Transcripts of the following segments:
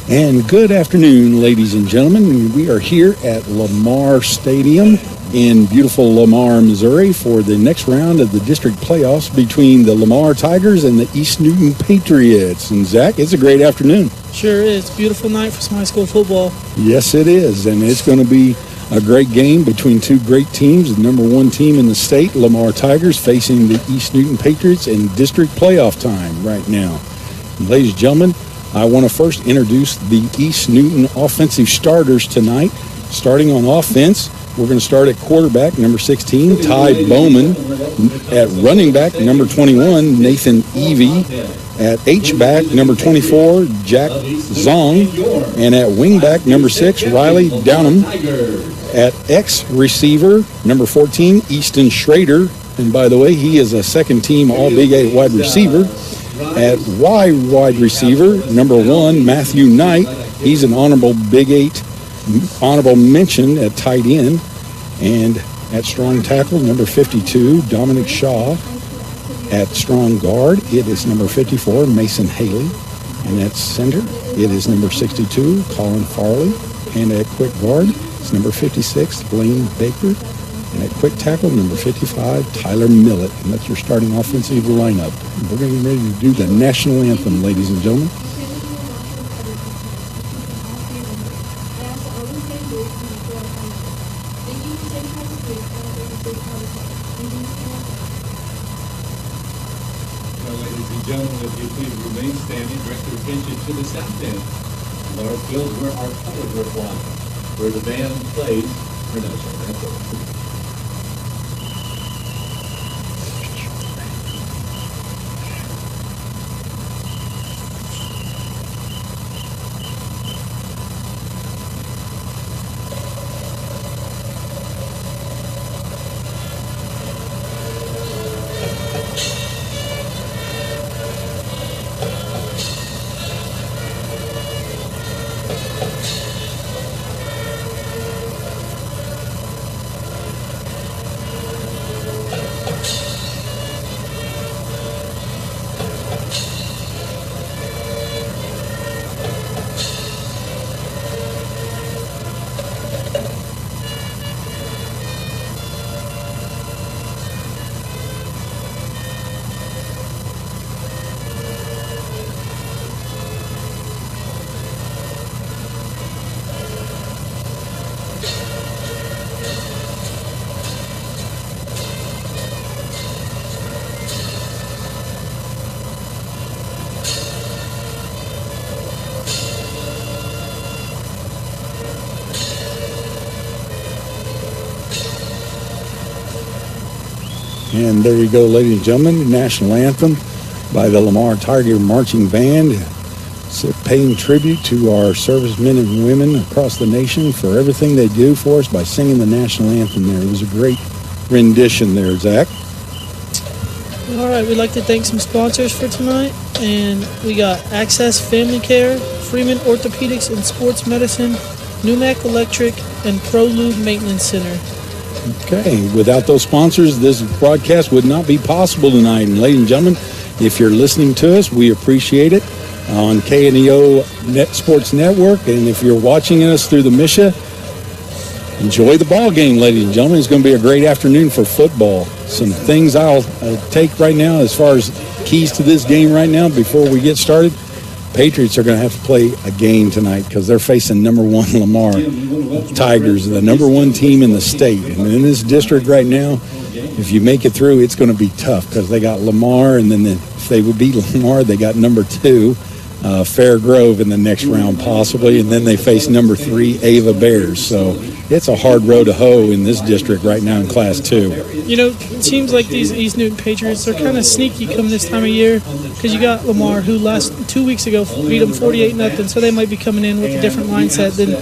And good afternoon, ladies and gentlemen. We are here at Lamar Stadium in beautiful Lamar, Missouri for the next round of the district playoffs between the Lamar Tigers and the East Newton Patriots. And Zach, it's a great afternoon. Sure is. Beautiful night for some high school football. Yes, it is. And it's going to be a great game between two great teams. The number one team in the state, Lamar Tigers, facing the East Newton Patriots in district playoff time right now. And ladies and gentlemen, I want to first introduce the East Newton offensive starters tonight. Starting on offense, we're going to start at quarterback, number 16, Ty Bowman. At running back, number 21, Nathan Evie. At H-back, number 24, Jack Zong. And at wingback, number 6, Riley Downham. At X-receiver, number 14, Easton Schrader. And by the way, he is a second-team All-Big 8 wide receiver. At wide receiver, number 1, Matthew Knight. He's an honorable Big 8 honorable mention at tight end. And at strong tackle, number 52, Dominic Shaw. At strong guard, it is number 54, Mason Haley. And at center, it is number 62, Colin Farley. And at quick guard, it's number 56, Blaine Baker. And at quick tackle, number 55, Tyler Millett. And that's your starting offensive lineup. And we're going to get ready to do the national anthem, ladies and gentlemen. Ladies and gentlemen, if you please remain standing, direct your attention to the south end. Large field where our colors are flying, where the band plays our national anthem. And there you go, ladies and gentlemen, national anthem by the Lamar Tiger Marching Band. It's paying tribute to our servicemen and women across the nation for everything they do for us by singing the national anthem there. It was a great rendition there, Zach. All right, we'd like to thank some sponsors for tonight. And we got Access Family Care, Freeman Orthopedics and Sports Medicine, Numac Electric, and ProLube Maintenance Center. Okay, without those sponsors, this broadcast would not be possible tonight. And ladies and gentlemen, if you're listening to us, we appreciate it on KNEO Sports Network. And if you're watching us through the Misha, enjoy the ball game, ladies and gentlemen. It's going to be a great afternoon for football. Some things I'll take right now as far as keys to this game right now before we get started. Patriots are going to have to play a game tonight because they're facing number 1 Lamar Tigers, the number 1 team in the state. And in this district right now, if you make it through, it's going to be tough because they got Lamar, and then if they would beat Lamar, they got number 2, Fair Grove in the next round possibly, and then they face number 3, Ava Bears. So it's a hard road to hoe in this district right now in Class 2. You know, it seems like these East Newton Patriots are kind of sneaky come this time of year because you got Lamar, who 2 weeks ago beat them 48-0, so they might be coming in with a different mindset than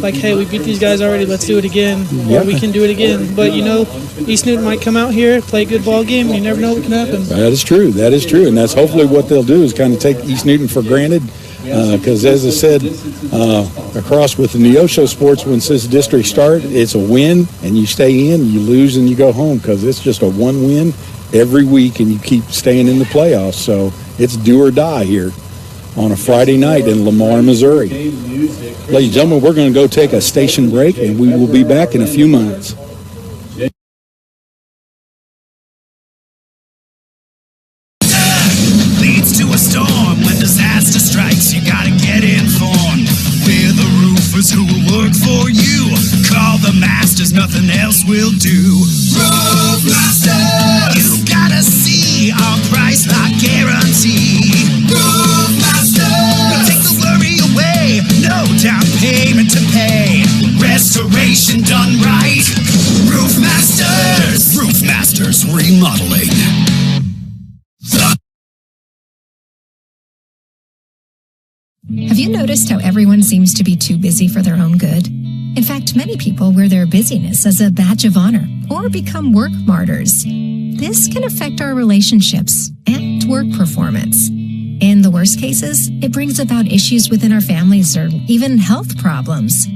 like, hey, we beat these guys already, let's do it again, or we can do it again. But, you know, East Newton might come out here, play a good ball game, and you never know what can happen. That is true. That is true. And that's hopefully what they'll do is kind of take East Newton for granted. Because as I said, across with the Neosho Sports, when this district starts, it's a win, and you stay in, you lose, and you go home, because it's just a one win every week, and you keep staying in the playoffs. So it's do or die here. on a Friday night in Lamar, Missouri. Ladies and gentlemen, we're going to go take a station break, and we will be back in a few moments. Leads to a storm. When disaster strikes, you gotta get informed. We're the roofers who will work for you. Call the masters, nothing else will do. Roof Masters! You gotta see our price lock guarantee. Roof Masters! We take the worry away, no down payment to pay. Restoration done right. Roof Masters! Roof Masters Remodeling. Have you noticed how everyone seems to be too busy for their own good? In fact, many people wear their busyness as a badge of honor or become work martyrs. This can affect our relationships and work performance. In the worst cases, it brings about issues within our families or even health problems.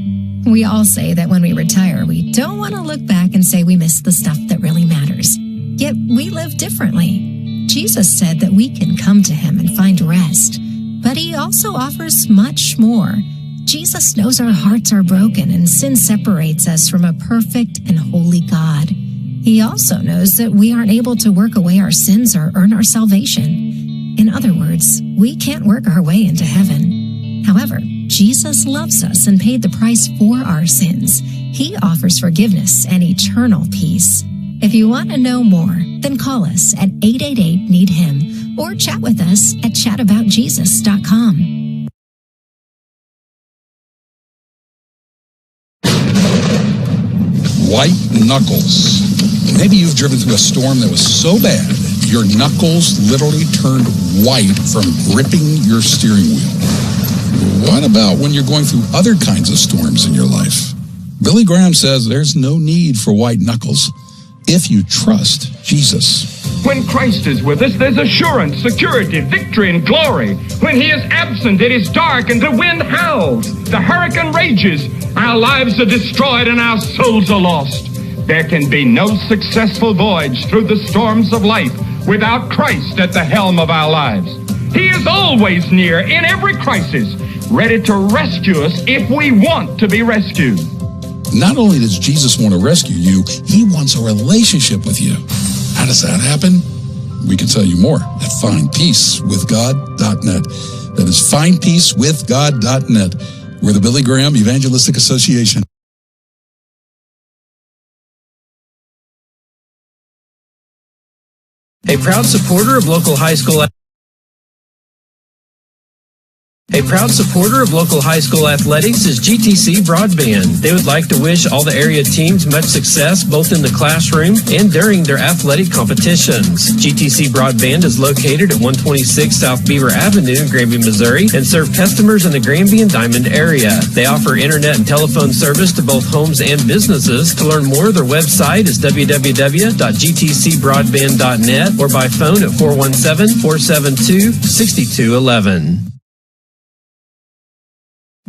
We all say that when we retire, we don't want to look back and say we missed the stuff that really matters. Yet we live differently. Jesus said that we can come to him and find rest. But he also offers much more. Jesus knows our hearts are broken and sin separates us from a perfect and holy God. He also knows that we aren't able to work away our sins or earn our salvation. In other words, we can't work our way into heaven. However, Jesus loves us and paid the price for our sins. He offers forgiveness and eternal peace. If you want to know more, then call us at 888-NEED-HIM. Or chat with us at chataboutjesus.com. White knuckles. Maybe you've driven through a storm that was so bad, your knuckles literally turned white from gripping your steering wheel. What about when you're going through other kinds of storms in your life? Billy Graham says there's no need for white knuckles if you trust Jesus. When Christ is with us, there's assurance, security, victory, and glory. When he is absent, it is dark and the wind howls. The hurricane rages. Our lives are destroyed and our souls are lost. There can be no successful voyage through the storms of life without Christ at the helm of our lives. He is always near in every crisis, ready to rescue us if we want to be rescued. Not only does Jesus want to rescue you, he wants a relationship with you. How does that happen? We can tell you more at findpeacewithgod.net. That is findpeacewithgod.net. We're the Billy Graham Evangelistic Association. A proud supporter of local high school athletics is GTC Broadband. They would like to wish all the area teams much success both in the classroom and during their athletic competitions. GTC Broadband is located at 126 South Beaver Avenue in Granby, Missouri, and serve customers in the Granby and Diamond area. They offer internet and telephone service to both homes and businesses. To learn more, their website is www.gtcbroadband.net or by phone at 417-472-6211.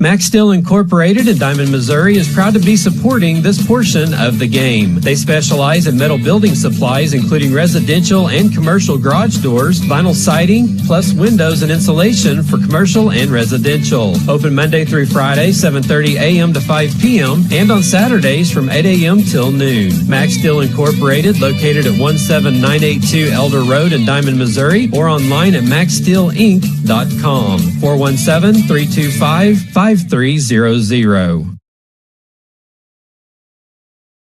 Max Steel Incorporated in Diamond, Missouri is proud to be supporting this portion of the game. They specialize in metal building supplies, including residential and commercial garage doors, vinyl siding, plus windows and insulation for commercial and residential. Open Monday through Friday, 7:30 a.m. to 5 p.m., and on Saturdays from 8 a.m. till noon. Max Steel Incorporated, located at 17982 Elder Road in Diamond, Missouri, or online at maxsteelinc.com. 417-325-5300.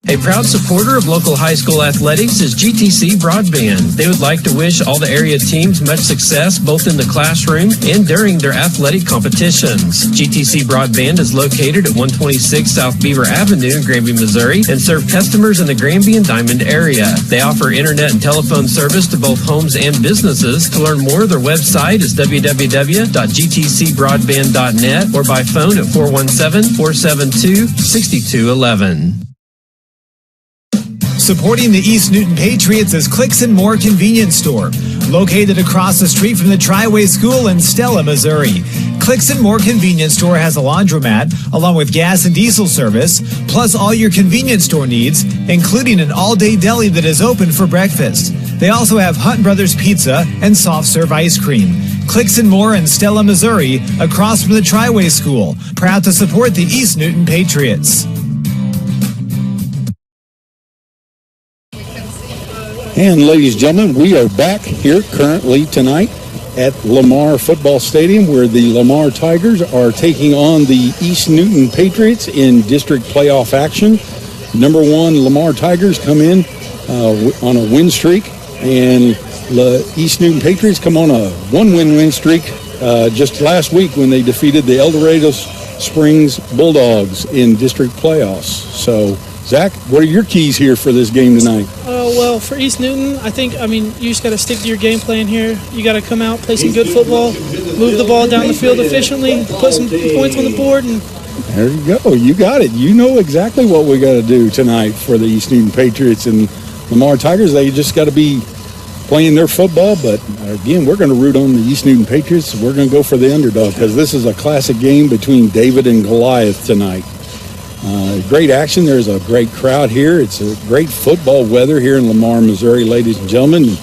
A proud supporter of local high school athletics is GTC Broadband. They would like to wish all the area teams much success both in the classroom and during their athletic competitions. GTC Broadband is located at 126 South Beaver Avenue in Granby, Missouri, and serve customers in the Granby and Diamond area. They offer internet and telephone service to both homes and businesses. To learn more, their website is www.gtcbroadband.net or by phone at 417-472-6211. Supporting the East Newton Patriots is Clicks and More Convenience Store, located across the street from the Triway School in Stella, Missouri. Clicks and More Convenience Store has a laundromat, along with gas and diesel service, plus all your convenience store needs, including an all-day deli that is open for breakfast. They also have Hunt Brothers Pizza and soft serve ice cream. Clicks and More in Stella, Missouri, across from the Triway School. Proud to support the East Newton Patriots. And ladies and gentlemen, we are back here currently tonight at Lamar Football Stadium, where the Lamar Tigers are taking on the East Newton Patriots in district playoff action. Number one, Lamar Tigers come in on a win streak, and the East Newton Patriots come on a one-win streak just last week when they defeated the El Dorado Springs Bulldogs in district playoffs. So, Zach, what are your keys here for this game tonight? Well, for East Newton, you just got to stick to your game plan here. You got to come out, play some good football, move the ball down the field efficiently, put some points on the board. And there you go. You got it. You know exactly what we got to do tonight for the East Newton Patriots and Lamar Tigers. They just got to be playing their football. But, again, we're going to root on the East Newton Patriots. We're going to go for the underdog because this is a classic game between David and Goliath tonight. Great action. There's a great crowd here. It's a great football weather here in Lamar, Missouri, ladies and gentlemen.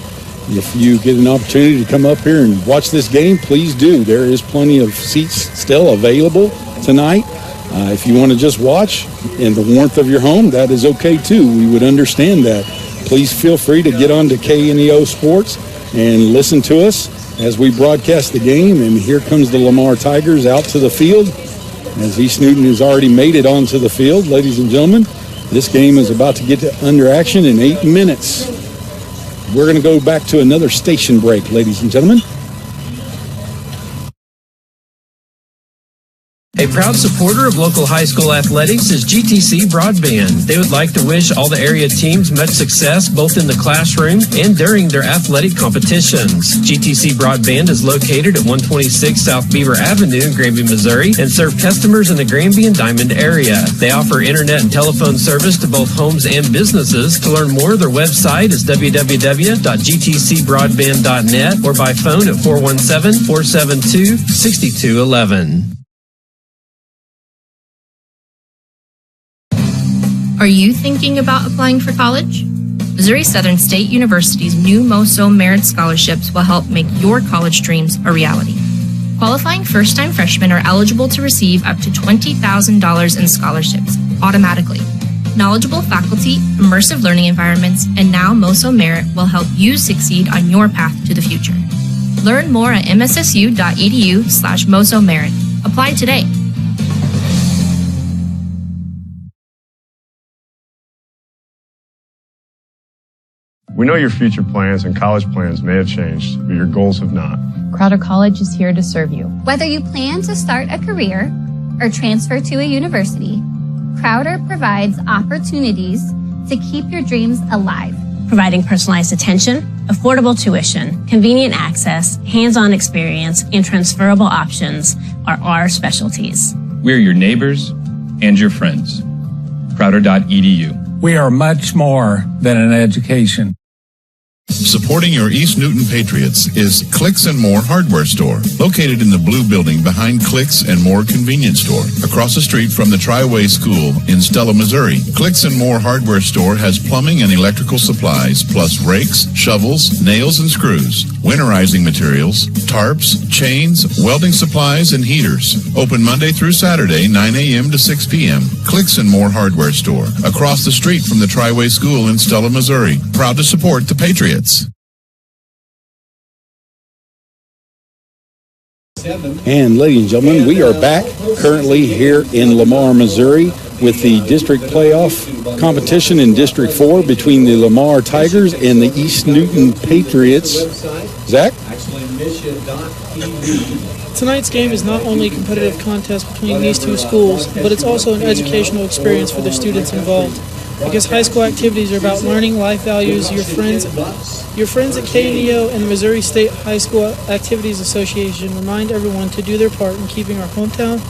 If you get an opportunity to come up here and watch this game, please do. There is plenty of seats still available tonight. If you want to just watch in the warmth of your home, that is okay too. We would understand that. Please feel free to get on to KNEO Sports and listen to us as we broadcast the game. And here comes the Lamar Tigers out to the field. As East Newton has already made it onto the field, ladies and gentlemen, this game is about to get under action in 8 minutes. We're going to go back to another station break, ladies and gentlemen. A proud supporter of local high school athletics is GTC Broadband. They would like to wish all the area teams much success both in the classroom and during their athletic competitions. GTC Broadband is located at 126 South Beaver Avenue in Granby, Missouri, and serve customers in the Granby and Diamond area. They offer internet and telephone service to both homes and businesses. To learn more, their website is www.gtcbroadband.net or by phone at 417-472-6211. Are you thinking about applying for college? Missouri Southern State University's new MOSO Merit Scholarships will help make your college dreams a reality. Qualifying first-time freshmen are eligible to receive up to $20,000 in scholarships automatically. Knowledgeable faculty, immersive learning environments, and now MOSO Merit will help you succeed on your path to the future. Learn more at mssu.edu/MOSO Merit. Apply today. We know your future plans and college plans may have changed, but your goals have not. Crowder College is here to serve you. Whether you plan to start a career or transfer to a university, Crowder provides opportunities to keep your dreams alive. Providing personalized attention, affordable tuition, convenient access, hands-on experience, and transferable options are our specialties. We're your neighbors and your friends. Crowder.edu. We are much more than an education. Supporting your East Newton Patriots is Clicks and More Hardware Store, located in the blue building behind Clicks and More Convenience Store, across the street from the Triway School in Stella, Missouri. Clicks and More Hardware Store has plumbing and electrical supplies, plus rakes, shovels, nails and screws, winterizing materials, tarps, chains, welding supplies, and heaters. Open Monday through Saturday, 9 a.m. to 6 p.m. Clicks and More Hardware Store, across the street from the Triway School in Stella, Missouri. Proud to support the Patriots. And ladies and gentlemen, we are back currently here in Lamar, Missouri with the district playoff competition in District 4 between the Lamar Tigers and the East Newton Patriots. Zach? Tonight's game is not only a competitive contest between these two schools, but it's also an educational experience for the students involved. Because high school activities are about learning life values, your friends at KNEO and the Missouri State High School Activities Association remind everyone to do their part in keeping our hometown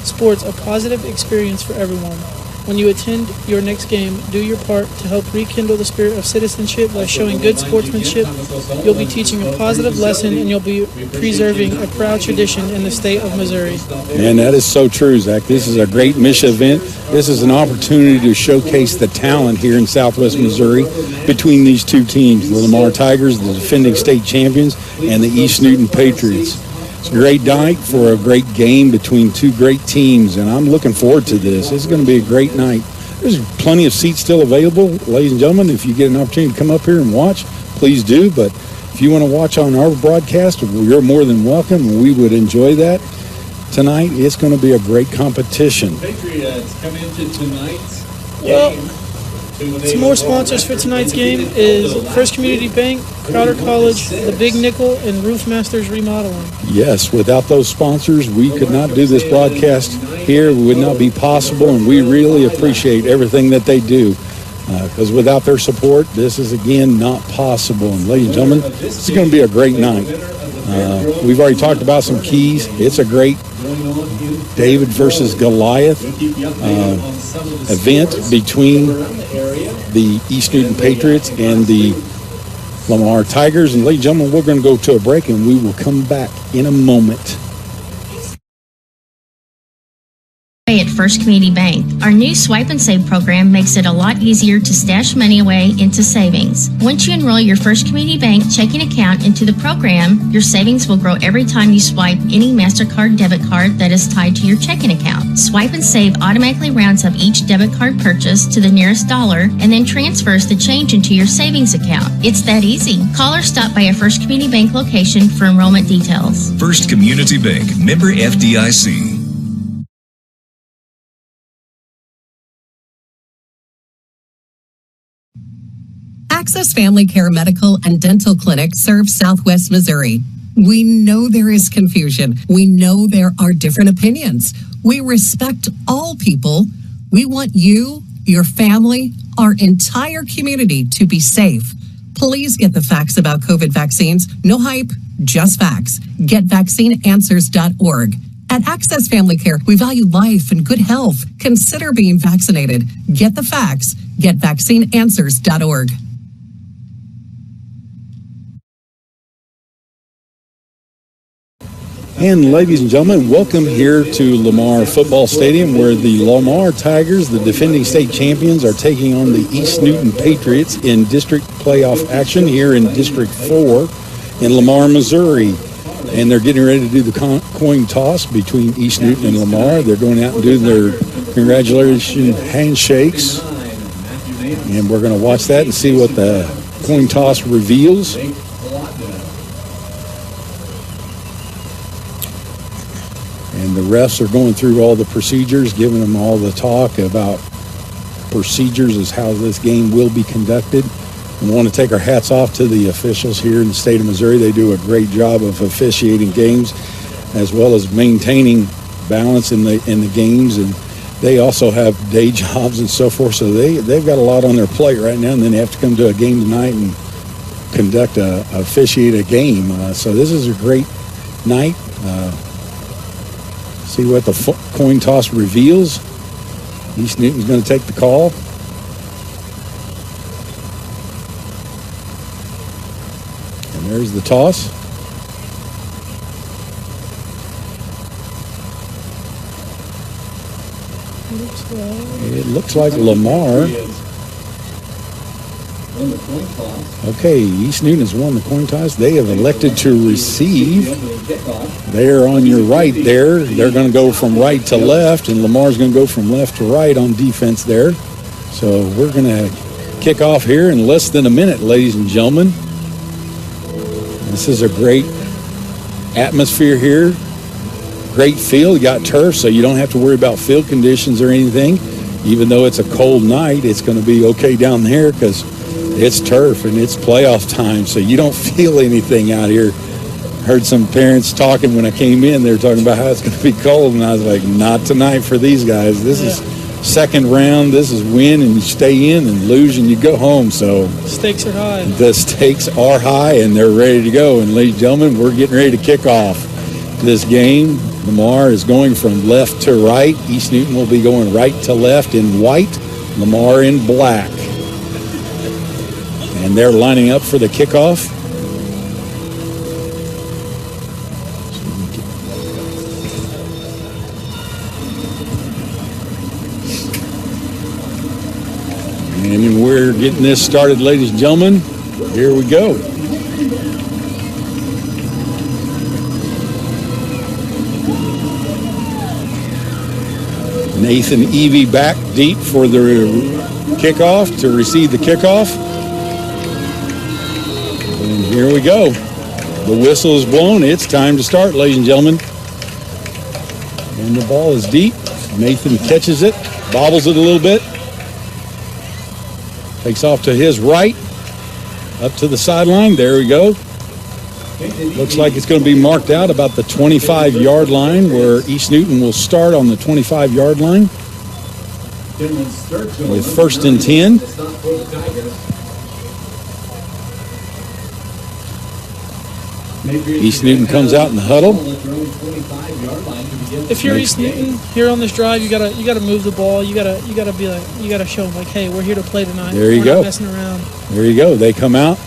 sports a positive experience for everyone. When you attend your next game, do your part to help rekindle the spirit of citizenship by showing good sportsmanship. You'll be teaching a positive lesson, and you'll be preserving a proud tradition in the state of Missouri. And that is so true, Zach. This is a great mission event. This is an opportunity to showcase the talent here in Southwest Missouri between these two teams, the Lamar Tigers, the defending state champions, and the East Newton Patriots. It's a great night for a great game between two great teams, and I'm looking forward to this. It's going to be a great night. There's plenty of seats still available. Ladies and gentlemen, if you get an opportunity to come up here and watch, please do. But if you want to watch on our broadcast, you're more than welcome. We would enjoy that. Tonight, it's going to be a great competition. Patriots come into tonight's Well, game. some more sponsors for tonight's game is First Community Bank, Crowder College, the Big Nickel, and Roof Masters Remodeling. Yes, without those sponsors, we could not do this broadcast here. It would not be possible, and we really appreciate everything that they do. Because without their support, this is, again, not possible. And ladies and gentlemen, this is going to be a great night. We've already talked about some keys. It's a great David versus Goliath event between the East Newton Patriots and the Lamar Tigers. And ladies and gentlemen, we're going to go to a break, and we will come back in a moment. At First Community Bank, our new Swipe and Save program makes it a lot easier to stash money away into savings. Once you enroll your First Community Bank checking account into the program, your savings will grow every time you swipe any MasterCard debit card that is tied to your checking account. Swipe and Save automatically rounds up each debit card purchase to the nearest dollar and then transfers the change into your savings account. It's that easy. Call or stop by a First Community Bank location for enrollment details. First Community Bank, member FDIC. Access Family Care Medical and Dental Clinic serves Southwest Missouri. We know there is confusion. We know there are different opinions. We respect all people. We want you, your family, our entire community to be safe. Please get the facts about COVID vaccines. No hype, just facts. GetVaccineAnswers.org. At Access Family Care, we value life and good health. Consider being vaccinated. Get the facts. GetVaccineAnswers.org. And ladies and gentlemen, welcome here to Lamar Football Stadium, where the Lamar Tigers, the defending state champions, are taking on the East Newton Patriots in district playoff action here in District 4 in Lamar, Missouri. And they're getting ready to do the coin toss between East Newton and Lamar. They're going out and doing their congratulations handshakes. And we're going to watch that and see what the coin toss reveals. And the refs are going through all the procedures, giving them all the talk about procedures as how this game will be conducted. And we want to take our hats off to the officials here in the state of Missouri. They do a great job of officiating games as well as maintaining balance in the games. And they also have day jobs and so forth. So they've got a lot on their plate right now, and then they have to come to a game tonight and officiate a game. So this is a great night. See what the coin toss reveals. East Newton's going to take the call. And there's the toss. It looks like Lamar. Okay, East Newton has won the coin toss. They have elected to receive. They're on your right there. They're going to go from right to left, and Lamar's going to go from left to right on defense there. So we're going to kick off here in less than a minute, ladies and gentlemen. This is a great atmosphere here. Great field. You got turf, so you don't have to worry about field conditions or anything. Even though it's a cold night, it's going to be okay down there because it's turf and it's playoff time, so you don't feel anything out here. Heard some parents talking when I came in. They were talking about how it's going to be cold, and I was like, not tonight for these guys. This is second round. This is win and you stay in, and lose and you go home. So Stakes are high. the stakes are high, and they're ready to go. And ladies and gentlemen, we're getting ready to kick off this game. Lamar is going from left to right. East Newton will be going right to left in white, Lamar in black. And they're lining up for the kickoff. And we're getting this started, ladies and gentlemen. Here we go. Nathan Evie back deep for the kickoff to receive the kickoff. And here we go. The whistle is blown. It's time to start, ladies and gentlemen. And the ball is deep. Nathan catches it, bobbles it a little bit. Takes off to his right, up to the sideline. There we go. Looks like it's going to be marked out about the 25-yard line, where East Newton will start on the 25-yard line with 1st and 10. East Newton comes out in the huddle. If you're East Newton here on this drive, you gotta move the ball. You gotta show them, like, hey, we're here to play tonight. There you we're go. Not messing around. There you go. They come out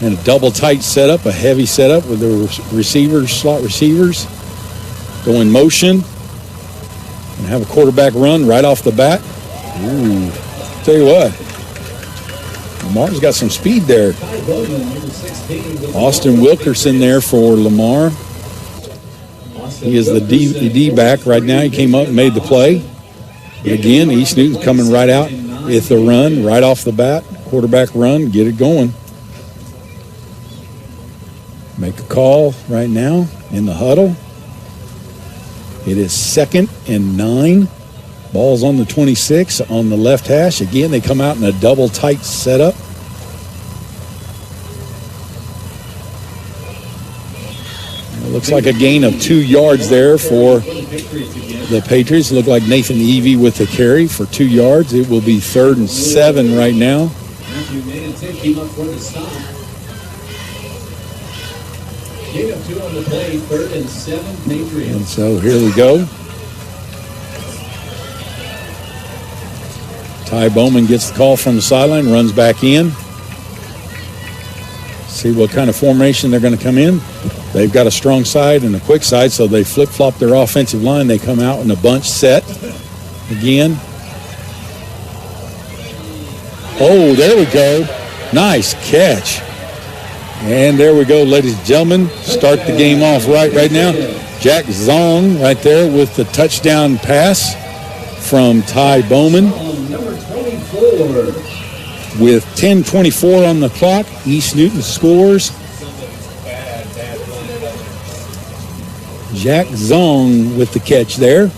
in a double tight setup, a heavy setup with the receivers, slot receivers, go in motion and have a quarterback run right off the bat. Ooh, tell you what, Lamar's got some speed there. Austin Wilkerson there for Lamar. He is the D back right now. He came up and made the play. But again, East Newton's coming right out with the run right off the bat. Quarterback run, get it going. Make a call right now in the huddle. It is 2nd and 9. Ball's on the 26 on the left hash. Again, they come out in a double tight setup. It looks like a gain of 2 yards there for the Patriots. Look like Nathan Evie with the carry for 2 yards. It will be 3rd and 7 right now. Gain of 2 on the play, 3rd and 7, Patriots. And so here we go. Ty Bowman gets the call from the sideline, runs back in. See what kind of formation they're going to come in. They've got a strong side and a quick side, so they flip-flop their offensive line. They come out in a bunch set again. Oh, there we go. Nice catch. And there we go, ladies and gentlemen. Start the game off right now. Jack Zong right there with the touchdown pass from Ty Bowman. Number 24. With 10:24 on the clock, East Newton scores. Jack Zong with the catch there.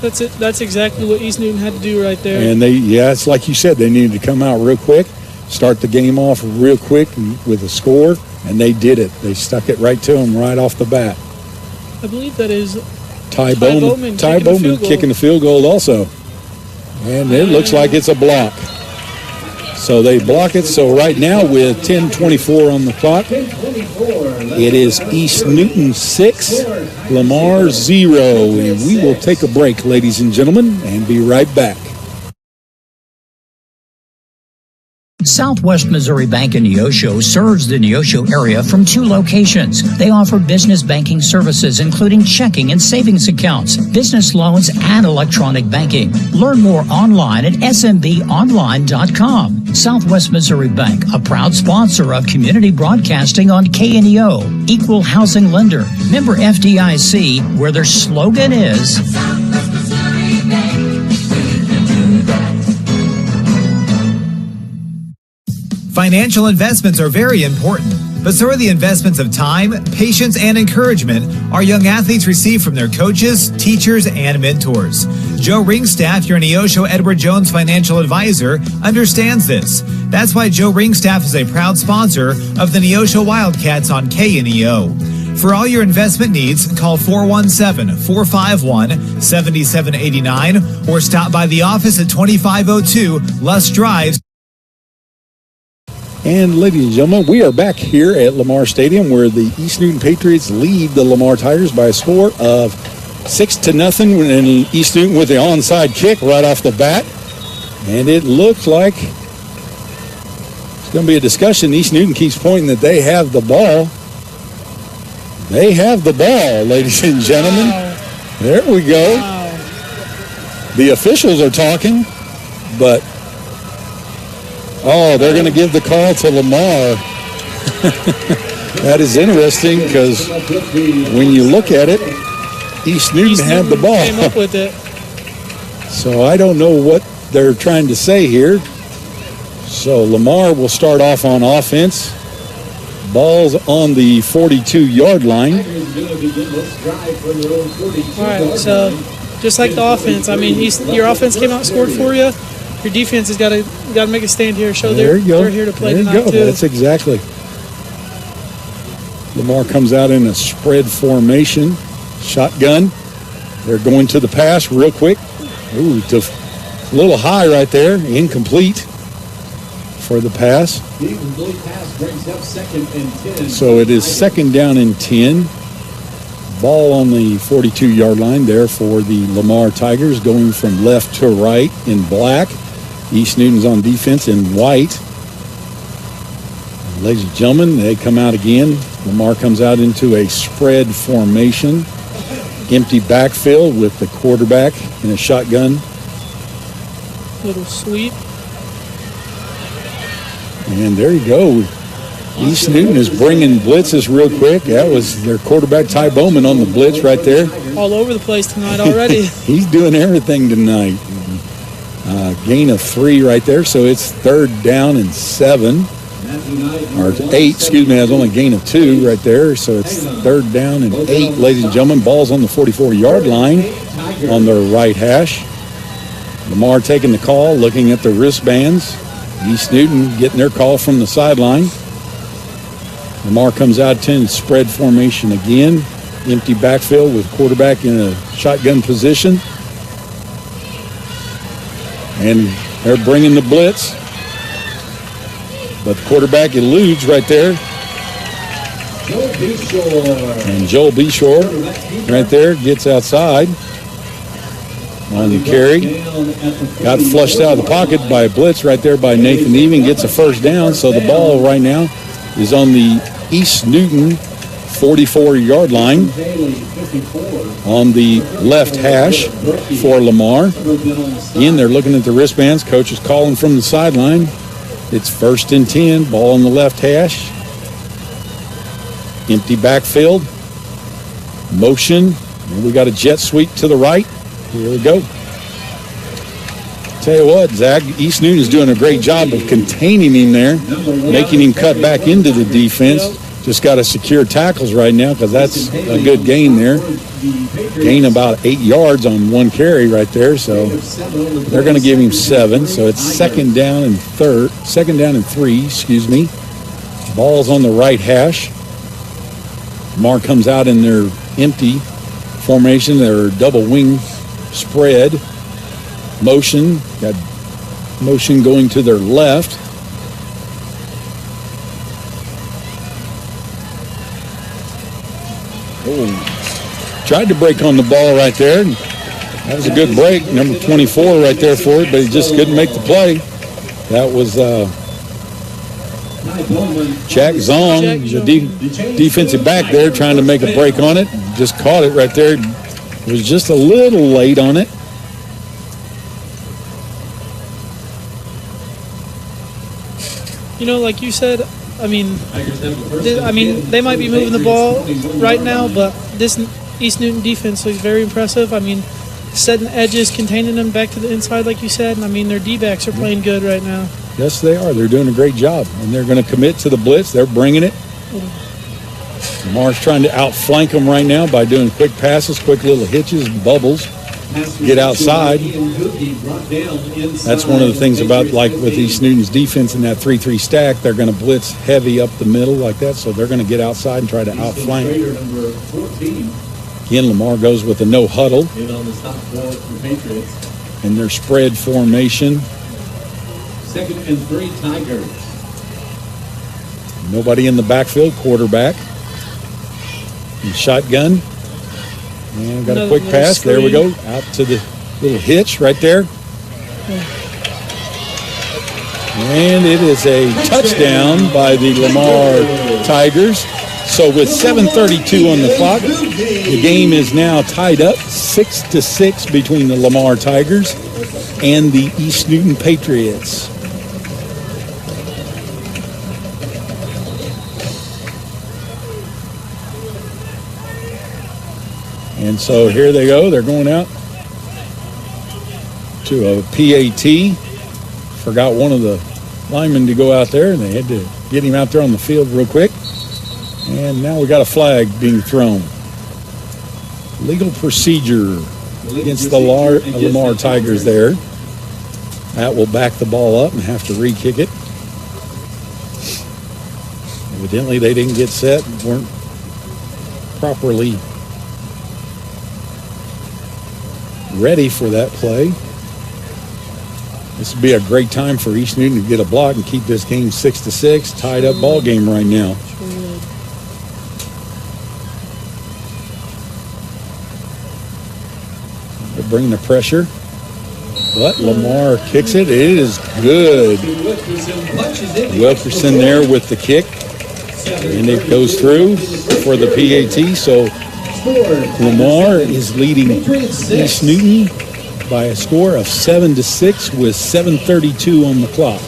That's it. That's exactly what East Newton had to do right there. And it's like you said, they needed to come out real quick, start the game off real quick with a score, and they did it. They stuck it right to them right off the bat. I believe that is Ty Bowman kicking the field goal also. And it looks like it's a block. So they block it. So right now with 10:24 on the clock, it is East Newton 6, Lamar 0. And we will take a break, ladies and gentlemen, and be right back. Southwest Missouri Bank in Neosho serves the Neosho area from 2 locations. They offer business banking services, including checking and savings accounts, business loans, and electronic banking. Learn more online at smbonline.com. Southwest Missouri Bank, a proud sponsor of community broadcasting on KNEO, equal housing lender, member FDIC, where their slogan is Southwest Missouri Bank. Financial investments are very important, but so are the investments of time, patience, and encouragement our young athletes receive from their coaches, teachers, and mentors. Joe Ringstaff, your Neosho Edward Jones financial advisor, understands this. That's why Joe Ringstaff is a proud sponsor of the Neosho Wildcats on KNEO. For all your investment needs, call 417-451-7789 or stop by the office at 2502 Lusk Drive. And ladies and gentlemen, we are back here at Lamar Stadium where the East Newton Patriots lead the Lamar Tigers by a score of 6-0, and East Newton with the onside kick right off the bat. And it looks like it's going to be a discussion. East Newton keeps pointing that they have the ball. They have the ball, ladies and gentlemen. Wow. There we go. Wow. The officials are talking, but they're going to give the call to Lamar. That is interesting because when you look at it, East Newton had the ball. Came up with it. So I don't know what they're trying to say here. So Lamar will start off on offense. Ball's on the 42-yard line. All right, so just like the offense, I mean, your offense came out and scored for you. Your defense has got to make a stand here. Show they're here to play tonight too. That's exactly. Lamar comes out in a spread formation, shotgun. They're going to the pass real quick. Ooh, a little high right there, incomplete for the pass. So it is 2nd down and 10. Ball on the 42-yard line there for the Lamar Tigers, going from left to right in black. East Newton's on defense in white. Ladies and gentlemen, they come out again. Lamar comes out into a spread formation. Empty backfield with the quarterback in a shotgun. Little sweep. And there you go. East Newton is bringing blitzes real quick. That was their quarterback, Ty Bowman, on the blitz right there. All over the place tonight already. He's doing everything tonight. Gain of 3 right there, so it's 3rd down and 7. Or 8, excuse me, that's only a gain of 2 right there, so it's 3rd down and 8, ladies and gentlemen. Ball's on the 44-yard line on their right hash. Lamar taking the call, looking at the wristbands. East Newton getting their call from the sideline. Lamar comes out in spread formation again. Empty backfield with quarterback in a shotgun position. And they're bringing the blitz. But the quarterback eludes right there. And Joel Beshore right there gets outside on the carry. Got flushed out of the pocket by a blitz right there by Nathan Even. Gets a 1st down. So the ball right now is on the East Newton 44-yard line on the left hash for Lamar. Again, they're looking at the wristbands. Coach is calling from the sideline. It's 1st and 10. Ball on the left hash. Empty backfield. Motion. And we got a jet sweep to the right. Here we go. Tell you what, Zach, East Newton is doing a great job of containing him there, making him cut back into the defense. Just got to secure tackles right now because that's a good gain there. Gain about 8 yards on 1 carry right there, so they're going to give him 7. So it's 2nd down and 3, excuse me. Ball's on the right hash. Lamar comes out in their empty formation, their double wing spread. Motion, got motion going to their left. Oh, tried to break on the ball right there. That was a good break, number 24 right there for it, but he just couldn't make the play. That was Jack Zong, the defensive back there, trying to make a break on it. Just caught it right there. It was just a little late on it. You know, like you said, I mean, they might be moving the ball right now, but this East Newton defense looks very impressive. I mean, setting edges, containing them back to the inside, like you said. And I mean, their D-backs are playing good right now. Yes, they are. They're doing a great job, and they're going to commit to the blitz. They're bringing it. Lamar's trying to outflank them right now by doing quick passes, quick little hitches, bubbles. Get outside. That's one of the things about, like, with East Newton's defense in that 3-3 stack, they're going to blitz heavy up the middle like that, so they're going to get outside and try to outflank. Again, Lamar goes with a no huddle in their spread formation. 2nd and 3 Tigers. Nobody in the backfield, quarterback. And shotgun. And got a quick pass. There we go. Out to the little hitch right there. And it is a touchdown by the Lamar Tigers. So with 7:32 on the clock, the game is now tied up 6-6 between the Lamar Tigers and the East Newton Patriots. And so here they go. They're going out to a PAT. Forgot one of the linemen to go out there, and they had to get him out there on the field real quick. And now we got a flag being thrown. Legal procedure against the Lamar Tigers there. That will back the ball up and have to re-kick it. Evidently they didn't get set, weren't properly ready for that play. This would be a great time for East Newton to get a block and keep this game 6-6, tied up ball game right now. They're bringing the pressure, but Lamar kicks it. It is good. Wilkerson there with the kick, and it goes through for the PAT. So Lamar is leading East Newton by a score of 7-6 with 7:32 on the clock.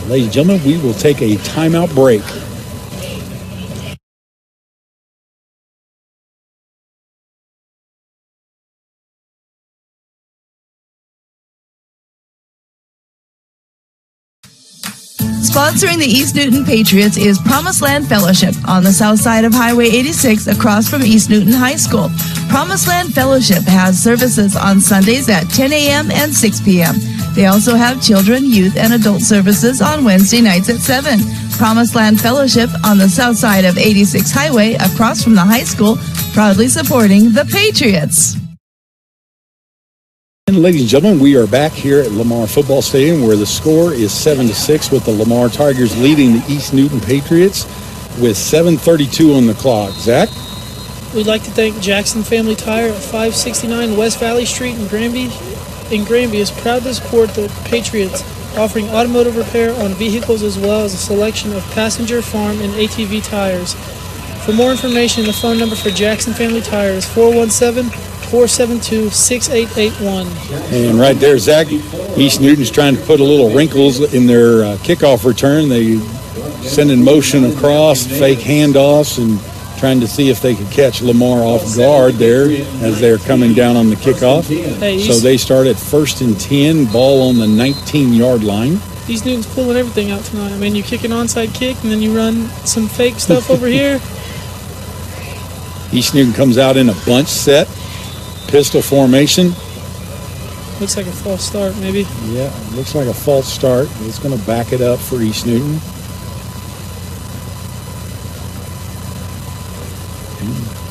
Ladies and gentlemen, we will take a timeout break. Sponsoring the East Newton Patriots is Promised Land Fellowship on the south side of Highway 86 across from East Newton High School. Promised Land Fellowship has services on Sundays at 10 a.m. and 6 p.m. They also have children, youth, and adult services on Wednesday nights at 7. Promised Land Fellowship on the south side of 86 Highway across from the high school, proudly supporting the Patriots. And ladies and gentlemen, we are back here at Lamar Football Stadium where the score is 7-6 with the Lamar Tigers leading the East Newton Patriots with 7:32 on the clock. Zach? We'd like to thank Jackson Family Tire at 569 West Valley Street in Granby. Granby is proud to support the Patriots, offering automotive repair on vehicles as well as a selection of passenger, farm, and ATV tires. For more information, the phone number for Jackson Family Tire is 417-472-6881. And right there, Zach, East Newton's trying to put a little wrinkles in their kickoff return. They send in motion across, fake handoffs, and trying to see if they could catch Lamar off guard there as they're coming down on the kickoff. So they start at 1st and 10, ball on the 19-yard line. East Newton's pulling everything out tonight. I mean, you kick an onside kick, and then you run some fake stuff over here. East Newton comes out in a bunch set, pistol formation. Looks like a false start, maybe. Yeah, looks like a false start. It's going to back it up for East Newton.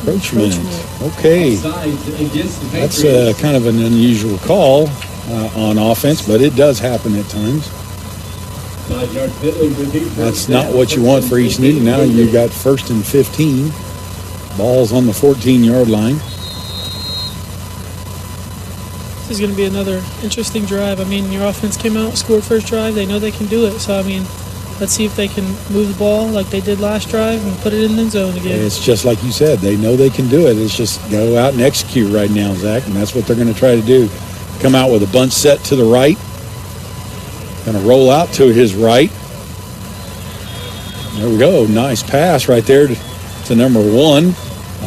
Encroachment. Okay. That's kind of an unusual call on offense, but it does happen at times. That's not what you want for East Newton. Now you've got 1st and 15. Ball's on the 14-yard line. This is going to be another interesting drive. I mean, your offense came out, scored first drive. They know they can do it. So, I mean, let's see if they can move the ball like they did last drive and put it in the end zone again. It's just like you said. They know they can do it. It's just go out and execute right now, Zach, and that's what they're going to try to do. Come out with a bunch set to the right. Going to roll out to his right. There we go. Nice pass right there to number 1.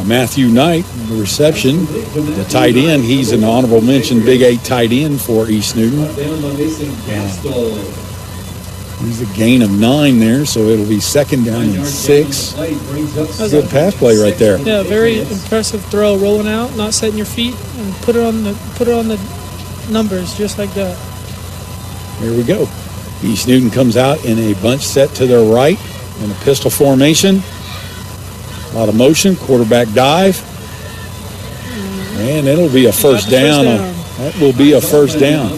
Matthew Knight, the reception, the tight end. He's an honorable mention, Big 8 tight end for East Newton. He's a gain of 9 there, so it'll be 2nd down and 6. Good pass play right there. Yeah, very impressive throw, rolling out, not setting your feet, and put it on the numbers just like that. Here we go. East Newton comes out in a bunch set to their right in a pistol formation. A lot of motion, quarterback dive, and it'll be a first down. That will be a first down.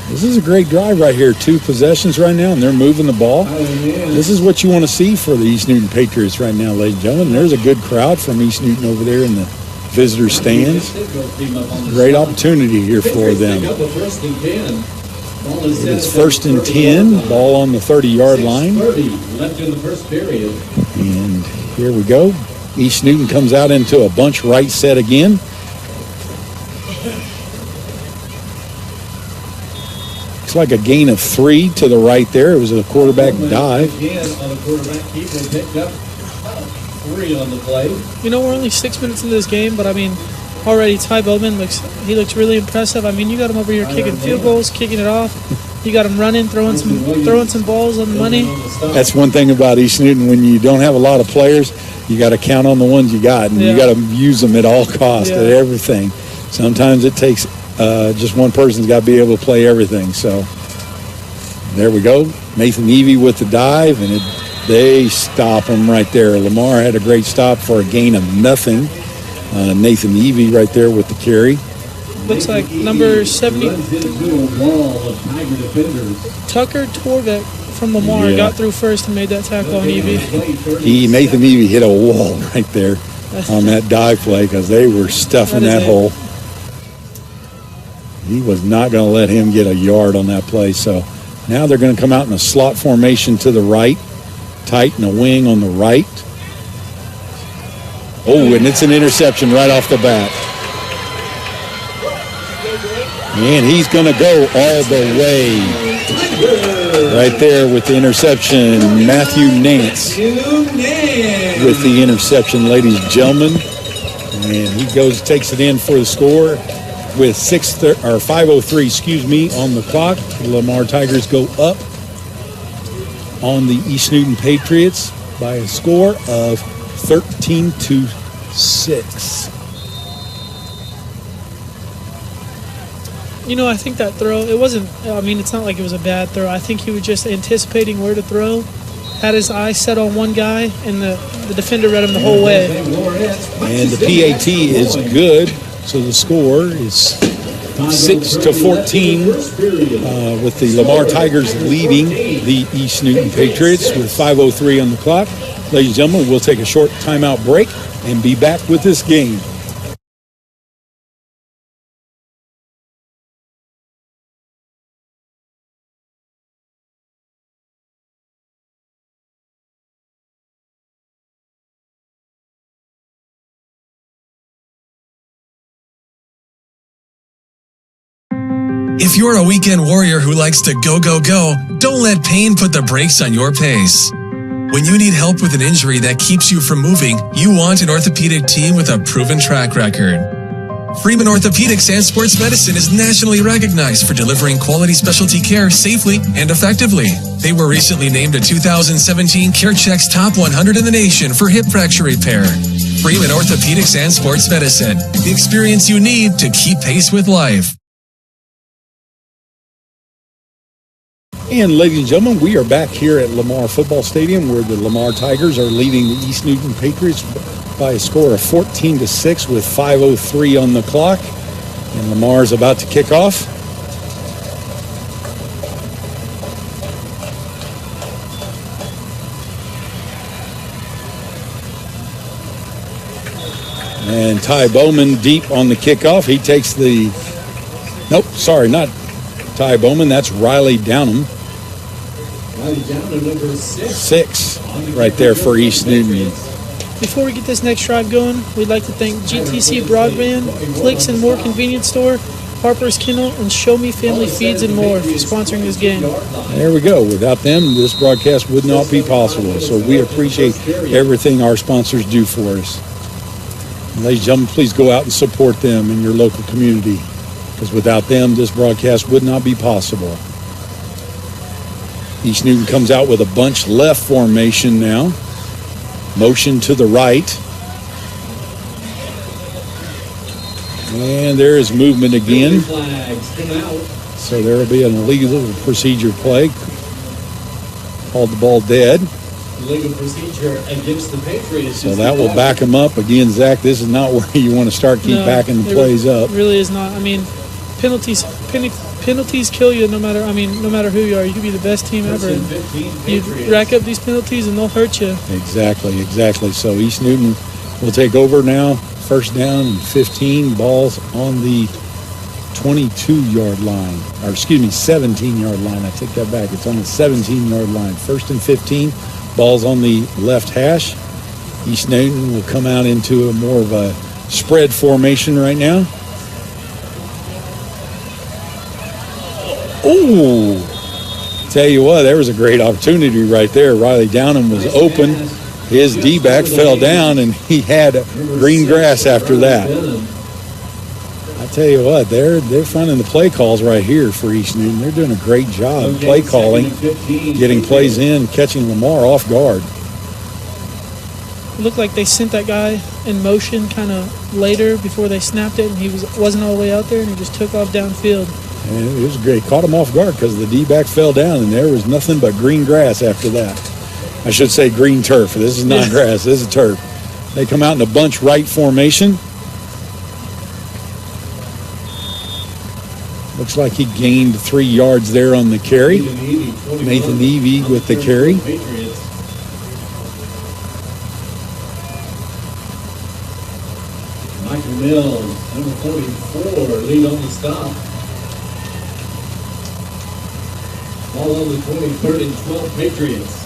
This is a great drive right here. 2 possessions right now, and they're moving the ball. This is what you want to see for the East Newton Patriots right now, ladies and gentlemen. There's a good crowd from East Newton over there in the visitor stands. Great opportunity here for them. It's 1st and 10, ball on the 30-yard line. And here we go. East Newton comes out into a bunch right set again. Looks like a gain of 3 to the right there. It was a quarterback dive. You know, we're only 6 minutes into this game, but I mean, already Ty Bowman looks really impressive. I mean, you got him over here kicking field goals, kicking it off. You got him running, throwing some balls on the money. That's one thing about East Newton. When you don't have a lot of players, you got to count on the ones you got, and you got to use them at all costs, at everything. Sometimes it takes just one person's got to be able to play everything. So there we go. Nathan Evie with the dive, and they stop him right there. Lamar had a great stop for a gain of nothing. Nathan Evie right there with the carry. Looks like number 70. Tucker Torbeck from Lamar got through first and made that tackle on Evie. Nathan Evie hit a wall right there on that dive play because they were stuffing that hole. He was not going to let him get a yard on that play. So now they're going to come out in a slot formation to the right, tight in a wing on the right. Oh, and it's an interception right off the bat. And he's going to go all the way. Right there with the interception, Matthew Nance with the interception, ladies and gentlemen. And he takes it in for the score with 5:03, on the clock. The Lamar Tigers go up on the East Newton Patriots by a score of 13-6. You know, I think that throw, it's not like it was a bad throw. I think he was just anticipating where to throw, had his eye set on one guy, and the defender read him the whole way. And the PAT is good, so the score is 6-14 with the Lamar Tigers leading the East Newton Patriots with 5:03 on the clock. Ladies and gentlemen, we'll take a short timeout break and be back with this game. If you're a weekend warrior who likes to go, go, go, don't let pain put the brakes on your pace. When you need help with an injury that keeps you from moving, you want an orthopedic team with a proven track record. Freeman Orthopedics and Sports Medicine is nationally recognized for delivering quality specialty care safely and effectively. They were recently named a 2017 CareCheck's Top 100 in the nation for hip fracture repair. Freeman Orthopedics and Sports Medicine, the experience you need to keep pace with life. And ladies and gentlemen, we are back here at Lamar Football Stadium where the Lamar Tigers are leading the East Newton Patriots by a score of 14-6 with 5:03 on the clock. And Lamar's about to kick off. And Ty Bowman deep on the kickoff. He takes the... Nope, sorry, not Ty Bowman. That's Riley Downham. Number 6 right there for East Newton. Before we get this next drive going, we'd like to thank GTC Broadband, Clicks and More Convenience Store, Harper's Kennel, and Show Me Family Feeds and More for sponsoring this game. There we go. Without them, this broadcast would not be possible. So we appreciate everything our sponsors do for us. And ladies and gentlemen, please go out and support them in your local community, because without them, this broadcast would not be possible. East Newton comes out with a bunch left formation now. Motion to the right. And there is movement again. So there will be an illegal procedure play. Called the ball dead. Legal procedure against the Patriots. So that will back them up. Again, Zach, this is not where you want to start backing the plays up. It really is not. I mean, penalty penalties kill you no matter who you are. You could be the best team ever. You rack up these penalties and they'll hurt you. Exactly. So East Newton will take over now. First down and 15, balls on the 22-yard line. 17-yard line. I take that back. It's on the 17-yard line. First and 15, balls on the left hash. East Newton will come out into more of a spread formation right now. Oh, tell you what, there was a great opportunity right there. Riley Downham was open. His D-back fell down, and he had green grass after that. I tell you what, they're finding the play calls right here for East Newton. They're doing a great job play calling, getting plays in, catching Lamar off guard. It looked like they sent that guy in motion kind of later before they snapped it, and he wasn't all the way out there, and he just took off downfield. And it was great. Caught him off guard because the D-back fell down, and there was nothing but green grass after that. I should say green turf. This is not grass. This is turf. They come out in a bunch right formation. Looks like he gained 3 yards there on the carry. Nathan Evie with the carry. Michael Mills, number 44, lead on the stop. Ball on the 23rd and 12 Patriots.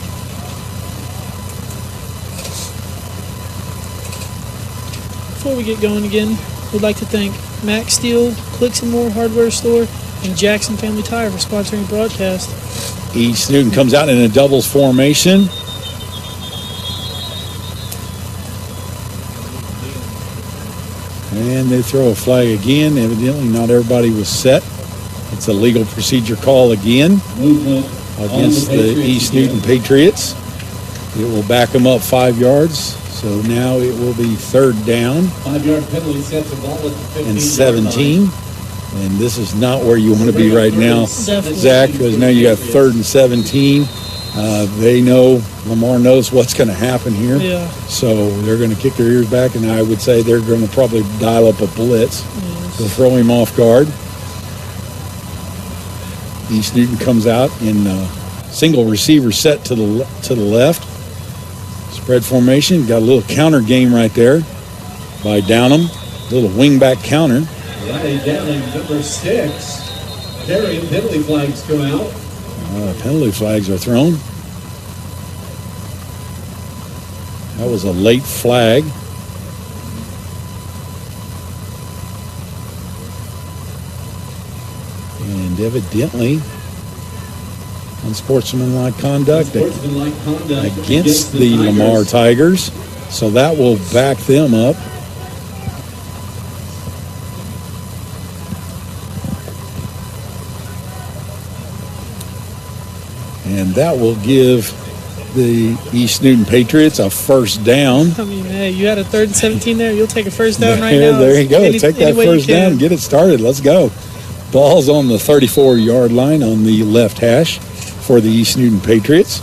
Before we get going again, we'd like to thank Max Steel, Clicks and More Hardware Store, and Jackson Family Tire for sponsoring the broadcast. East Newton comes out in a doubles formation. And they throw a flag again. Evidently not everybody was set. It's a legal procedure call again against the East Newton Patriots. It will back them up 5 yards. So now it will be third down 5-yard penalty sets the ball at the 15 and 17. And this is not where you want to be right now, Zach, because now you got third and 17. They know, Lamar knows what's going to happen here. Yeah. So they're going to kick their ears back, and I would say they're going to probably dial up a blitz to throw him off guard. East Newton comes out in single receiver set to the left. Spread formation. Got a little counter game right there by Downham. A little wingback counter. Riley Downham, number 6. Carrying penalty flags go out. Penalty flags are thrown. That was a late flag. And evidently unsportsmanlike conduct against the Lamar Tigers. So that will back them up. And that will give the East Newton Patriots a first down. I mean, hey, you had a 3rd and 17 there. You'll take a first down right now. There you go. Take that first down. Get it started. Let's go. Ball's on the 34-yard line on the left hash for the East Newton Patriots.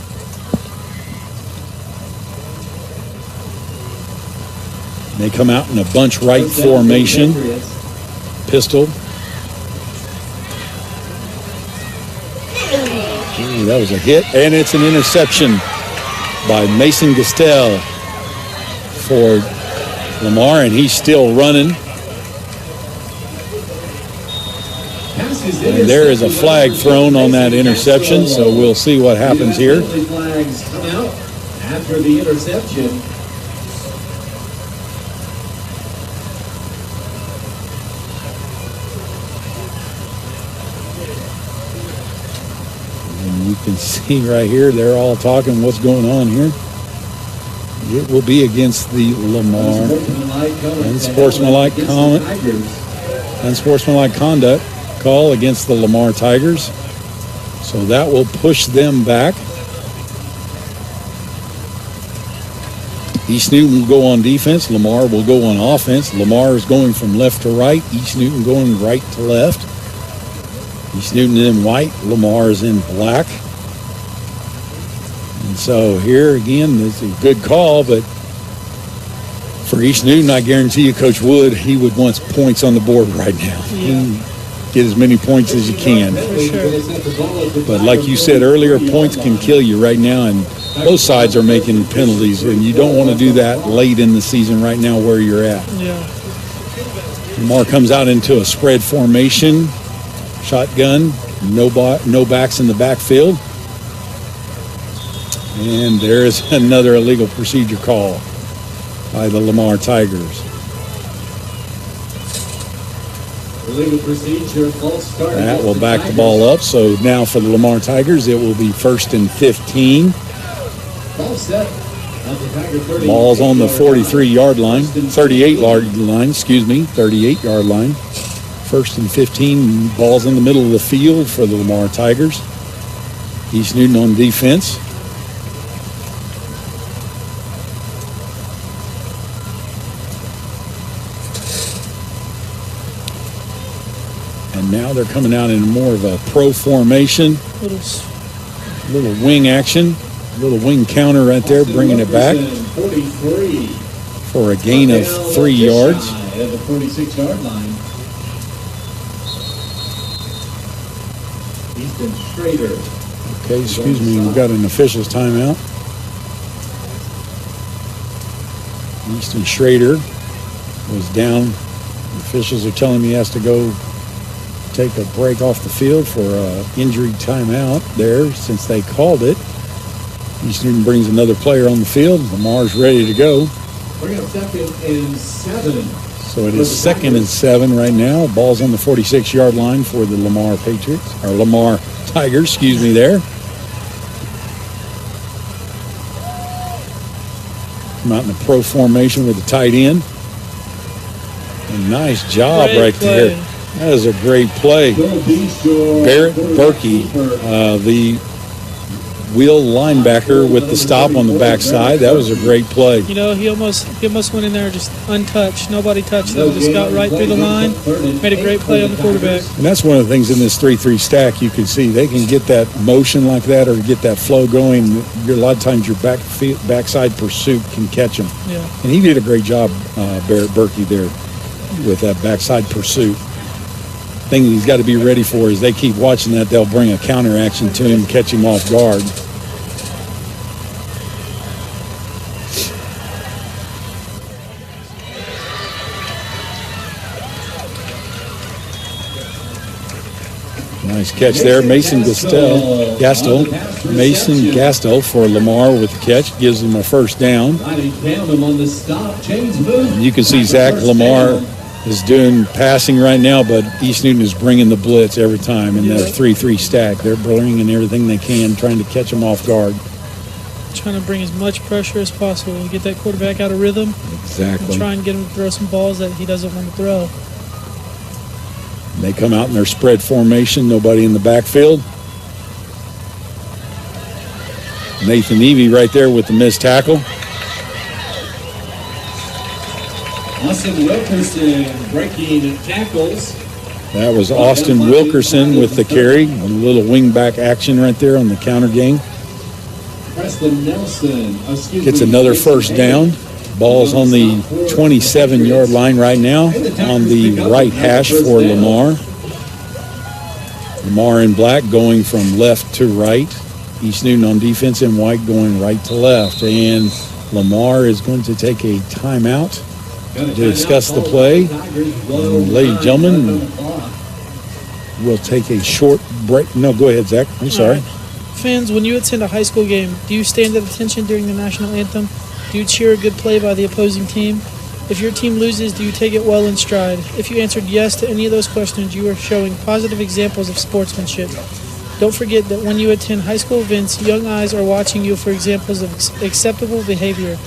They come out in a bunch right formation. Pistol. Ooh, that was a hit, and it's an interception by Mason Gastel for Lamar, and he's still running. And there is a flag thrown on that interception, so we'll see what happens here. Flags come out after the interception. And you can see right here, they're all talking what's going on here. It will be against the Lamar. Unsportsmanlike conduct call against the Lamar Tigers. So that will push them back. East Newton will go on defense. Lamar will go on offense. Lamar is going from left to right. East Newton going right to left. East Newton in white. Lamar is in black. And so here again, it's a good call, but for East Newton, I guarantee you, Coach Wood, he would want points on the board right now. Yeah. get as many points as you can. But like you said earlier, points can kill you right now, and both sides are making penalties, and you don't want to do that late in the season right now where you're at. Yeah. Lamar comes out into a spread formation, shotgun, no backs in the backfield. And there is another illegal procedure call by the Lamar Tigers. Illegal procedure, false start. That will back the ball up. So now for the Lamar Tigers, it will be 1st and 15. Ball set. Ball's on the 38-yard line, 38-yard line. 1st and 15, ball's in the middle of the field for the Lamar Tigers. East Newton on defense. And now they're coming out in more of a pro formation. Little wing action. Little wing counter right there, bringing it back for a gain of 3 yards. At the 46-yard line. Easton Schrader. Okay, excuse me, we've got an official's timeout. Easton Schrader was down. The officials are telling me he has to go take a break off the field for an injury timeout there since they called it. East Newton brings another player on the field. Lamar's ready to go. Bring up 2nd and 7. So it is 2nd and 7 right now. Ball's on the 46-yard line for the Lamar Patriots, or Lamar Tigers, excuse me there. Come out in the pro formation with the tight end. A nice job right there. That is a great play. Barrett Berkey, the wheel linebacker with the stop on the backside. That was a great play. You know, he almost went in there just untouched. Nobody touched him. Just got right through the line. Made a great play on the quarterback. And that's one of the things in this 3-3 stack you can see. They can get that motion like that or get that flow going. A lot of times your backside pursuit can catch them. Yeah. And he did a great job, Barrett Berkey, there with that backside pursuit. Thing he's got to be ready for is they keep watching that, they'll bring a counter action to him, catch him off guard. Nice catch there. Mason Gastel for Lamar with the catch. Gives him a first down. You can see Zach Lamar is doing passing right now, but East Newton is bringing the blitz every time in their 3-3 stack. They're bringing everything they can, trying to catch them off guard. Trying to bring as much pressure as possible to get that quarterback out of rhythm. Exactly. And try and get him to throw some balls that he doesn't want to throw. They come out in their spread formation, nobody in the backfield. Nathan Evie right there with the missed tackle. Austin Wilkerson breaking tackles. That was Austin Wilkerson with the carry. A little wing-back action right there on the counter game. Preston Nelson. Gets another first down. Ball's on the 27-yard line right now on the right hash for Lamar. Lamar in black going from left to right. East Newton on defense in white going right to left. And Lamar is going to take a timeout to discuss the play. And ladies and gentlemen, we'll take a short break. No, go ahead, Zach. I'm sorry. Fans, when you attend a high school game, do you stand at attention during the national anthem? Do you cheer a good play by the opposing team? If your team loses, do you take it well in stride? If you answered yes to any of those questions, you are showing positive examples of sportsmanship. Don't forget that when you attend high school events, young eyes are watching you for examples of acceptable behavior.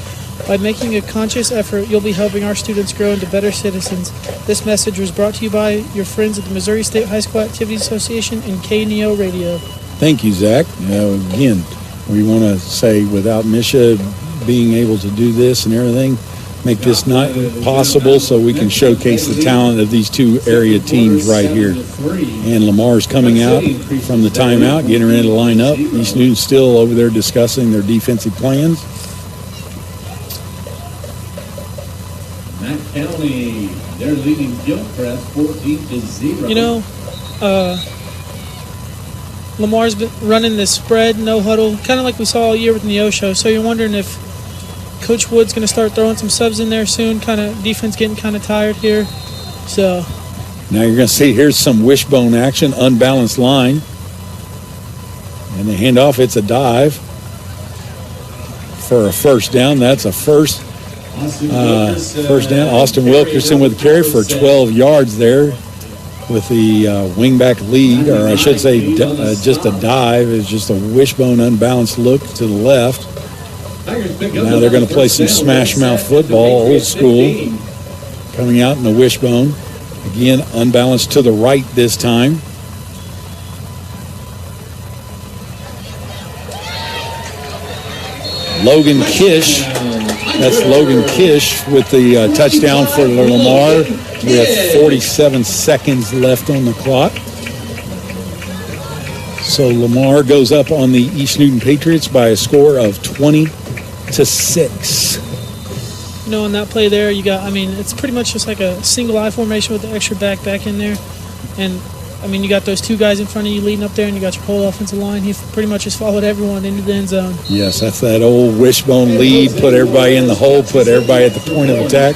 By making a conscious effort, you'll be helping our students grow into better citizens. This message was brought to you by your friends at the Missouri State High School Activities Association and KNEO Radio. Thank you, Zach. Again, we want to say without Misha being able to do this and everything, make this not possible so we can showcase the talent of these two area teams right here. And Lamar's coming out from the timeout, getting ready to line up. East Newton's still over there discussing their defensive plans. Matt County, they're leading Gilchrist 14-0. You know, Lamar's been running this spread, no huddle, kind of like we saw all year with Neosho. So you're wondering if Coach Wood's going to start throwing some subs in there soon. Kind of defense getting kind of tired here. So now you're going to see here's some wishbone action, unbalanced line. And the handoff, it's a dive for a first down. That's a first down. Austin Wilkerson with the carry for 12 yards there with the wingback lead, or I should say just a dive. It's just a wishbone unbalanced look to the left. Now they're going to play some smash mouth football, old school, coming out in the wishbone. Again, unbalanced to the right this time. Logan Kish. That's Logan Kish with the touchdown for Lamar with 47 seconds left on the clock. So Lamar goes up on the East Newton Patriots by a score of 20-6. You know, on that play there, it's pretty much just like a single I formation with the extra back in there. And, you got those two guys in front of you leading up there, and you got your whole offensive line. He pretty much just followed everyone into the end zone. Yes, that's that old wishbone lead. Put everybody in the hole, put everybody at the point of attack,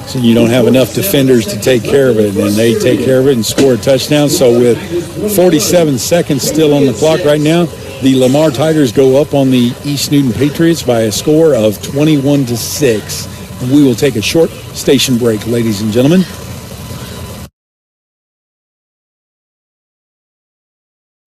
so you don't have enough defenders to take care of it. And they take care of it and score a touchdown. So with 47 seconds still on the clock right now, the Lamar Tigers go up on the East Newton Patriots by a score of 21-6. And we will take a short station break, ladies and gentlemen.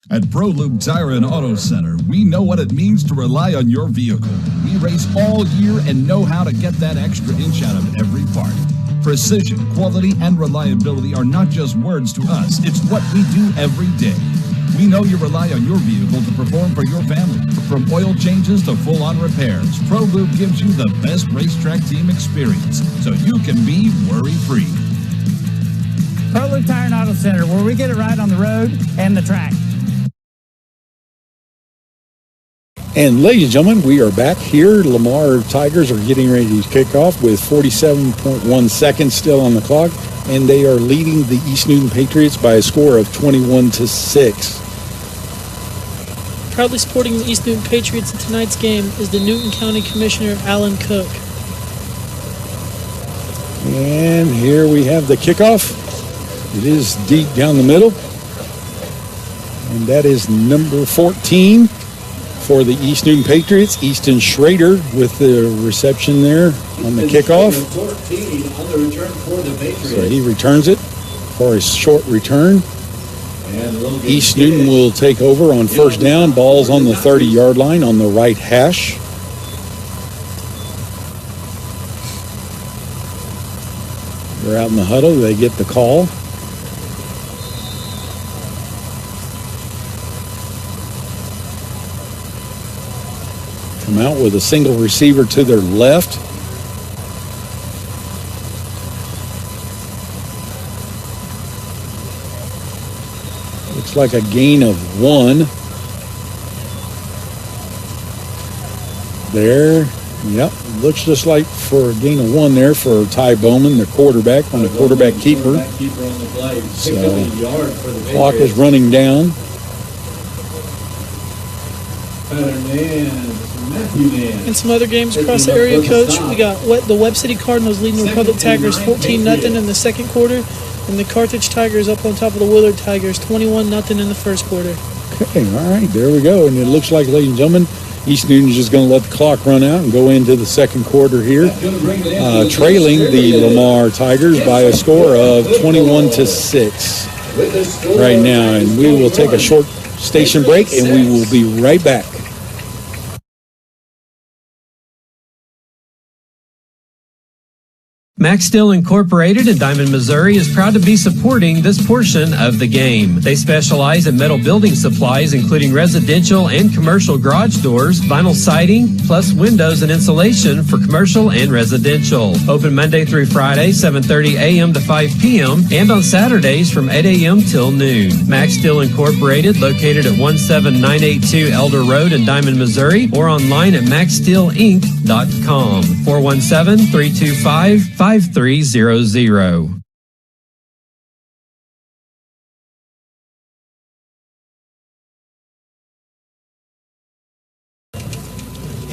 At ProLube Tire and Auto Center, we know what it means to rely on your vehicle. We race all year and know how to get that extra inch out of every part. Precision, quality, and reliability are not just words to us. It's what we do every day. We know you rely on your vehicle to perform for your family. From oil changes to full-on repairs, ProLube gives you the best racetrack team experience so you can be worry-free. ProLube Tire and Auto Center, where we get it right on the road and the track. And ladies and gentlemen, we are back here. Lamar Tigers are getting ready to kick off with 47.1 seconds still on the clock, and they are leading the East Newton Patriots by a score of 21-6. Proudly supporting the East Newton Patriots in tonight's game is the Newton County Commissioner, Alan Cook. And here we have the kickoff. It is deep down the middle, and that is number 14. For the East Newton Patriots, Easton Schrader with the reception there on the kickoff. So he returns it for a short return. East Newton will take over on first down. Ball's on the 30-yard line on the right hash. They're out in the huddle. They get the call. Come out with a single receiver to their left. Looks like a gain of 1. There. Yep. Looks just like for a gain of 1 there for Ty Bowman, the quarterback, on the quarterback keeper. So the clock is running down. In some other games across the area, Coach, we got the Webb City Cardinals leading the Republic Tigers 14-0 in the second quarter, and the Carthage Tigers up on top of the Willard Tigers 21-0 in the first quarter. Okay, all right, there we go. And it looks like, ladies and gentlemen, East Newton is just going to let the clock run out and go into the second quarter here, trailing the Lamar Tigers by a score of 21-6 right now. And we will take a short station break, and we will be right back. Max Steel Incorporated in Diamond, Missouri is proud to be supporting this portion of the game. They specialize in metal building supplies, including residential and commercial garage doors, vinyl siding, plus windows and insulation for commercial and residential. Open Monday through Friday, 7:30 a.m. to 5 p.m., and on Saturdays from 8 a.m. till noon. Max Steel Incorporated, located at 17982 Elder Road in Diamond, Missouri, or online at maxsteelinc.com. 417-325-5300.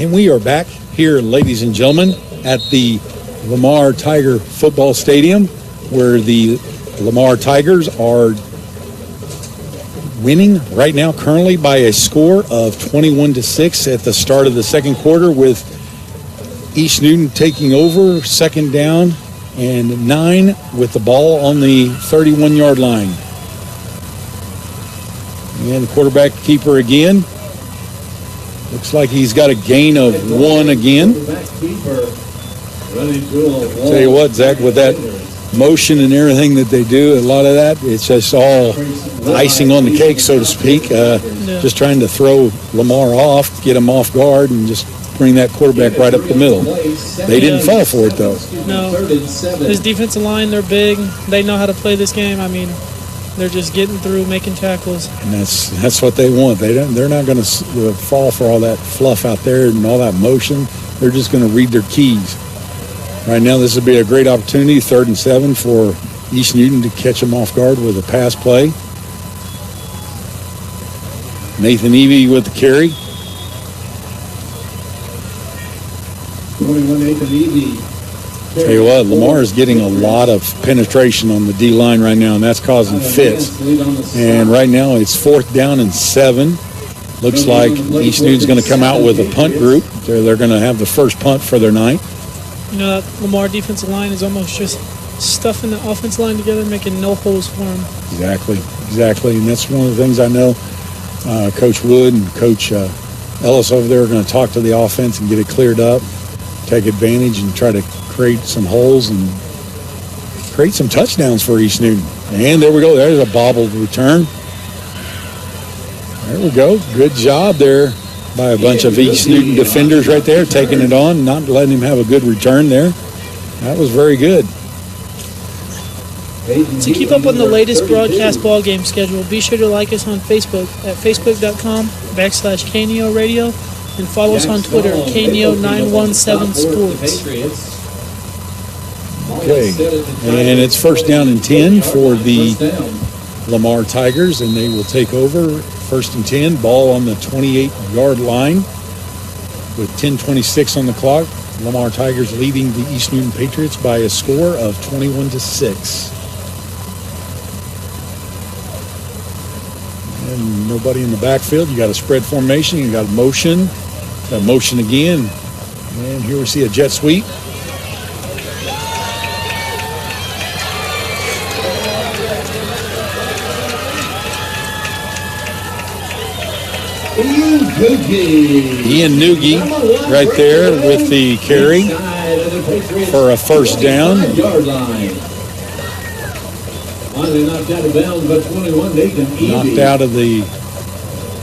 And we are back here, ladies and gentlemen, at the Lamar Tiger Football Stadium, where the Lamar Tigers are winning right now currently by a score of 21-6 at the start of the second quarter, with East Newton taking over, second down and 9 with the ball on the 31-yard line. And the quarterback keeper again. Looks like he's got a gain of 1 again. Tell you what, Zach, with that motion and everything that they do, a lot of that, it's just all icing on the cake, so to speak. Just trying to throw Lamar off, get him off guard, and just bring that quarterback right up the middle. They didn't fall for it, though. No. His defensive line, they're big. They know how to play this game. I mean, they're just getting through, making tackles. And that's what they want. They're not going to fall for all that fluff out there and all that motion. They're just going to read their keys. Right now, this would be a great opportunity, 3rd and 7, for East Newton to catch them off guard with a pass play. Nathan Evie with the carry. 21 Nathan Evie. Tell you what, Lamar is getting a lot of penetration on the D-line right now, and that's causing fits. And right now, it's 4th down and 7. Looks like East Newton's going to come out with a punt group. They're going to have the first punt for their night. You know, that Lamar defensive line is almost just stuffing the offensive line together, making no holes for them. Exactly. And that's one of the things I know Coach Wood and Coach Ellis over there are going to talk to the offense and get it cleared up, take advantage and try to create some holes and create some touchdowns for East Newton. And there we go. There's a bobbled return. There we go. Good job there by a bunch of East Newton defenders right there, taking it on, not letting him have a good return there. That was very good. To keep up on the latest broadcast ball game schedule, be sure to like us on Facebook at facebook.com/KNEO Radio and follow us on Twitter at KNEO917 Sports. Okay, and it's 1st down and 10 for the Lamar Tigers, and they will take over 1st and 10, ball on the 28-yard line with 10:26 on the clock. Lamar Tigers leading the East Newton Patriots by a score of 21-6. And nobody in the backfield. You got a spread formation. You got motion. Got motion again. And here we see a jet sweep. Ian Noogie right there with the carry for a 1st down.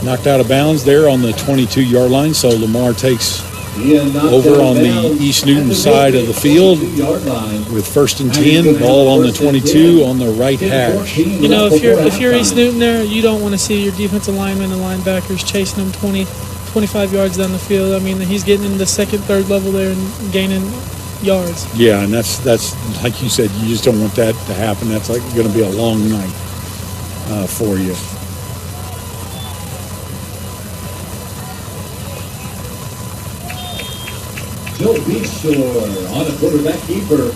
Knocked out of bounds there on the 22-yard line. So Lamar takes over on the East Newton side of the field with 1st and 10, ball on the 22 on the right hash. You know, if you're East Newton there, you don't want to see your defensive linemen and linebackers chasing them 20, 25 yards down the field. I mean, he's getting in the 2nd, 3rd level there and gaining yards. Yeah, and that's like you said, you just don't want that to happen. That's like going to be a long night for you. Joe Beashore on a quarterback keeper.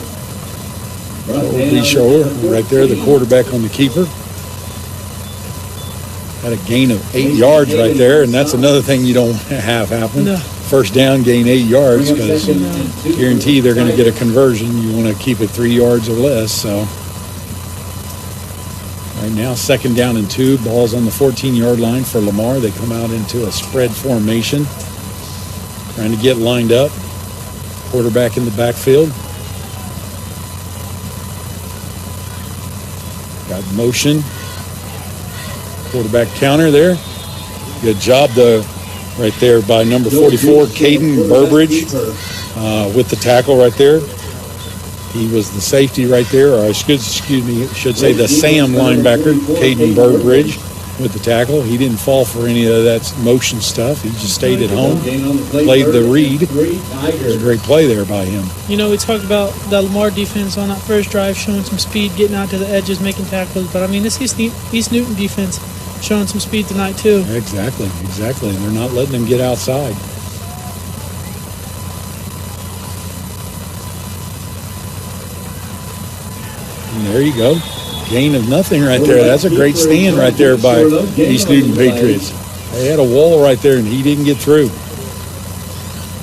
Beashore right there, the quarterback on the keeper. Had a gain of 8 yards right there, and that's another thing you don't want to have happen. No. 1st down, gain 8 yards, because guarantee they're going to get a conversion. You want to keep it 3 yards or less. So right now, 2nd down and 2, ball's on the 14-yard line for Lamar. They come out into a spread formation, trying to get lined up. Quarterback in the backfield. Got motion. Quarterback counter there. Good job right there by number 44, Caden Burbridge, with the tackle right there. He was the safety right there, or should say the Sam linebacker, Caden Burbridge, with the tackle. He didn't fall for any of that motion stuff. He just stayed at home, played the read. It was a great play there by him. You know, we talked about the Lamar defense on that first drive, showing some speed, getting out to the edges, making tackles. But, I mean, this East Newton defense showing some speed tonight, too. Exactly. They're not letting them get outside. And there you go. Gain of nothing right there. That's a great stand right there by East Newton Patriots. They had a wall right there, and he didn't get through.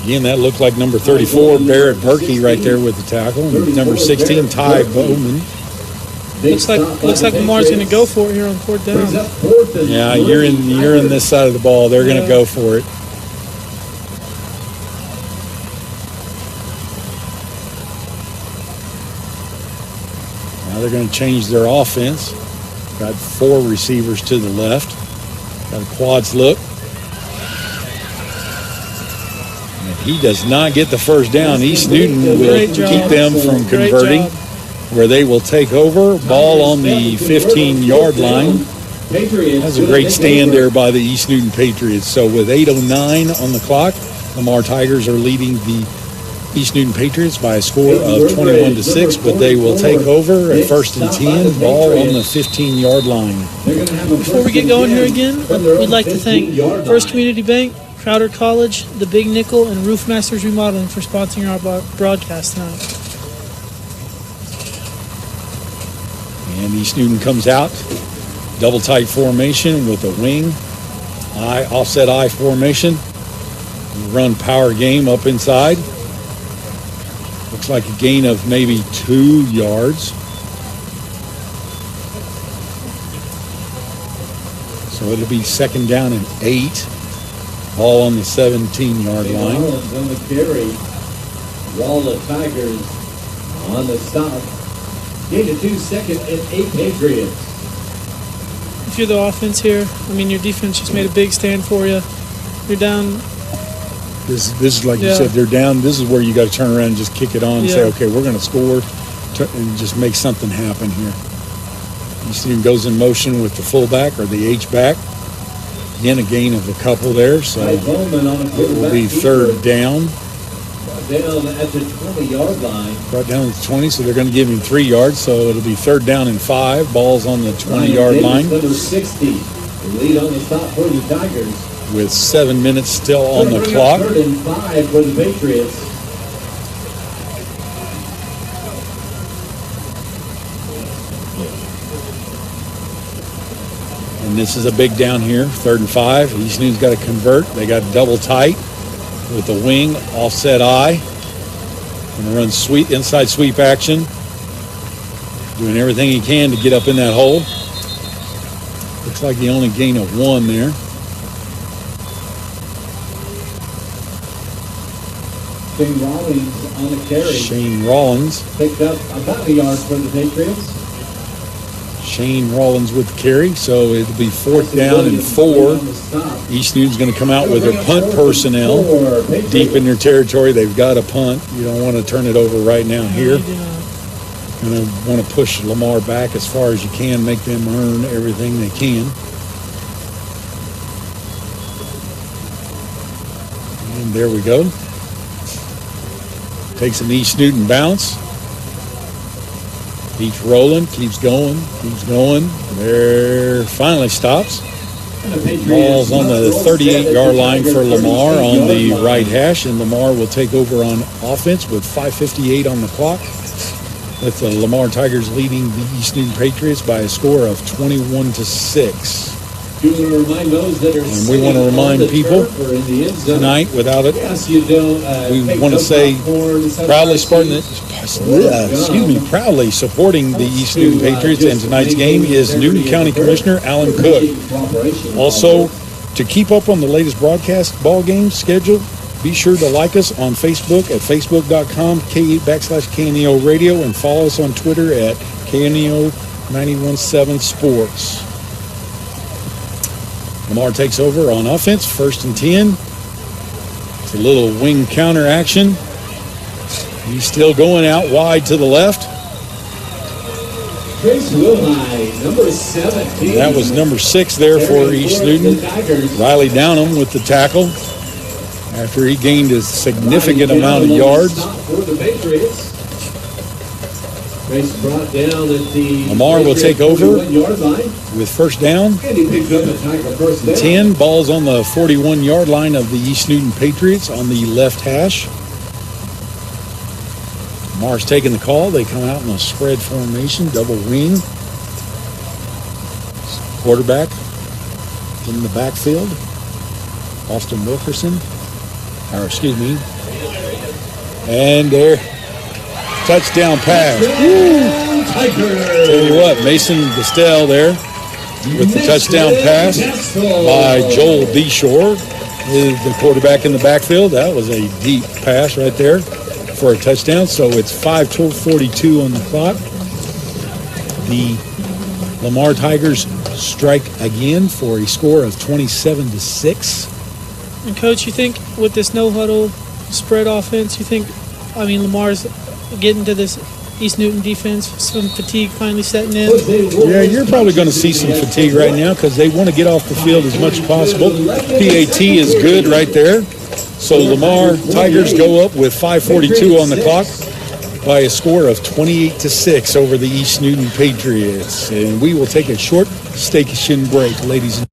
Again, that looked like number 34, Barrett Berkey, right there with the tackle. And number 16, Ty Bowman. Looks like Lamar's going to go for it here on 4th down. Yeah, you're in this side of the ball. They're going to go for it. Now they're going to change their offense. Got 4 receivers to the left. Got a quads look. And if he does not get the first down, East Newton will keep them from converting, where they will take over. Ball on the 15-yard line. That's a great stand there by the East Newton Patriots. So with 8:09 on the clock, Lamar Tigers are leading the East Newton Patriots by a score of 21-6, but they will take over at 1st and 10, ball on the 15-yard line. Before we get going here again, we'd like to thank First Community Bank, Crowder College, The Big Nickel, and Roof Masters Remodeling for sponsoring our broadcast tonight. And East Newton comes out, double tight formation with a wing, offset I formation. Run power game up inside. Looks like a gain of maybe 2 yards. So it'll be 2nd down and 8. Ball on the 17-yard line. Rollins on the carry. Rollins Tigers on the stop. Gain of 2, 2nd and 8 Patriots. If you're the offense here, I mean, your defense just made a big stand for you. You're down. This is like you said, they're down. This is where you got to turn around and just kick it on and say, okay, we're going to score and just make something happen here. East Newton goes in motion with the fullback or the H-back. Again, a gain of a couple there, so it will be 3rd down. Down at the 20-yard line. Brought down at the 20, so they're going to give him 3 yards, so it'll be 3rd down and 5. Ball's on the 20-yard line. Number 60, the lead on the stop for the Tigers. With 7 minutes still on the clock. 3rd and 5 for the Patriots. And this is a big down here, 3rd and 5. East Newton's got to convert. They got double tight with the wing, offset I. Going to run inside sweep action. Doing everything he can to get up in that hole. Looks like the only gain of 1 there. Shane Rollins on the carry. Shane Rollins. Picked up about a yard for the Patriots. Shane Rollins with the carry, so it'll be 4th down and 4. East Newton's going to come out with their punt personnel deep in their territory. They've got a punt. You don't want to turn it over right now here. Going to want to push Lamar back as far as you can, make them earn everything they can. And there we go. Takes an East Newton bounce. Keeps rolling, keeps going. There, finally stops. Ball's on the 38-yard line for Lamar on the right hash, and Lamar will take over on offense with 5:58 on the clock, with the Lamar Tigers leading the East Newton Patriots by a score of 21-6. And we want to remind people tonight, without it, we want to say proudly supporting the East Newton Patriots, and tonight's game is Newton County Commissioner Alan Cook. Also, to keep up on the latest broadcast ball game schedule, be sure to like us on Facebook at facebook.com/KNEO Radio, and follow us on Twitter at KNEO 917 Sports. Lamar takes over on offense, 1st and 10. It's a little wing counter action. He's still going out wide to the left. Number 17. That was number 6 there for East Newton. Riley Downham with the tackle after he gained a significant amount of yards. Lamar will take over with 1st down. 10. Ball's on the 41-yard line of the East Newton Patriots on the left hash. Lamar's taking the call. They come out in a spread formation, double wing. Quarterback in the backfield, Austin Wilkerson. And there, touchdown pass. Tell you what, Mason Distel there with the touchdown pass by Joel Deshore is the quarterback in the backfield. That was a deep pass right there for a touchdown. So it's 5:42 on the clock. The Lamar Tigers strike again for a score of 27-6. And Coach, you think with this no huddle spread offense, Lamar's getting to this East Newton defense, some fatigue finally setting in? Yeah, you're probably going to see some fatigue right now because they want to get off the field as much as possible. PAT is good right there. So Lamar Tigers go up with 5:42 on the clock by a score of 28-6 over the East Newton Patriots. And we will take a short station break, ladies and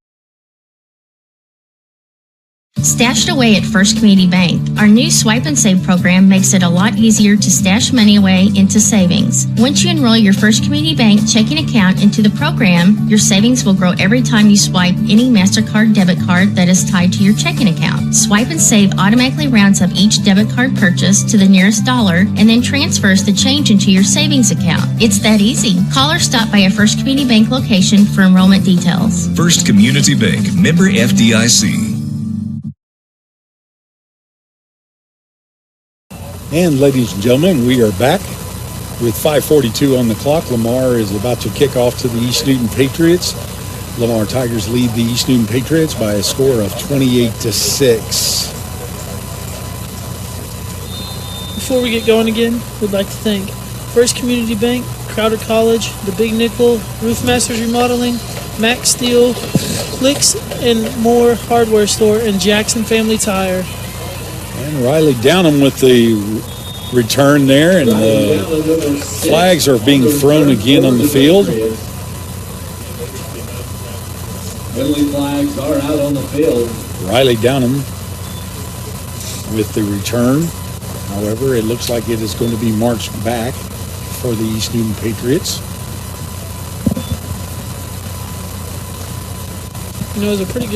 Stashed away at First Community Bank, our new Swipe and Save program makes it a lot easier to stash money away into savings. Once you enroll your First Community Bank checking account into the program, your savings will grow every time you swipe any MasterCard debit card that is tied to your checking account. Swipe and Save automatically rounds up each debit card purchase to the nearest dollar and then transfers the change into your savings account. It's that easy. Call or stop by a First Community Bank location for enrollment details. First Community Bank, member FDIC. And ladies and gentlemen, we are back with 5:42 on the clock. Lamar is about to kick off to the East Newton Patriots. Lamar Tigers lead the East Newton Patriots by a score of 28-6. Before we get going again, we'd like to thank First Community Bank, Crowder College, the Big Nickel, Roof Masters Remodeling, Max Steel, Clicks and More Hardware Store, and Jackson Family Tire. And Riley Downham with the return there, and the flags are being thrown again on the field. Penalty flags are out on the field. Riley Downham with the return. However, it looks like it is going to be marched back for the East Newton Patriots. It was a pretty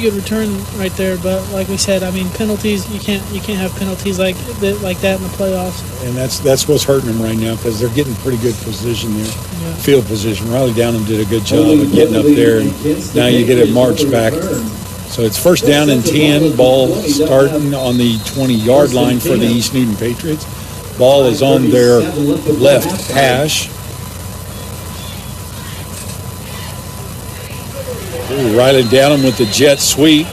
good return right there, but like we said, penalties, you can't have penalties like that in the playoffs. And that's what's hurting them right now because they're getting pretty good position there, field position. Riley Downham did a good job of getting up there, and now you get it marched back. So it's first down and 10, ball starting on the 20-yard line for the East Newton Patriots. Ball is on their left hash. Riley Downham with the jet sweep.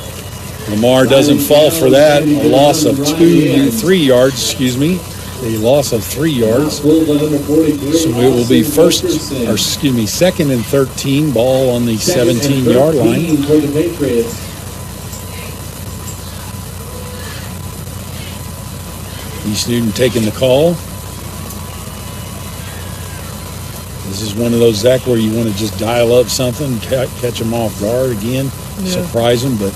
Lamar doesn't fall for that. A loss of 3 yards, A loss of 3 yards. So it will be second and 13, ball on the 17-yard line. East Newton taking the call. This is one of those, Zach, where you want to just dial up something, catch them off guard again, surprise them. But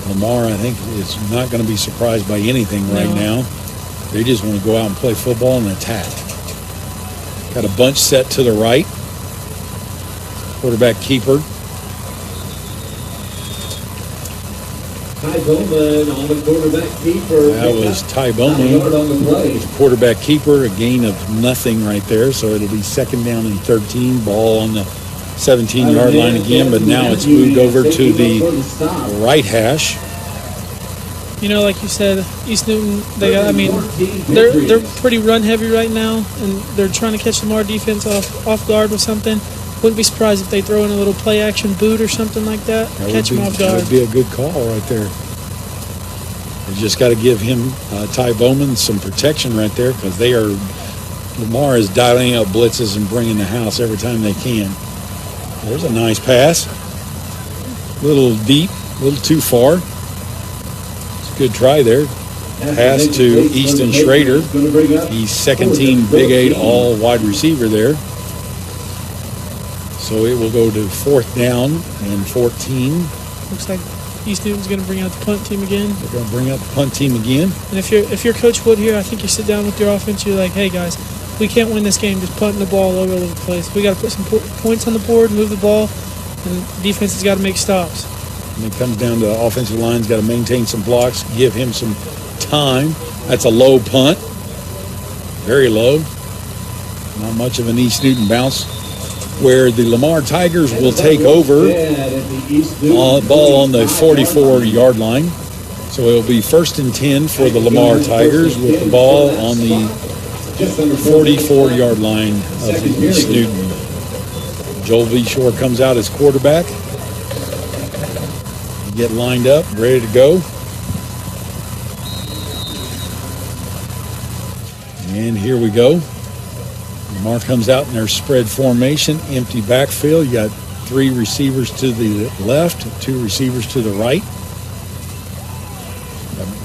Lamar, I think, is not going to be surprised by anything right now. They just want to go out and play football and attack. Got a bunch set to the right. Quarterback keeper. Ty Bowman on the quarterback keeper. That was Ty Bowman, quarterback keeper, a gain of nothing right there. So it'll be second down and 13, ball on the 17-yard line again, but now it's moved over to the right hash. Like you said, East Newton, they're pretty run heavy right now, and they're trying to catch Lamar defense off guard with something. Wouldn't be surprised if they throw in a little play action boot or something like that. Catch him off guard. That would be a good call right there. You just got to give him, Ty Bowman, some protection right there because Lamar is dialing up blitzes and bringing the house every time they can. There's a nice pass. A little deep, a little too far. It's a good try there. Pass to Easton Schrader. He's second team Big 8 all wide receiver there. So it will go to fourth down and 14. Looks like East Newton's going to bring out the punt team again. They're going to bring out the punt team again. And if you're Coach Wood here, I think you sit down with your offense. You're like, hey guys, we can't win this game just punting the ball all over the place. We got to put some points on the board, move the ball, and defense has got to make stops. And it comes down to the offensive line's got to maintain some blocks, give him some time. That's a low punt, very low. Not much of an East Newton bounce, where the Lamar Tigers will take over ball on the 44-yard line. So it'll be 1st and 10 for the Lamar Tigers with the ball on the 44-yard line of the East Newton. Joel Beshore comes out as quarterback. Get lined up, ready to go. And here we go. Lamar comes out in their spread formation, empty backfield. You got 3 receivers to the left, 2 receivers to the right.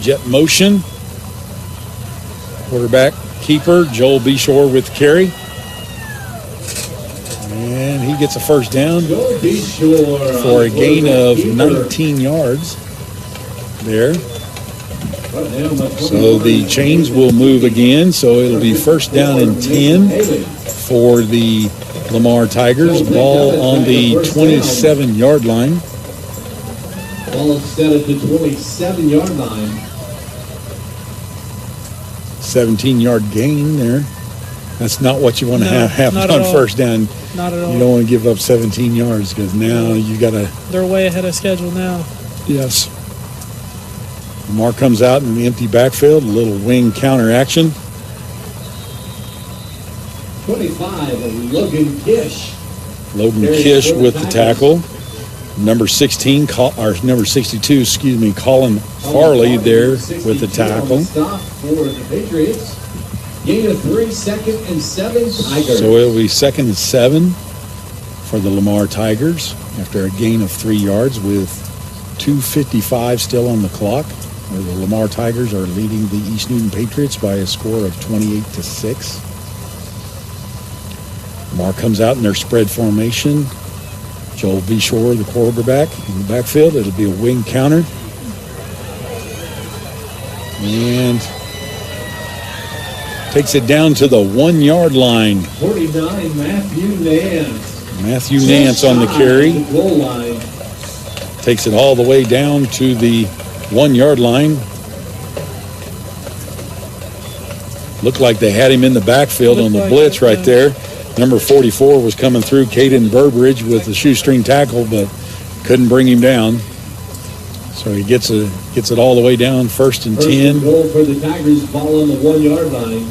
Jet motion. Quarterback keeper, Joel Beshore with carry. And he gets a first down for a gain of 19 yards there. So the chains will move again, so it'll be 1st down and 10 for the Lamar Tigers. Ball on the 27-yard line. Ball set at the 27-yard line. 17-yard gain there. That's not what you want to have on first down. Not at all. You don't want to give up 17 yards because now you got to... They're way ahead of schedule now. Yes. Lamar comes out in the empty backfield, a little wing counter action. 25, Logan Kish. Logan Kish with the tackle. Number 16, number 62, Colin Farley there with the tackle. Stop for the Patriots. Gain of 3, 2nd and 7, Tigers. So it'll be 2nd and 7 for the Lamar Tigers after a gain of 3 yards with 2:55 still on the clock. Where the Lamar Tigers are leading the East Newton Patriots by a score of 28-6. Lamar comes out in their spread formation. Joel Beshore, the quarterback, in the backfield. It'll be a wing counter. And takes it down to the 1-yard line. 49, Matthew Nance. Matthew Nance on the carry. Goal line. Takes it all the way down to the 1-yard line. Looked like they had him in the backfield on the blitz right there. Number 44 was coming through, Caden Burbridge with the shoestring tackle, but couldn't bring him down. So he gets it all the way down, 1st and 10. Goal for the Tigers, ball on the 1-yard line.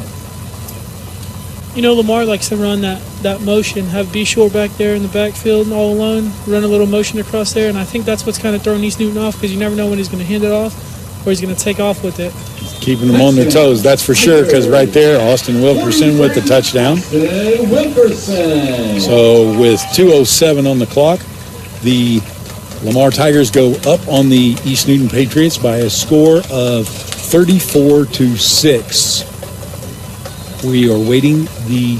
You know, Lamar likes to run that motion, have Beshore back there in the backfield all alone, run a little motion across there, and I think that's what's kind of throwing East Newton off because you never know when he's going to hand it off or he's going to take off with it. Keeping them on their toes, that's for sure, because right there, Austin Wilkerson with the touchdown. Wilkerson. So with 2:07 on the clock, the Lamar Tigers go up on the East Newton Patriots by a score of 34-6. We are waiting the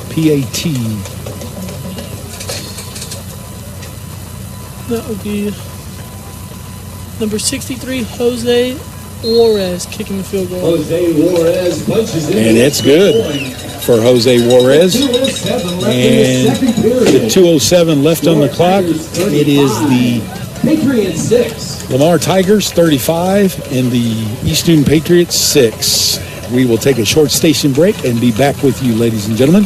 PAT. That would be number 63, Jose Juarez, kicking the field goal. Jose Juarez punches in. And it's good for Jose Juarez. And the 2:07 left on the clock. It is the Patriots 6. Lamar Tigers 35 and the East Newton Patriots 6. We will take a short station break and be back with you, ladies and gentlemen.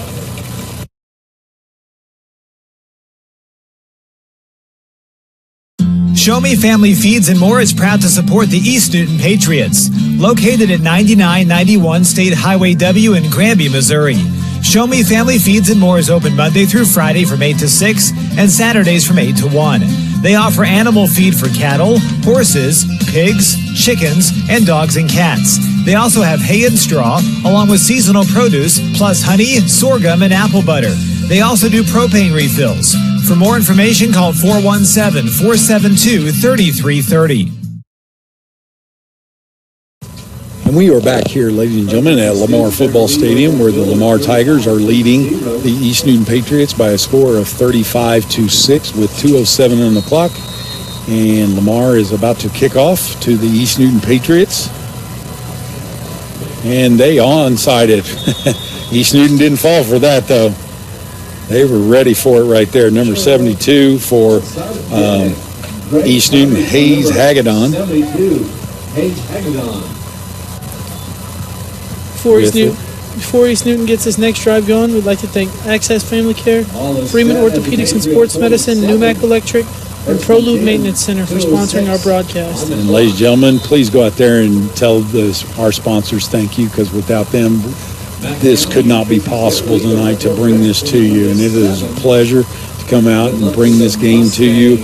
Show Me Family Feeds and More is proud to support the East Newton Patriots, located at 9991 State Highway W in Granby, Missouri. Show Me Family Feeds and More is open Monday through Friday from 8 to 6 and Saturdays from 8 to 1. They offer animal feed for cattle, horses, pigs, chickens, and dogs and cats. They also have hay and straw, along with seasonal produce, plus honey, sorghum, and apple butter. They also do propane refills. For more information, call 417-472-3330. And we are back here, ladies and gentlemen, at Lamar Football Stadium, where the Lamar Tigers are leading the East Newton Patriots by a score of 35-6 with 2:07 on the clock. And Lamar is about to kick off to the East Newton Patriots. And they onside it. East Newton didn't fall for that, though. They were ready for it right there. Number 72 for East Newton, Hayes Hagedon. 72, Hayes Hagedon. Before East Newton gets this next drive going, we'd like to thank Access Family Care, Freeman Orthopedics and Sports Medicine, Numac Electric, and ProLube Maintenance Center for sponsoring our broadcast. And ladies and gentlemen, please go out there and tell our sponsors thank you, because without them, this could not be possible tonight to bring this to you. And it is a pleasure to come out and bring this game to you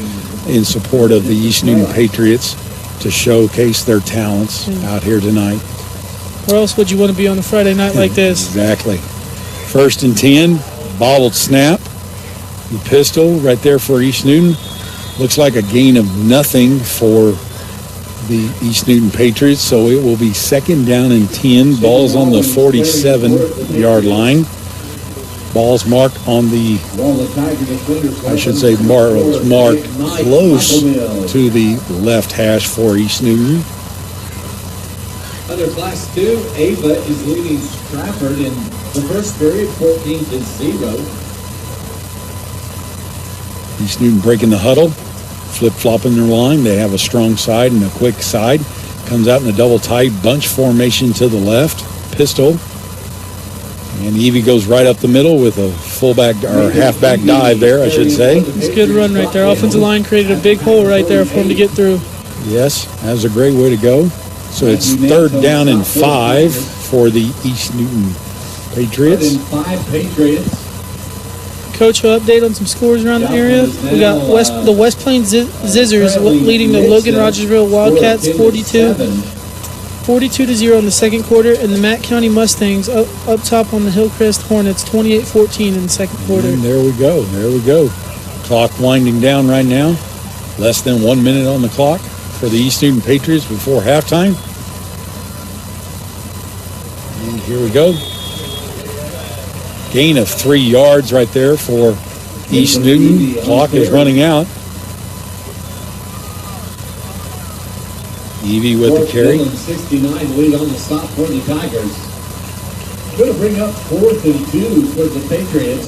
in support of the East Newton Patriots to showcase their talents out here tonight. Where else would you want to be on a Friday night like this? Exactly. 1st and 10, bobbled snap. The pistol right there for East Newton. Looks like a gain of nothing for the East Newton Patriots, so it will be 2nd down and 10. Ball's on the 47-yard line. Ball's marked on the, marked close to the left hash for East Newton. Under Class 2, Ava is leading Stratford in the first period, 14-0. East Newton breaking the huddle, flip-flopping their line. They have a strong side and a quick side. Comes out in a double-tight bunch formation to the left, pistol. And Evie goes right up the middle with a fullback or halfback dive there, I should say. It's a good run right there. Offensive line created a big hole right there for him to get through. Yes, that was a great way to go. So it's 3rd down and 5 for the East Newton Patriots. 5 Patriots. Coach, will update on some scores around the area. We got the West Plains Zizzers leading the Logan Rogersville Wildcats 42-0 in the second quarter, and the Mack County Mustangs up top on the Hillcrest Hornets 28-14 in the second quarter. And there we go. Clock winding down right now. Less than 1 minute on the clock for the East Newton Patriots before halftime. And here we go. Gain of 3 yards right there for East Newton. Clock is running out. Evie with the carry. 69 lead on the stop for the Tigers. Going to bring up 4th and 2 for the Patriots.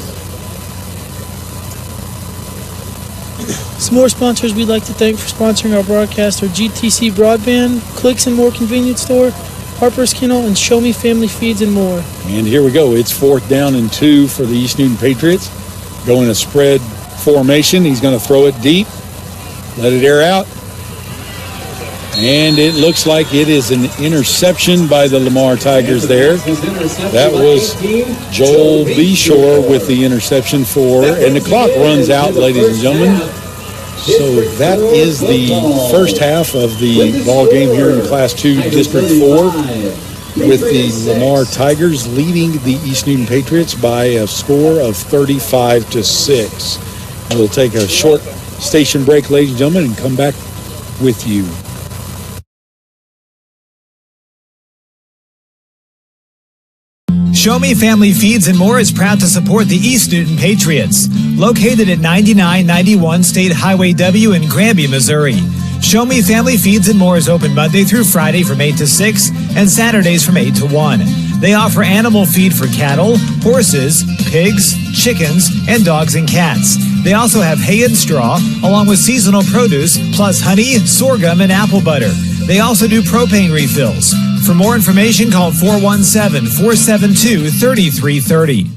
Some more sponsors we'd like to thank for sponsoring our broadcast are GTC Broadband, Clicks and More Convenience Store, Harper's Kennel, and Show Me Family Feeds and more. And here we go. It's 4th down and 2 for the East Newton Patriots. Going a spread formation. He's going to throw it deep. Let it air out. And it looks like it is an interception by the Lamar Tigers there. That was Joel Beshore with the interception and the clock runs out, ladies and gentlemen. So that is the first half of the ball game here in Class 2, District 4, with the Lamar Tigers leading the East Newton Patriots by a score of 35-6. We'll take a short station break, ladies and gentlemen, and come back with you. Show Me Family Feeds and More is proud to support the East Newton Patriots, located at 9991 State Highway W in Granby, Missouri. Show Me Family Feeds and More is open Monday through Friday from 8 to 6 and Saturdays from 8 to 1. They offer animal feed for cattle, horses, pigs, chickens, and dogs and cats. They also have hay and straw, along with seasonal produce, plus honey, sorghum, and apple butter. They also do propane refills. For more information, call 417-472-3330.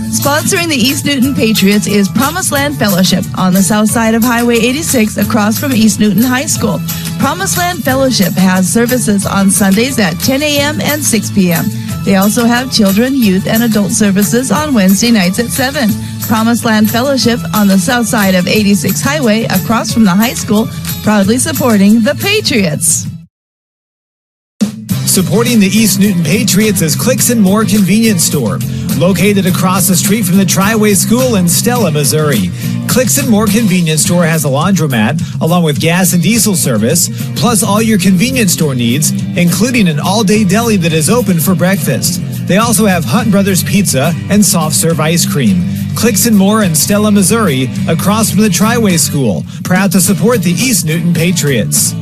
Sponsoring the East Newton Patriots is Promised Land Fellowship on the south side of Highway 86 across from East Newton High School. Promised Land Fellowship has services on Sundays at 10 a.m. and 6 p.m. They also have children, youth, and adult services on Wednesday nights at 7. Promised Land Fellowship on the south side of 86 Highway across from the high school, proudly supporting the Patriots. Supporting the East Newton Patriots is Clicks and More Convenience Store, located across the street from the Triway School in Stella, Missouri. Clicks and More Convenience Store has a laundromat, along with gas and diesel service, plus all your convenience store needs, including an all-day deli that is open for breakfast. They also have Hunt Brothers Pizza and soft serve ice cream. Clicks & More in Stella, Missouri, across from the Triway School. Proud to support the East Newton Patriots.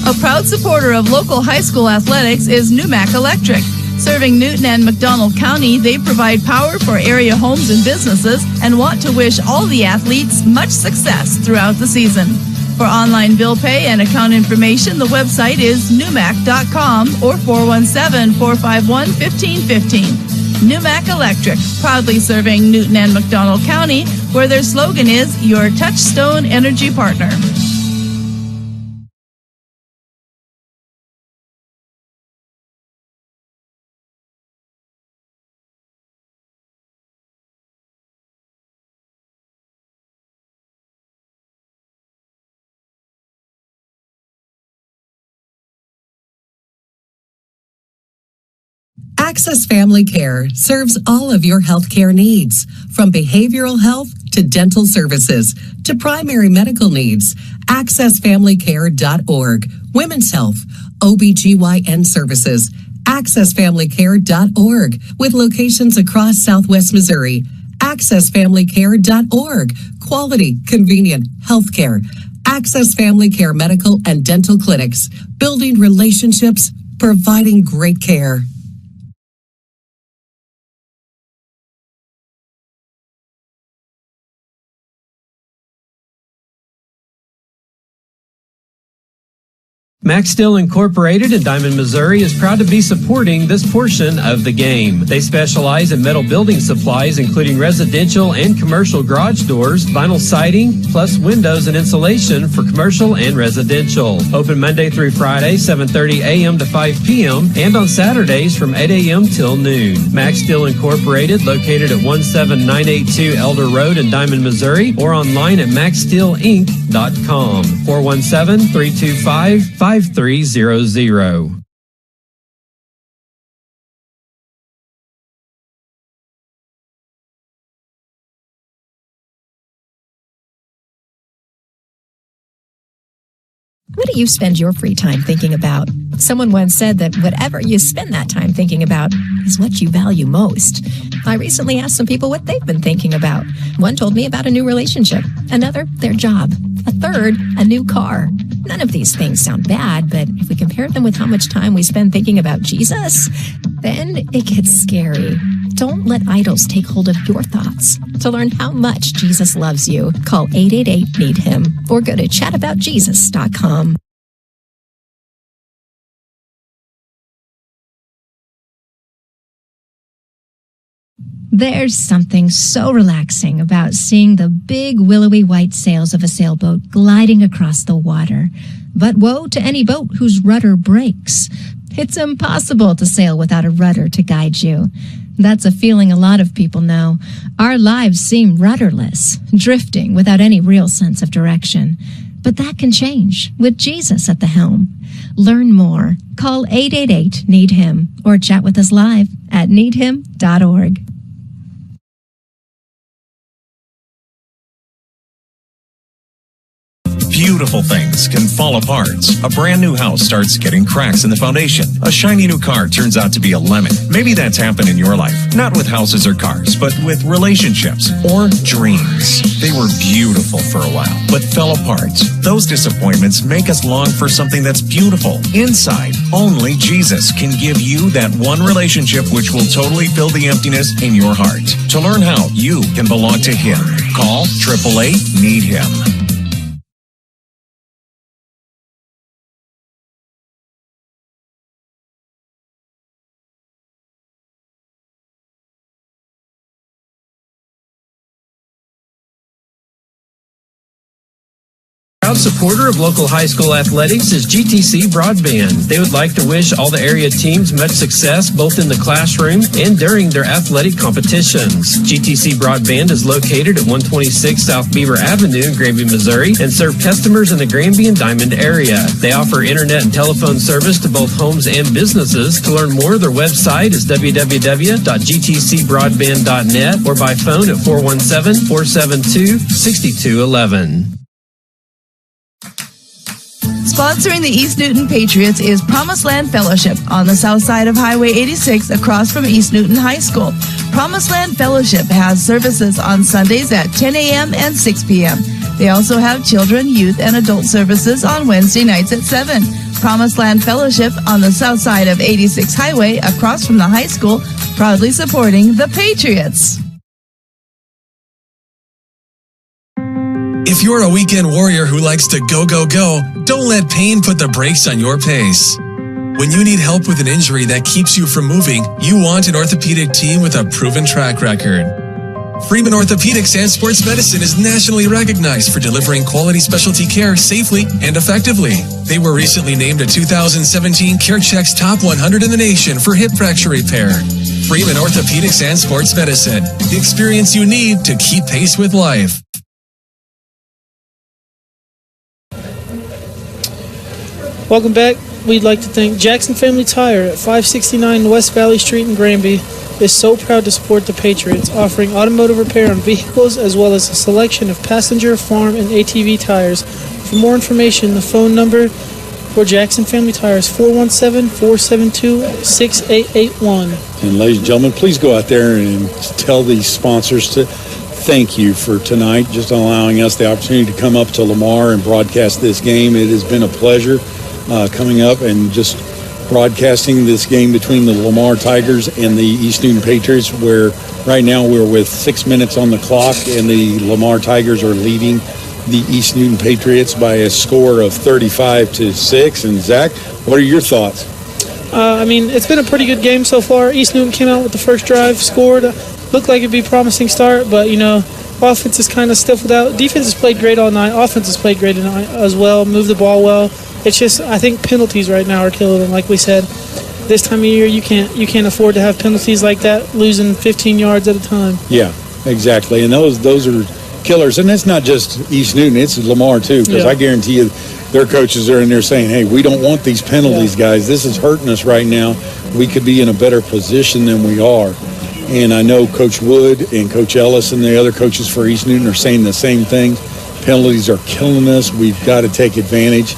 A proud supporter of local high school athletics is Numac Electric. Serving Newton and McDonald County, they provide power for area homes and businesses and want to wish all the athletes much success throughout the season. For online bill pay and account information, the website is numac.com or 417-451-1515. Numac Electric, proudly serving Newton and McDonald County, where their slogan is your touchstone energy partner. Access Family Care serves all of your healthcare needs, from behavioral health to dental services to primary medical needs. AccessFamilyCare.org. Women's Health, OBGYN services. AccessFamilyCare.org, with locations across Southwest Missouri. AccessFamilyCare.org. Quality, convenient healthcare. Access Family Care medical and dental clinics. Building relationships, providing great care. Max Steel Incorporated in Diamond, Missouri is proud to be supporting this portion of the game. They specialize in metal building supplies, including residential and commercial garage doors, vinyl siding, plus windows and insulation for commercial and residential. Open Monday through Friday, 7:30 a.m. to 5 p.m., and on Saturdays from 8 a.m. till noon. Max Steel Incorporated, located at 17982 Elder Road in Diamond, Missouri, or online at maxsteelinc.com. 417-325-5300. What do you spend your free time thinking about? Someone once said that whatever you spend that time thinking about is what you value most. I recently asked some people what they've been thinking about. One told me about a new relationship, another, their job, a third, a new car. None of these things sound bad, but if we compare them with how much time we spend thinking about Jesus, then it gets scary. Don't let idols take hold of your thoughts. To learn how much Jesus loves you, call 888-NEED-HIM or go to chataboutjesus.com. There's something so relaxing about seeing the big willowy white sails of a sailboat gliding across the water. But woe to any boat whose rudder breaks. It's impossible to sail without a rudder to guide you. That's a feeling a lot of people know. Our lives seem rudderless, drifting without any real sense of direction. But that can change with Jesus at the helm. Learn more. Call 888-NEED-HIM or chat with us live at needhim.org. Beautiful things can fall apart. A brand new house starts getting cracks in the foundation. A shiny new car turns out to be a lemon. Maybe that's happened in your life. Not with houses or cars, but with relationships or dreams. They were beautiful for a while, but fell apart. Those disappointments make us long for something that's beautiful. Inside, only Jesus can give you that one relationship which will totally fill the emptiness in your heart. To learn how you can belong to Him, call 888-NEED-HIM. proud supporter of local high school athletics is GTC Broadband. They would like to wish all the area teams much success both in the classroom and during their athletic competitions. GTC Broadband is located at 126 South Beaver Avenue in Granby, Missouri, and serve customers in the Granby and Diamond area. They offer internet and telephone service to both homes and businesses. To learn more, their website is www.gtcbroadband.net or by phone at 417-472-6211. Sponsoring the East Newton Patriots is Promised Land Fellowship on the south side of Highway 86 across from East Newton High School. Promised Land Fellowship has services on Sundays at 10 a.m. and 6 p.m. They also have children, youth, and adult services on Wednesday nights at 7. Promised Land Fellowship on the south side of 86 Highway across from the high school, proudly supporting the Patriots. If you're a weekend warrior who likes to go, go, go, don't let pain put the brakes on your pace. When you need help with an injury that keeps you from moving, you want an orthopedic team with a proven track record. Freeman Orthopedics and Sports Medicine is nationally recognized for delivering quality specialty care safely and effectively. They were recently named a 2017 CareCheck's Top 100 in the nation for hip fracture repair. Freeman Orthopedics and Sports Medicine, the experience you need to keep pace with life. Welcome back. We'd like to thank Jackson Family Tire at 569 West Valley Street in Granby is so proud to support the Patriots, offering automotive repair on vehicles as well as a selection of passenger, farm, and ATV tires. For more information, the phone number for Jackson Family Tire is 417-472-6881. And ladies and gentlemen, please go out there and tell these sponsors to thank you for tonight, just allowing us the opportunity to come up to Lamar and broadcast this game. It has been a pleasure coming up and just broadcasting this game between the Lamar Tigers and the East Newton Patriots, where right now we're with 6 minutes on the clock and the Lamar Tigers are leading the East Newton Patriots by a score of 35-6. And Zach, what are your thoughts? It's been a pretty good game so far. East Newton came out with the first drive, scored, looked like it'd be a promising start, but offense is kind of stiffled out. Defense has played great all night. Offense has played great tonight as well, moved the ball well. It's just, I think penalties right now are killing them. Like we said, this time of year you can't afford to have penalties like that, losing 15 yards at a time. Yeah, exactly. And those are killers. And it's not just East Newton, it's Lamar too, because I guarantee you their coaches are in there saying, hey, we don't want these penalties, guys. This is hurting us right now. We could be in a better position than we are. And I know Coach Wood and Coach Ellis and the other coaches for East Newton are saying the same thing. Penalties are killing us. We've got to take advantage.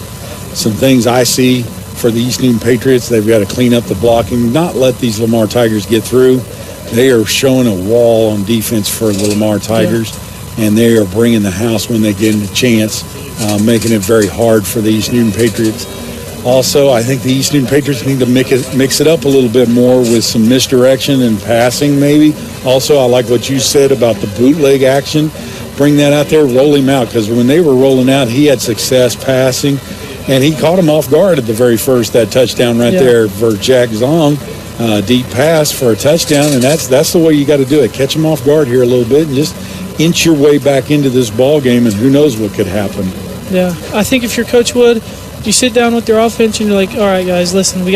Some things I see for the East Newton Patriots, they've got to clean up the blocking, not let these Lamar Tigers get through. They are showing a wall on defense for the Lamar Tigers, and they are bringing the house when they get a chance, making it very hard for the East Newton Patriots. Also, I think the East Newton Patriots need to mix it up a little bit more with some misdirection and passing maybe. Also, I like what you said about the bootleg action. Bring that out there, roll him out, because when they were rolling out, he had success passing, and he caught him off guard at the very first, that touchdown right there for Jack Zong. Deep pass for a touchdown, and that's the way you got to do it. Catch him off guard here a little bit and just inch your way back into this ball game, and who knows what could happen. Yeah, I think if you're Coach Wood, you sit down with your offense and you're like, all right, guys, listen, we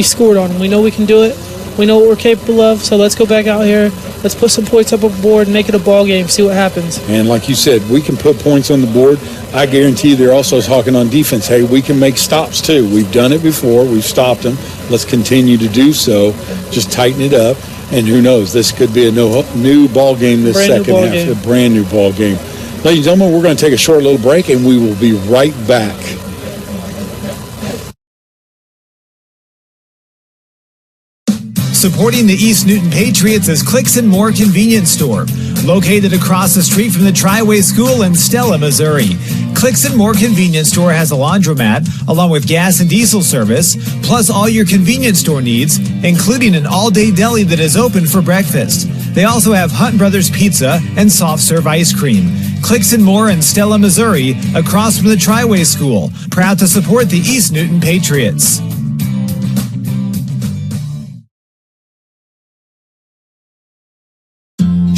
scored on them. We know we can do it. We know what we're capable of, so let's go back out here. Let's put some points up on the board and make it a ball game, see what happens. And like you said, we can put points on the board. I guarantee they're also talking on defense. Hey, we can make stops too. We've done it before. We've stopped them. Let's continue to do so. Just tighten it up. And who knows, this could be a new ball game this second half. A brand new ball game. Ladies and gentlemen, we're going to take a short little break, and we will be right back. Supporting the East Newton Patriots is Clicks and More Convenience Store, located across the street from the Triway School in Stella, Missouri. Clicks and More Convenience Store has a laundromat, along with gas and diesel service, plus all your convenience store needs, including an all-day deli that is open for breakfast. They also have Hunt Brothers Pizza and soft serve ice cream. Clicks and More in Stella, Missouri, across from the Triway School. Proud to support the East Newton Patriots.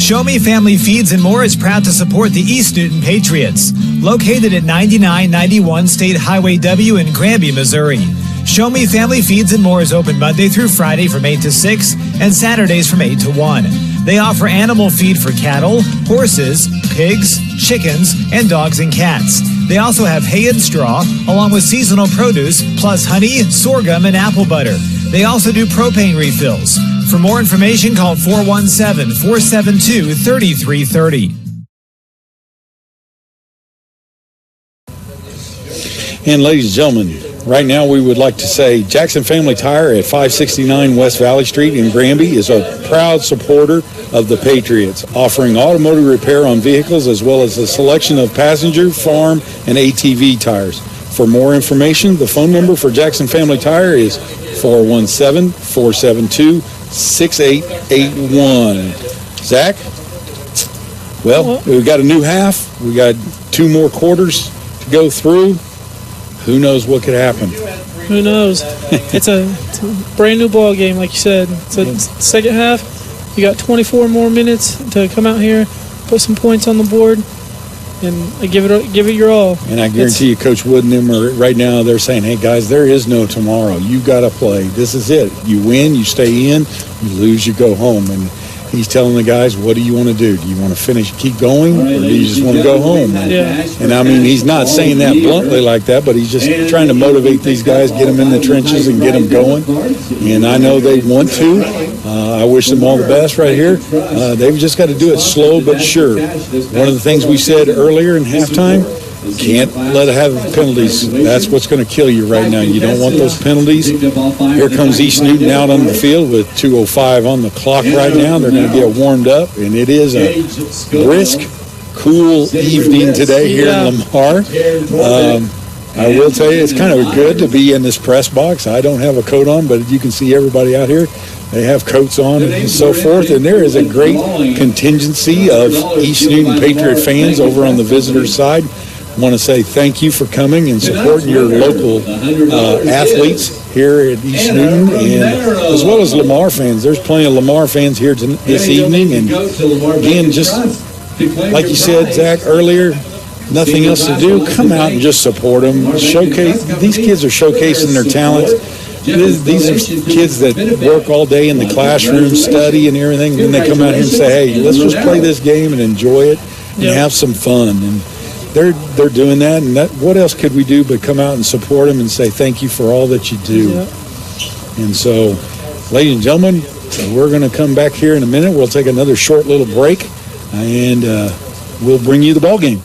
Show Me Family Feeds and More is proud to support the East Newton Patriots, located at 9991 State Highway W in Granby, Missouri. Show Me Family Feeds and More is open Monday through Friday from 8 to 6 and Saturdays from 8 to 1. They offer animal feed for cattle, horses, pigs, chickens, and dogs and cats. They also have hay and straw, along with seasonal produce, plus honey, sorghum, and apple butter. They also do propane refills. For more information, call 417-472-3330. And ladies and gentlemen, right now we would like to say Jackson Family Tire at 569 West Valley Street in Granby is a proud supporter of the Patriots, offering automotive repair on vehicles as well as a selection of passenger, farm, and ATV tires. For more information, the phone number for Jackson Family Tire is 417-472-6881. Zach? Well, we've got a new half. We got 2 more quarters to go through. Who knows what could happen? Who knows? It's a brand new ball game, like you said. It's a second half. You got 24 more minutes to come out here, put some points on the board, and give it your all. And I guarantee you, Coach Wood and them are right now. They're saying, "Hey guys, there is no tomorrow. You got to play. This is it. You win, you stay in. You lose, you go home." And he's telling the guys, "What do you want to do? Do you want to finish, keep going, or do you just want to go home?" And I mean, he's not saying that bluntly like that, but he's just trying to motivate these guys, get them in the trenches and get them going. And I know they want to. I wish them all the best right here. They've just got to do it slow but sure. One of the things we said earlier in halftime, can't let it have penalties. That's what's going to kill you right now. You don't want those penalties. Here comes East Newton out on the field with 2:05 on the clock right now. They're going to get warmed up, and it is a brisk, cool evening today here in Lamar. I will tell you, it's kind of good to be in this press box. I don't have a coat on, but you can see everybody out here. They have coats on and so forth, and there is a great contingency of East Newton Patriot fans over on the visitors' side. I want to say thank you for coming and supporting your local athletes here at East Newton, and as well as Lamar fans. There's plenty of Lamar fans here this evening, and again, just like you said, Zach, earlier, nothing else to do. Come out and just support them. Showcase. These kids are showcasing their talents. These are kids that work all day in the classroom, study and everything, and they come out here and say, "Hey, let's just play this game and enjoy it and have some fun." And they're doing that, and what else could we do but come out and support them and say thank you for all that you do? And so, ladies and gentlemen, we're going to come back here in a minute. We'll take another short little break, and we'll bring you the ball game.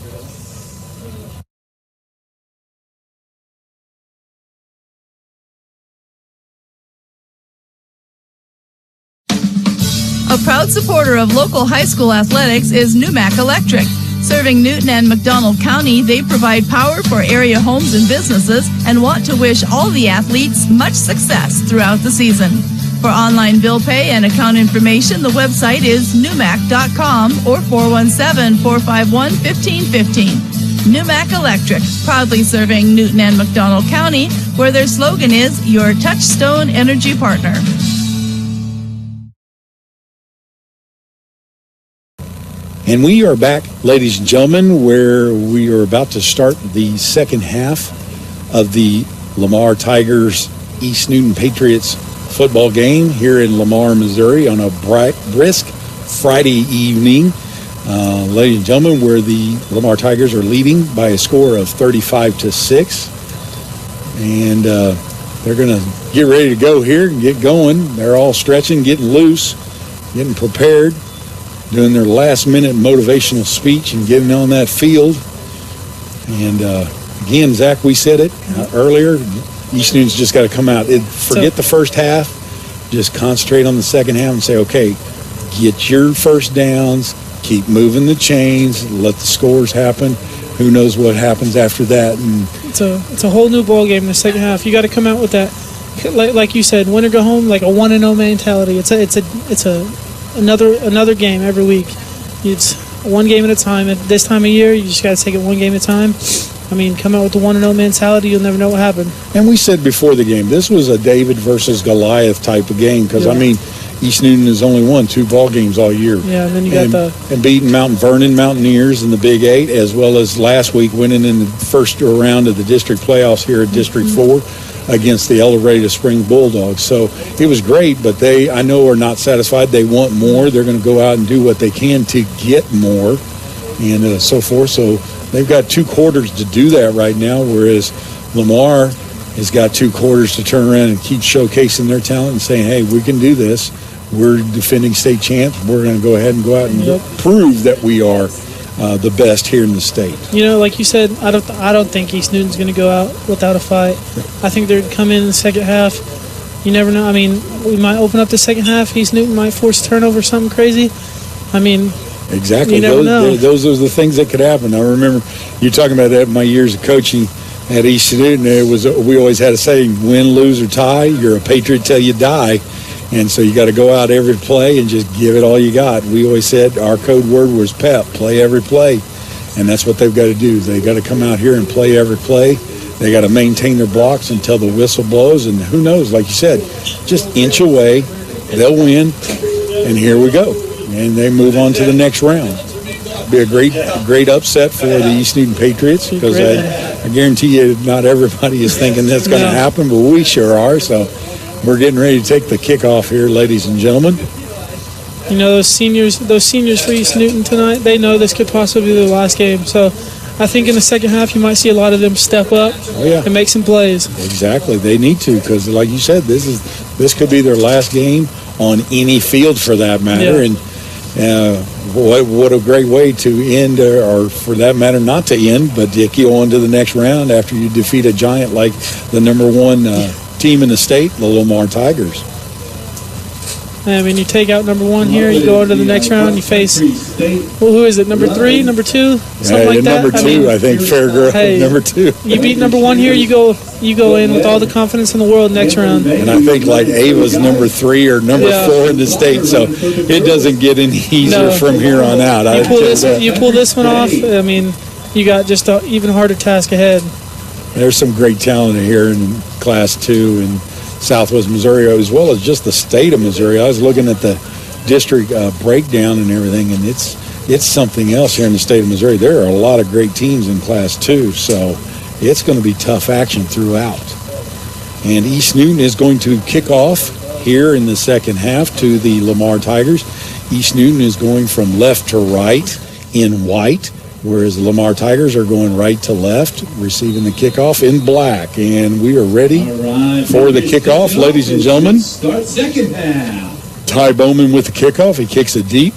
A proud supporter of local high school athletics is Numac Electric. Serving Newton and McDonald County, they provide power for area homes and businesses and want to wish all the athletes much success throughout the season. For online bill pay and account information, the website is numac.com or 417-451-1515. Numac Electric, proudly serving Newton and McDonald County, where their slogan is your touchstone energy partner. And we are back, ladies and gentlemen, where we are about to start the second half of the Lamar Tigers East Newton Patriots football game here in Lamar, Missouri on a brisk Friday evening. Ladies and gentlemen, where the Lamar Tigers are leading by a score of 35-6. And they're going to get ready to go here and get going. They're all stretching, getting loose, getting prepared, doing their last-minute motivational speech and getting on that field. And, again, Zach, we said it earlier, East Newton's just got to come out. Forget the first half. Just concentrate on the second half and say, okay, get your first downs, keep moving the chains, let the scores happen. Who knows what happens after that. And it's a whole new ball game in the second half. You got to come out with that, like you said, win or go home, like a 1-0 mentality. It's another game every week. It's one game at a time. At this time of year, you just got to take it one game at a time. I mean, come out with the 1-0 mentality. You'll never know what happened. And we said before the game, this was a David versus Goliath type of game because, I mean, East Newton has only won 2 ball games all year. Yeah, and then you got and beating Mount Vernon Mountaineers in the Big 8, as well as last week winning in the first round of the district playoffs here at District 4 against the El Dorado Spring Bulldogs. So it was great, but they, I know, are not satisfied. They want more. They're going to go out and do what they can to get more and so forth. So they've got 2 quarters to do that right now, whereas Lamar has got 2 quarters to turn around and keep showcasing their talent and saying, hey, we can do this. We're defending state champs. We're going to go ahead and go out and prove that we are the best here in the state. You know, like you said, I don't think East Newton's going to go out without a fight. I think they're come in the second half. You never know. I mean, we might open up the second half. East Newton might force a turnover, something crazy. I mean, exactly. You never know. Those are the things that could happen. I remember you talking about that in my years of coaching at East Newton. We always had a saying, win, lose, or tie, you're a Patriot till you die. And so you got to go out every play and just give it all you got. We always said our code word was PEP, play every play. And that's what they've got to do. They got to come out here and play every play. They got to maintain their blocks until the whistle blows. And who knows, like you said, just inch away, they'll win. And here we go. And they move on to the next round. Be a great upset for the East Newton Patriots, because I guarantee you not everybody is thinking that's going to happen, but we sure are. So we're getting ready to take the kickoff here, ladies and gentlemen. You know, those seniors for East Newton tonight, they know this could possibly be their last game. So I think in the second half you might see a lot of them step up and make some plays. Exactly. They need to, because like you said, this could be their last game on any field for that matter. Yeah. And what a great way to end, or for that matter not to end, but to go on to the next round after you defeat a giant like the number 1 team in the state, the Lamar Tigers. I mean, you take out number 1 here, you go into the next round, you face, well, who is it, number 3, number 2, something like that? Number 2, I think, Fairgrove, hey, number 2. You beat number 1 here, you go in with all the confidence in the world next round. And I think like Ava's number 3 or number 4 in the state, so it doesn't get any easier from here on out. You pull this one off, I mean, you got just an even harder task ahead. There's some great talent here in Class 2 in Southwest Missouri, as well as just the state of Missouri. I was looking at the district breakdown and everything, and it's something else here in the state of Missouri. There are a lot of great teams in Class 2, so it's going to be tough action throughout. And East Newton is going to kick off here in the second half to the Lamar Tigers. East Newton is going from left to right in white, whereas the Lamar Tigers are going right to left, receiving the kickoff in black. And we are ready for the kickoff, ladies and gentlemen. Start second half. Ty Bowman with the kickoff. He kicks it deep.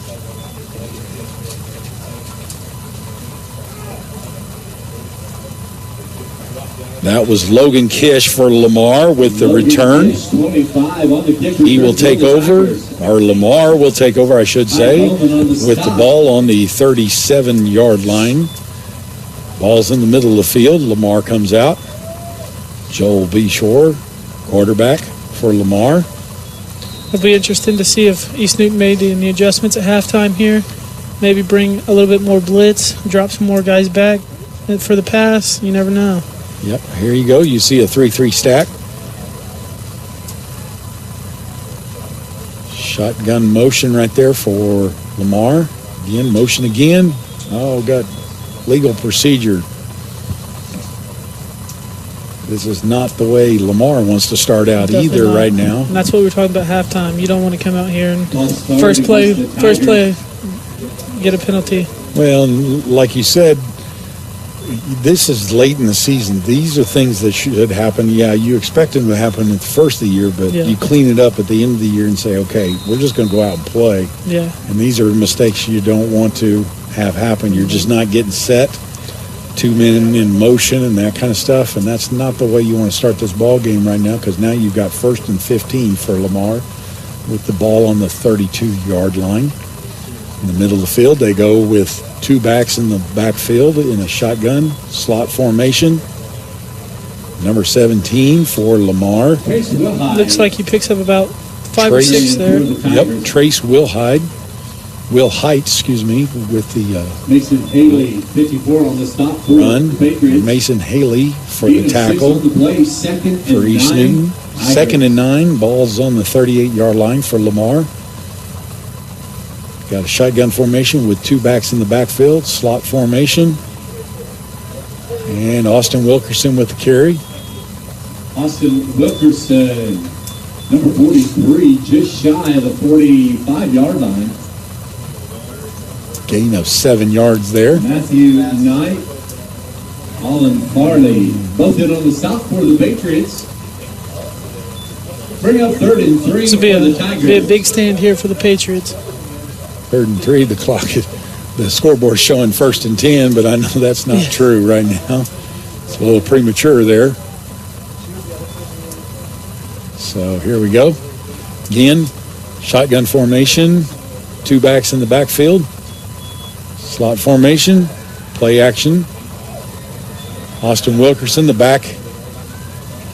That was Logan Kish for Lamar with the return. He will take over, or Lamar will take over, I should say, with the ball on the 37-yard line. Ball's in the middle of the field. Lamar comes out. Joel B. Shore, quarterback for Lamar. It'll be interesting to see if East Newton made any adjustments at halftime here. Maybe bring a little bit more blitz, drop some more guys back for the pass. You never know. Yep, here you go. You see a 3-3 stack. Shotgun motion right there for Lamar. Again, motion again. Oh, got legal procedure. This is not the way Lamar wants to start out Definitely either not. right now. And that's what we were talking about halftime. You don't want to come out here and first play, get a penalty. Well, like you said, this is late in the season. These are things that should happen. Yeah, you expect them to happen at the first of the year, but you clean it up at the end of the year and say, okay, we're just going to go out and play. Yeah. And these are mistakes you don't want to have happen. You're just not getting set. 2 men in motion and that kind of stuff, and that's not the way you want to start this ball game right now, because now you've got 1st and 15 for Lamar with the ball on the 32-yard line. In the middle of the field, they go with 2 backs in the backfield in a shotgun slot formation. Number 17 for Lamar. Looks like he picks up about 5 or 6 there. Yep, Trace Wilhite, with the Mason Haley, 54 on the stop for run. Mason Haley for the tackle for East Newton. 2nd and 9. Ball's on the 38-yard line for Lamar. Got a shotgun formation with 2 backs in the backfield. Slot formation. And Austin Wilkerson with the carry. Austin Wilkerson, number 43, just shy of the 45-yard line. Gain of 7 yards there. Matthew Knight, Colin Farley, both in on the stop for the Patriots. Bring up 3rd and 3 This will be a big stand here for the Patriots. 3rd and 3. The clock, the scoreboard's showing 1st and 10, but I know that's not true right now. It's a little premature there. So here we go. Again, shotgun formation, 2 backs in the backfield. Slot formation, play action. Austin Wilkerson, the back,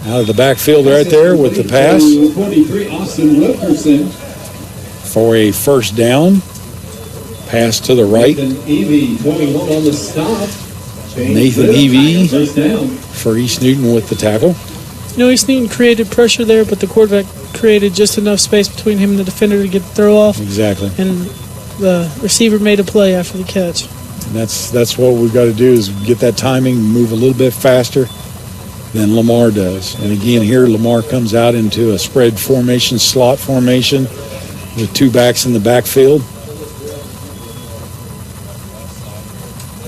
out of the backfield right there with the pass. 23, Austin Wilkerson. For a first down. Pass to the right. Nathan Evie, 21 on the stop. Nathan Evie First down. for East Newton with the tackle. You know, East Newton created pressure there, but the quarterback created just enough space between him and the defender to get the throw off. Exactly. And the receiver made a play after the catch. And that's what we've got to do is get that timing, move a little bit faster than Lamar does. And again, here Lamar comes out into a spread formation, slot formation with 2 backs in the backfield.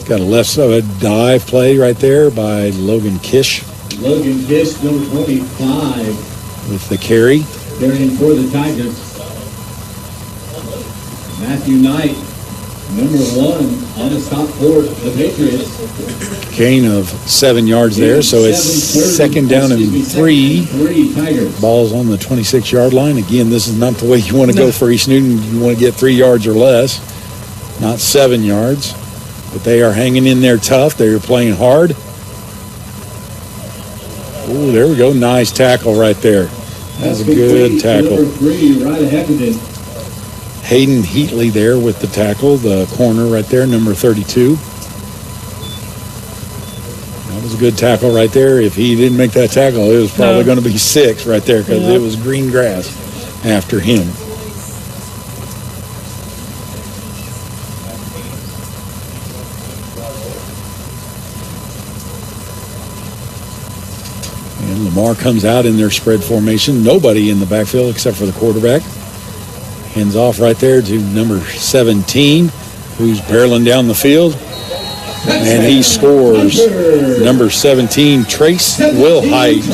Got a left side dive play right there by Logan Kish. Logan Kish, number 25. With the carry. Carrying for the Tigers. Matthew Knight, number 1 on the stop for the Patriots. Gain of 7 yards there, so it's 2nd down and 3. Tigers. Ball's on the 26-yard line. Again, this is not the way you want to go for East Newton. You want to get 3 yards or less, not 7 yards. But they are hanging in there tough. They are playing hard. Oh, there we go. Nice tackle right there. That's a good tackle. Number 3, right ahead of him. Hayden Heatley there with the tackle, the corner right there, number 32. That was a good tackle right there. If he didn't make that tackle, it was probably going to be 6 right there because it was green grass after him. And Lamar comes out in their spread formation. Nobody in the backfield except for the quarterback. Hands off right there to number 17, who's barreling down the field. And he scores. Number 17, Trace Wilhite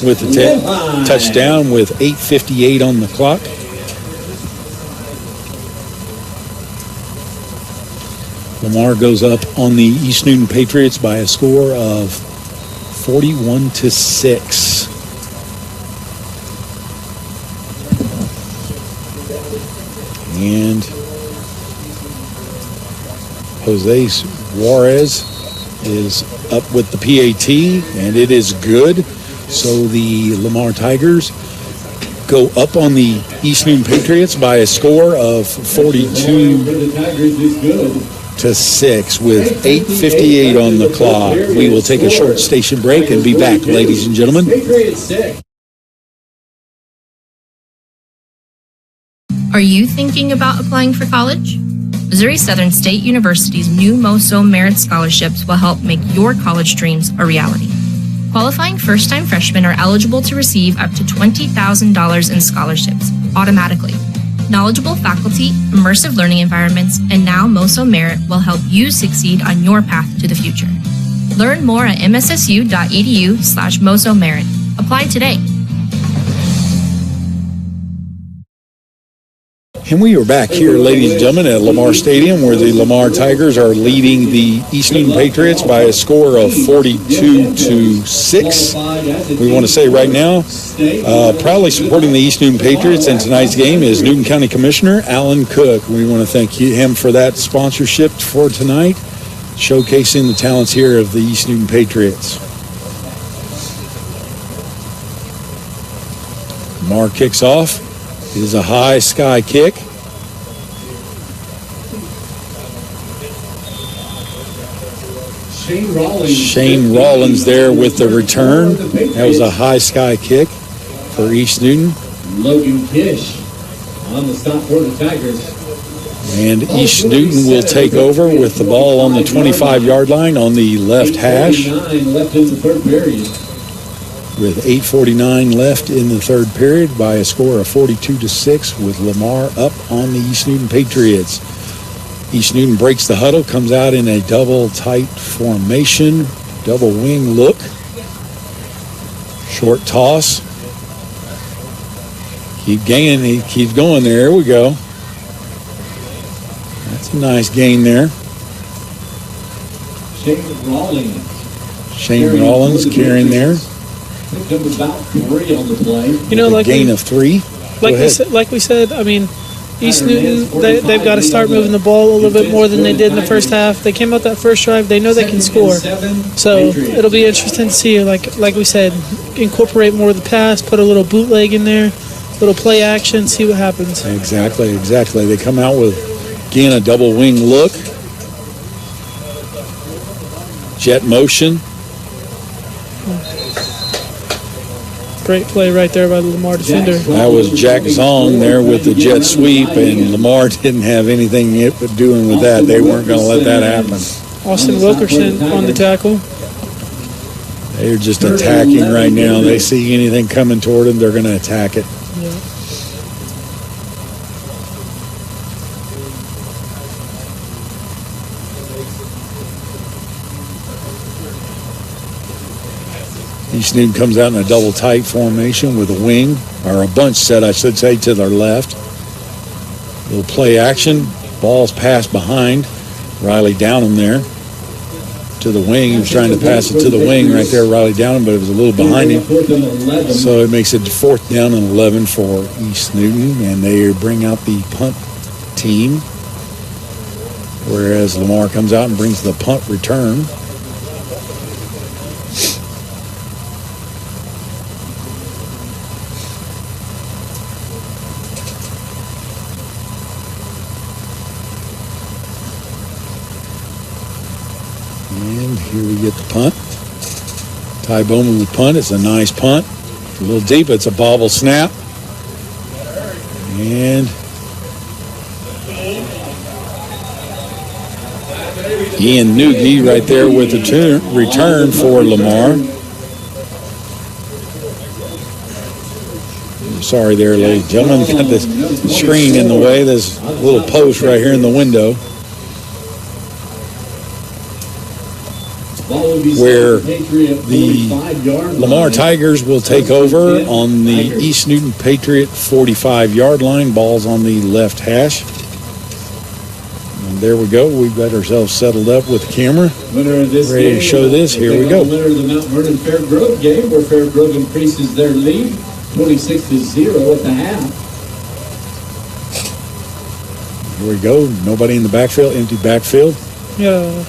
with the touchdown with 8:58 on the clock. Lamar goes up on the East Newton Patriots by a score of 41-6. And Jose Juarez is up with the PAT, and it is good. So the Lamar Tigers go up on the East Newton Patriots by a score of 42-6 with 8:58 on the clock. We will take a short station break and be back, ladies and gentlemen. Are you thinking about applying for college? Missouri Southern State University's new MOSO Merit Scholarships will help make your college dreams a reality. Qualifying first-time freshmen are eligible to receive up to $20,000 in scholarships automatically. Knowledgeable faculty, immersive learning environments, and now MOSO Merit will help you succeed on your path to the future. Learn more at mssu.edu/MOSO Merit. Apply today. And we are back here, ladies and gentlemen, at Lamar Stadium, where the Lamar Tigers are leading the East Newton Patriots by a score of 42-6. We want to say right now, proudly supporting the East Newton Patriots in tonight's game is Newton County Commissioner Alan Cook. We want to thank him for that sponsorship for tonight, showcasing the talents here of the East Newton Patriots. Lamar kicks off. It is a high sky kick. Shane Rollins there with the return. That was a high sky kick. for East Newton. Logan Kish on the stop for the Tigers. And East Newton will take over with the ball on the 25-yard line on the left hash. 8:49 left in the third period. With 8:49 left in the third period by a score of 42-6 with Lamar up on the East Newton Patriots. East Newton breaks the huddle, comes out in a double tight formation, double wing look. Short toss. Keep gaining, he keeps going there. Here we go. That's a nice gain there. Shane Rollins carrying there. Picked up about 3 on the play. You know, like gain of 3. Like we said, I mean, East Newton, they've got to start moving the ball a little bit more than they did in the first half. They came out that first drive. They know they can score. So it'll be interesting to see, like we said, incorporate more of the pass, put a little bootleg in there, little play action, see what happens. Exactly. They come out with, again, a double wing look. Jet motion. Great play right there by the Lamar defender. That was Jack Zong there with the jet sweep, and Lamar didn't have anything doing with that. They weren't going to let that happen. Austin Wilkerson on the tackle. They're just attacking right now. They see anything coming toward them, they're going to attack it. Yeah. East Newton comes out in a double tight formation with a wing, or a bunch set, I should say, to their left. Little play action. Ball's passed behind. Riley Downham there to the wing. He was trying to pass it to the wing right there, Riley Downham, but it was a little behind him. So it makes it 4th down and 11 for East Newton, and they bring out the punt team, whereas Lamar comes out and brings the punt return. And here we get the punt. Ty Bowman with punt. It's a nice punt. A little deep. It's a bobble snap. And Ian Noogie right there with the return for Lamar. Sorry there, ladies and gentlemen. Got this screen in the way. There's a little post right here in the window, where the Lamar Tigers will take over on the East Newton Patriot 45-yard line. Ball's on the left hash. And there we go. We've got ourselves settled up with the camera. Ready to show this. Here we go. Winner of the Mount Vernon Fair Grove game, where Fair Grove increases their lead 26-0 at the half. Here we go. Nobody in the backfield. Empty backfield. Yeah.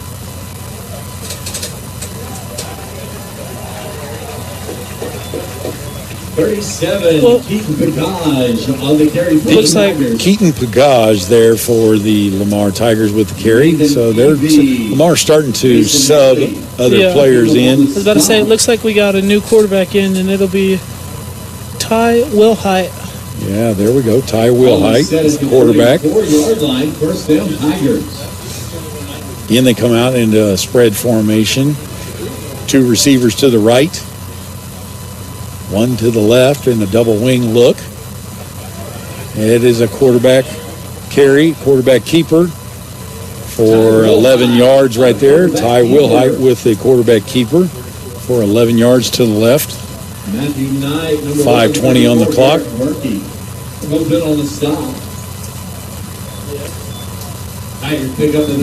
Keaton Pagage on the carry. Looks like Keaton Pagage there for the Lamar Tigers with the carry. So they're Lamar's starting to sub other players in. I was about to say, it looks like we got a new quarterback in, and it'll be Ty Wilhite. Yeah, there we go. Ty Wilhite, quarterback. 4-yard line, first down Tigers. Again, they come out into a spread formation. 2 receivers to the right, 1 to the left in a double wing look. It is a quarterback carry, quarterback keeper for 11 yards right there. Ty Wilhite with the quarterback keeper for 11 yards to the left. 5:20 on the clock.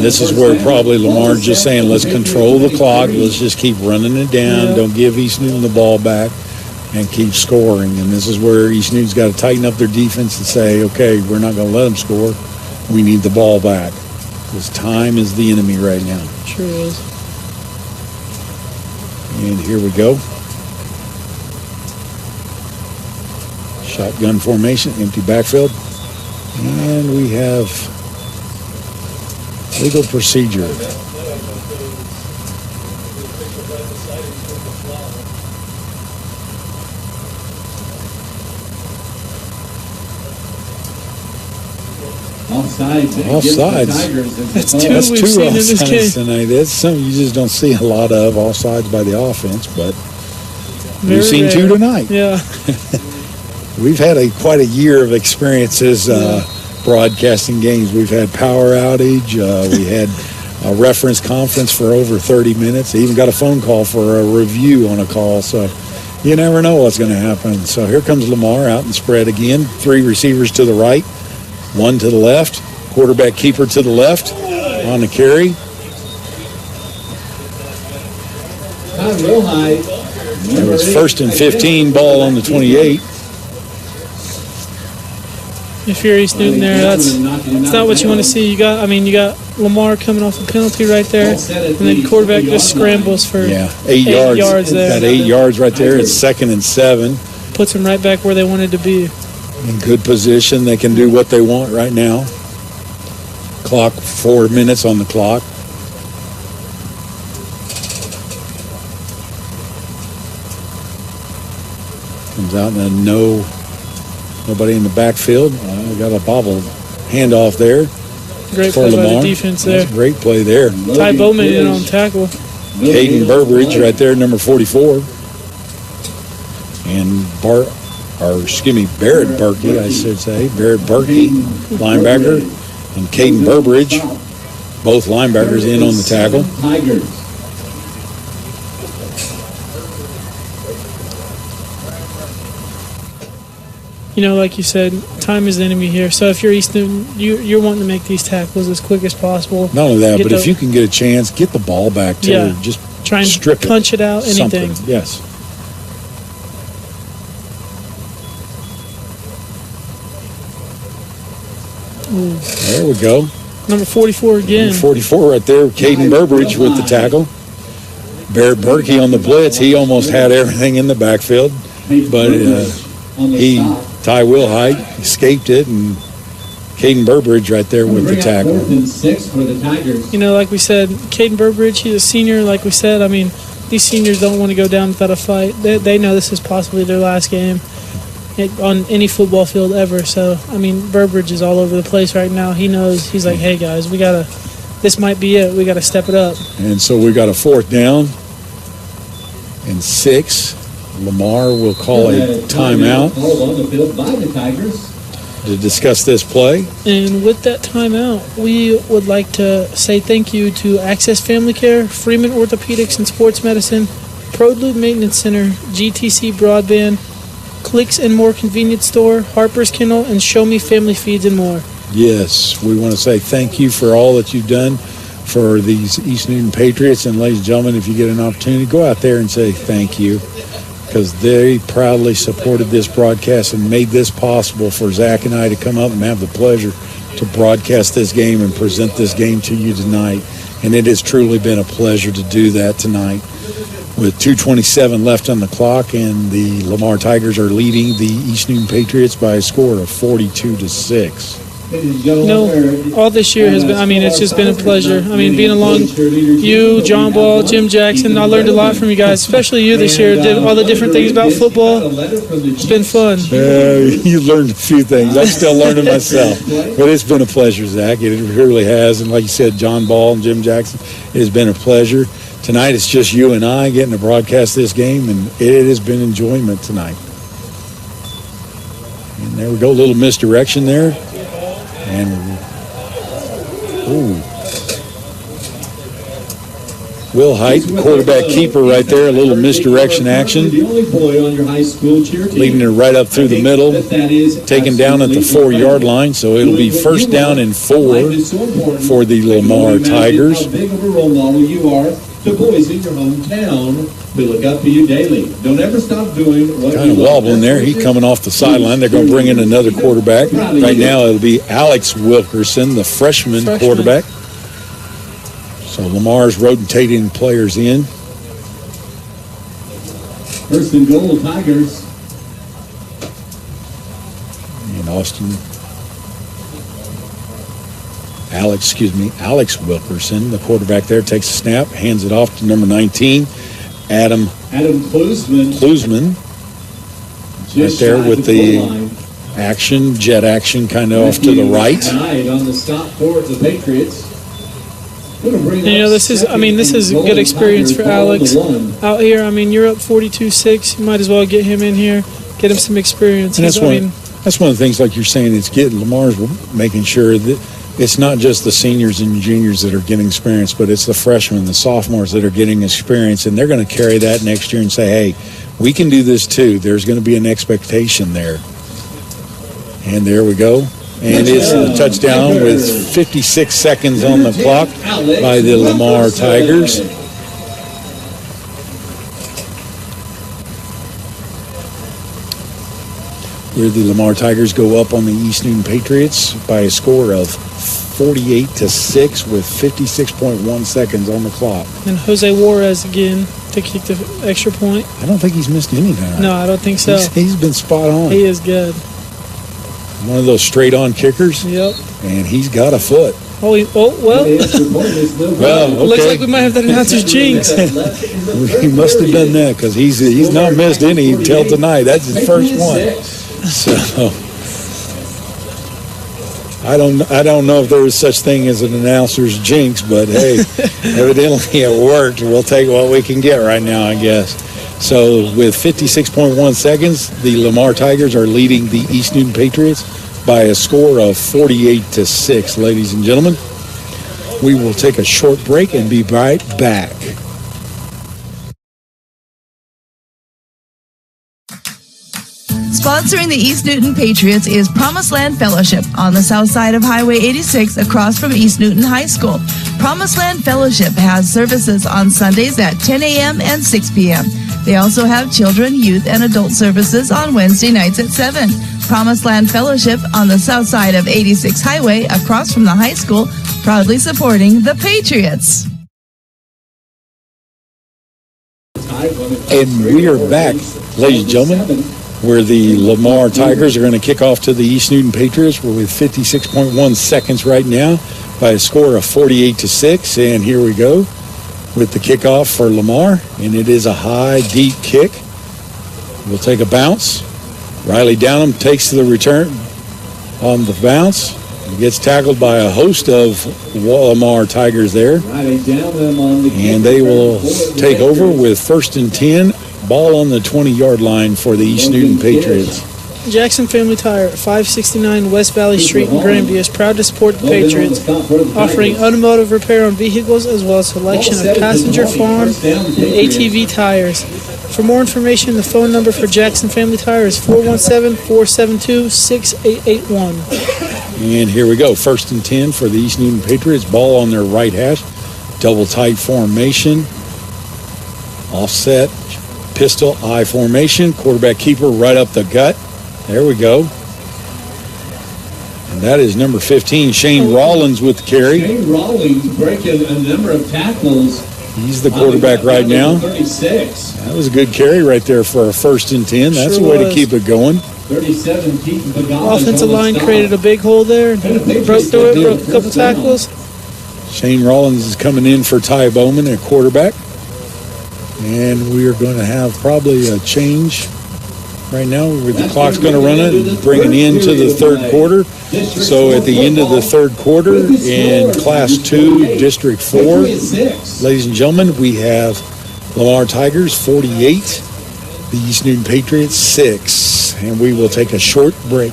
This is where probably Lamar's just saying, let's control the clock. Let's just keep running it down. Don't give East Newton the ball back and keep scoring. And this is where East Newton's got to tighten up their defense and say, okay, we're not going to let them score. We need the ball back. Because time is the enemy right now. Sure is. And here we go. Shotgun formation, empty backfield. And we have legal procedure. Offsides. That's That's two two we've seen in this offsides game. tonight. That's something you just don't see a lot of, offsides by the offense, but Very we've seen rare. two tonight. Yeah. We've had quite a year of experiences broadcasting games. We've had power outage. We had a reference conference for over 30 minutes. They even got a phone call for a review on a call. So you never know what's going to happen. So here comes Lamar out and spread again. 3 receivers to the right, 1 to the left. Quarterback keeper to the left on the carry. Real high. It was 1st and 15, ball on the 28. If you're East Newton there, that's not what you want to see. You got Lamar coming off a penalty right there, and then quarterback just scrambles for 8 yards there. Got 8 yards right there. It's 2nd and 7. Puts them right back where they wanted to be. In good position. They can do what they want right now. Clock, 4 minutes on the clock. Comes out and nobody in the backfield. Got a bobble handoff there. Great for play by Lamar. the defense there. That's a great play there. Ty Bowman in on tackle. Caden Burbridge right there, number 44. And Barrett Berkey, I should say. Barrett Berkey, linebacker. And Caden Burbridge, both linebackers in on the tackle. You know, like you said, time is the enemy here. So if you're East Newton, you're wanting to make these tackles as quick as possible. Not only that, but if you can get a chance, get the ball back too. Yeah. Just try and strip punch it out, anything. Something. Yes. Ooh. There we go. Number 44 again. Number 44 right there, Caden Burbridge with the tackle. Barrett Berkey on the blitz. He almost had everything in the backfield, but Ty Wilhite escaped it, and Caden Burbridge right there with the tackle. You know, like we said, Caden Burbridge, he's a senior. Like we said, I mean, these seniors don't want to go down without a fight. They know this is possibly their last game on any football field ever. So, I mean, Burbridge is all over the place right now. He knows. He's like, hey, guys, this might be it. We got to step it up. And so we got a 4th down and 6. Lamar will call a timeout to discuss this play. And with that timeout, we would like to say thank you to Access Family Care, Freeman Orthopedics and Sports Medicine, ProLube Maintenance Center, GTC Broadband, Clicks and More Convenience Store, Harper's Kennel, and Show Me Family Feeds and more. Yes, we want to say thank you for all that you've done for these East Newton Patriots. And ladies and gentlemen, if you get an opportunity, go out there and say thank you, because they proudly supported this broadcast and made this possible for Zach and I to come up and have the pleasure to broadcast this game and present this game to you tonight. And it has truly been a pleasure to do that tonight. With 2:27 left on the clock, and the Lamar Tigers are leading the East Newton Patriots by a score of 42-6. You know, all this year has been, I mean, it's just been a pleasure. I mean, being along you, John Ball, Jim Jackson, I learned a lot from you guys, especially you this year. Did all the different things about football. It's been fun. You learned a few things. I'm still learning myself. But it's been a pleasure, Zach. It really has. And like you said, John Ball and Jim Jackson, it has been a pleasure. Tonight it's just you and I getting to broadcast this game, and it has been enjoyment tonight. And there we go, a little misdirection there. And, Will Height, quarterback keeper right there, a little misdirection action. Leading it right up through the middle, taken down at the 4-yard line, so it'll be 1st down and 4 for the Lamar Tigers. The boys in your hometown who look up to you daily. Don't ever stop doing what kind of wobbling there. He's coming off the sideline. They're going to bring in another quarterback. Right now it'll be Alex Wilkerson, the freshman quarterback. So Lamar's rotating players in. 1st and goal, Tigers. And Alex Wilkerson, the quarterback there, takes a snap, hands it off to number 19, Adam Klusman. Right there with the action, jet action, kind of off to the right. Tonight on the stop for the Patriots. And, this is a good experience for Alex out here. You're up 42-6. You might as well get him in here, get him some experience. And that's one of the things, like you're saying, it's getting Lamar's making sure that it's not just the seniors and juniors that are getting experience, but it's the freshmen, the sophomores that are getting experience, and they're going to carry that next year and say, hey, we can do this too. There's going to be an expectation there. And there we go. And it's a touchdown with 56 seconds on the clock by the Lamar Tigers. Where the Lamar Tigers go up on the East Newton Patriots by a score of 48-6 with 56.1 seconds on the clock. And Jose Juarez again to kick the extra point. I don't think he's missed any time. No, I don't think so. He's been spot on. He is good. One of those straight-on kickers. Yep. And he's got a foot. Well. Well, okay. Looks like we might have that announcer's jinx. He must have done that because he's not missed any until tonight. That's his first one. So I don't know if there was such thing as an announcer's jinx, but hey, evidently it worked. We'll take what we can get right now, I guess. So with 56.1 seconds, the Lamar Tigers are leading the East Newton Patriots by a score of 48-6. Ladies and gentlemen, we will take a short break and be right back. Sponsoring the East Newton Patriots is Promised Land Fellowship on the south side of Highway 86 across from East Newton High School. Promised Land Fellowship has services on Sundays at 10 a.m. and 6 p.m. They also have children, youth, and adult services on Wednesday nights at 7. Promised Land Fellowship on the south side of 86 Highway across from the high school, proudly supporting the Patriots. And we are back, ladies and gentlemen, where the Lamar Tigers are going to kick off to the East Newton Patriots. We're with 56.1 seconds right now by a score of 48-6. And here we go with the kickoff for Lamar. And it is a high, deep kick. We'll take a bounce. Riley Downham takes the return on the bounce. He gets tackled by a host of Lamar Tigers there. And they will take over with 1st and 10. Ball on the 20-yard line for the East Newton Patriots. Jackson Family Tire at 569 West Valley Street in Granby is proud to support the Patriots, offering automotive repair on vehicles as well as selection of passenger, farm, and ATV tires. For more information, the phone number for Jackson Family Tire is 417-472-6881. And here we go. 1st and 10 for the East Newton Patriots. Ball on their right hash. Double tight formation. Offset. Pistol I formation. Quarterback keeper right up the gut. There we go. And that is number 15, Shane Rollins with the carry. Shane Rollins breaking a number of tackles. He's the quarterback right now. 36. That was a good carry right there for a 1st and 10. That's the way to keep it going. 37, Keaton Pagano. Offensive line created a big hole there. Broke through it, broke a couple tackles. Shane Rollins is coming in for Ty Bowman at quarterback. And we are going to have probably a change right now. The clock's going to run it and bring it into the third quarter. So at the end of the third quarter in Class 2, District 4, ladies and gentlemen, we have Lamar Tigers 48, the East Newton Patriots 6. And we will take a short break.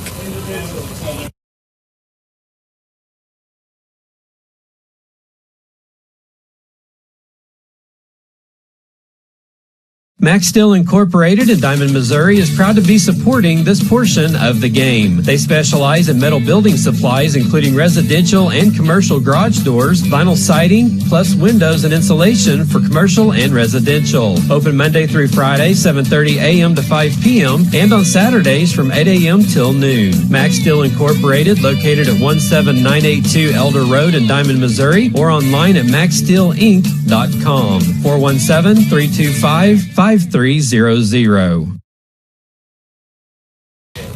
Max Steel Incorporated in Diamond, Missouri is proud to be supporting this portion of the game. They specialize in metal building supplies, including residential and commercial garage doors, vinyl siding, plus windows and insulation for commercial and residential. Open Monday through Friday, 7:30 a.m. to 5 p.m., and on Saturdays from 8 a.m. till noon. Max Steel Incorporated, located at 17982 Elder Road in Diamond, Missouri, or online at maxsteelinc.com. 417-325-5300.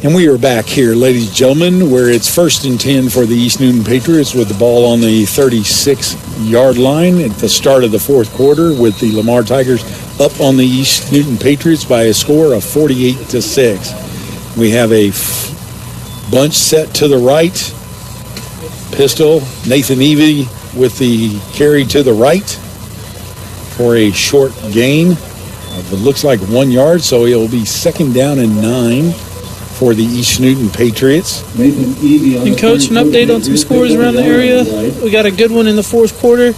And we are back here, ladies and gentlemen, where it's 1st and 10 for the East Newton Patriots with the ball on the 36-yard line at the start of the fourth quarter, with the Lamar Tigers up on the East Newton Patriots by a score of 48-6. We have a bunch set to the right. Pistol, Nathan Evie with the carry to the right for a short gain. It looks like 1 yard, so it'll be 2nd down and 9 for the East Newton Patriots. And Coach, an update on some scores around the area. We got a good one in the fourth quarter.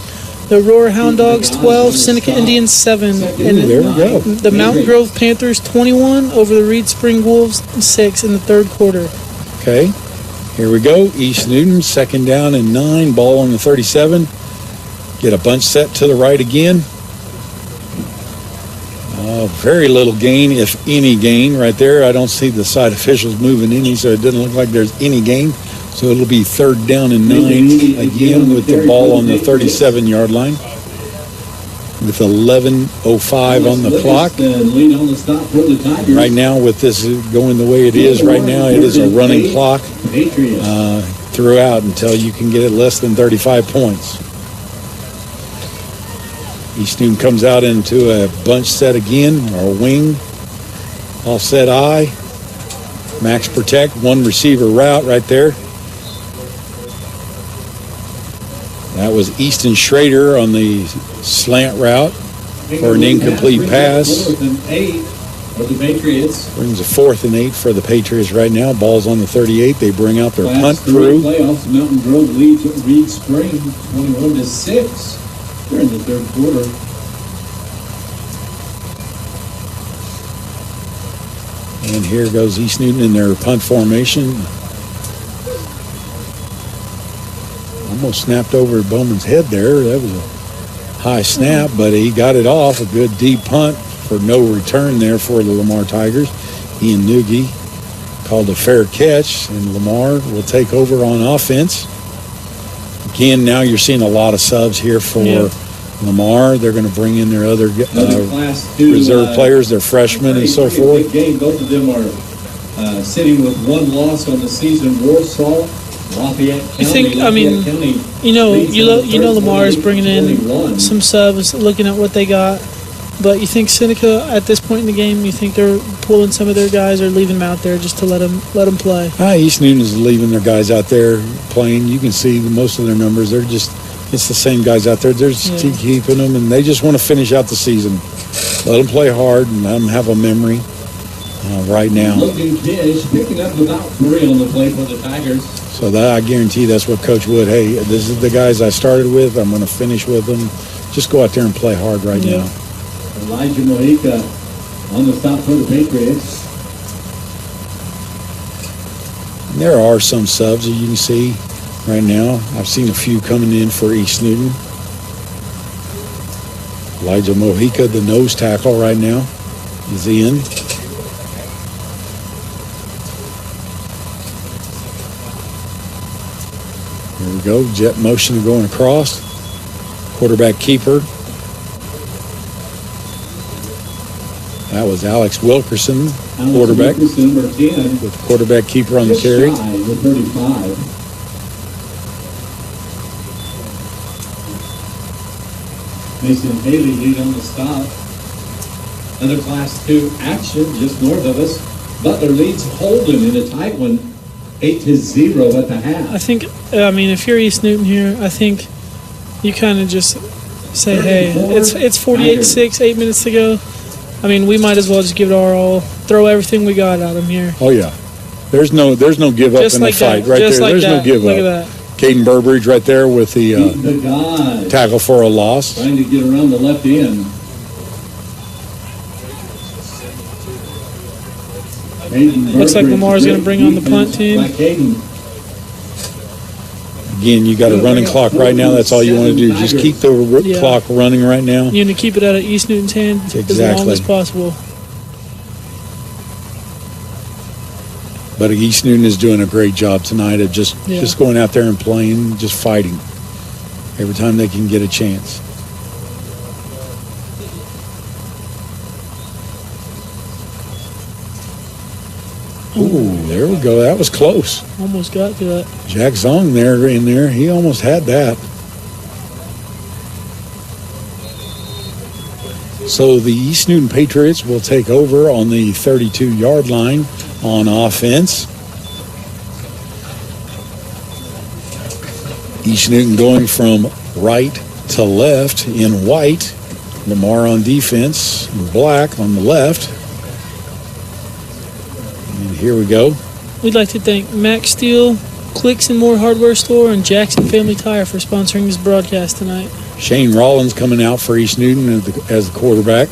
The Aurora Hound Dogs 12, Seneca Indians 7. And there we go. The Mountain Grove Panthers 21 over the Reed Spring Wolves 6 in the third quarter. Okay, here we go. East Newton, 2nd down and 9, ball on the 37. Get a bunch set to the right again. Very little gain, if any gain, right there. I don't see the side officials moving any, so it doesn't look like there's any gain. So it'll be 3rd down and 9 again with the ball on the 37-yard line. With 11:05 on the clock. Right now, with this going the way it is right now, it is a running clock throughout until you can get it less than 35 points. East Newton comes out into a bunch set again, or a wing. Offset I. Max protect, one receiver route right there. That was Easton Schrader on the slant route for an incomplete pass. Brings a 4th and 8 for the Patriots right now. Ball's on the 38. They bring out their punt crew. Playoffs, Mountain Grove leads Reed Spring 21-6 during the third quarter. And here goes East Newton in their punt formation. Almost snapped over Bowman's head there. That was a high snap, but he got it off. A good deep punt for no return there for the Lamar Tigers. Ian Noogie called a fair catch, and Lamar will take over on offense. Again, now you're seeing a lot of subs here for Lamar. They're going to bring in their other reserve players, their freshmen and so forth. Both of them are sitting with 1 loss on the season. Warsaw, Lafayette County. I think, you know Lamar is bringing in some subs, looking at what they got. But you think Seneca, at this point in the game, you think they're pulling some of their guys or leaving them out there just to let them play? East Newton is leaving their guys out there playing. You can see most of their numbers. It's the same guys out there. They're just keeping them, and they just want to finish out the season. Let them play hard and let them have a memory right now. Looking Kish picking up about 3 on the play for the Tigers. So that I guarantee that's what Coach Wood, hey, this is the guys I started with. I'm going to finish with them. Just go out there and play hard right now. Elijah Mojica on the stop for the Patriots. And there are some subs that you can see right now. I've seen a few coming in for East Newton. Elijah Mojica, the nose tackle right now, is in. Here we go, jet motion going across. Quarterback keeper. That was Alex Wilkerson, quarterback, with quarterback keeper on the carry. With 35. Mason Haley lead on the stop. Another Class 2 action just north of us. Butler leads Holden in a tight one, 8-0 at the half. I think, if you're East Newton here, I think you kind of just say, hey, it's 48-6, 8 minutes to go. We might as well just give it our all, throw everything we got at them here. Oh, yeah. There's no give up in the fight right there. There's no give up. Look at that. Caden Burbridge right there with the tackle for a loss. Trying to get around the left end. Looks like Lamar's going to bring on the punt team. Again, you got a running clock right now. That's all you want to do. Just keep the clock running right now. You need to keep it out of East Newton's hand as long as possible. But East Newton is doing a great job tonight of just going out there and playing, just fighting every time they can get a chance. Ooh, there we go. That was close. Almost got to that. Jack Zong in there. He almost had that. So the East Newton Patriots will take over on the 32-yard line on offense. East Newton going from right to left in white. Lamar on defense in black on the left. And here we go. We'd like to thank Max Steel, Clicks and More Hardware Store, and Jackson Family Tire for sponsoring this broadcast tonight. Shane Rollins coming out for East Newton as the quarterback.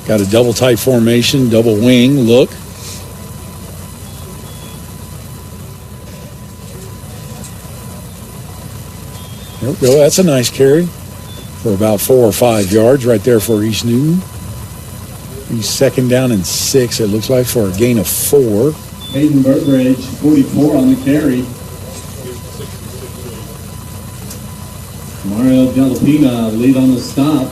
Got a double tight formation, double wing look. There we go. That's a nice carry for about 4 or 5 yards right there for East Newton. He's second down and 6, it looks like, for a gain of 4. Hayden Burbridge, 44 on the carry. Mario Delapina lead on the stop.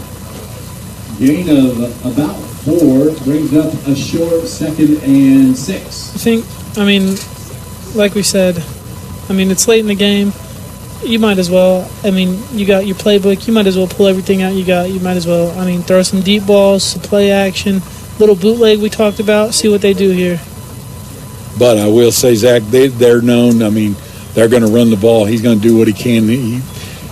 Gain of about 4 brings up a short 2nd and 6. I think, like we said, it's late in the game. You might as well, you got your playbook. You might as well pull everything out you got. You might as well, throw some deep balls, some play action, little bootleg we talked about, see what they do here. But I will say, Zach, they're known, they're going to run the ball. He's going to do what he can.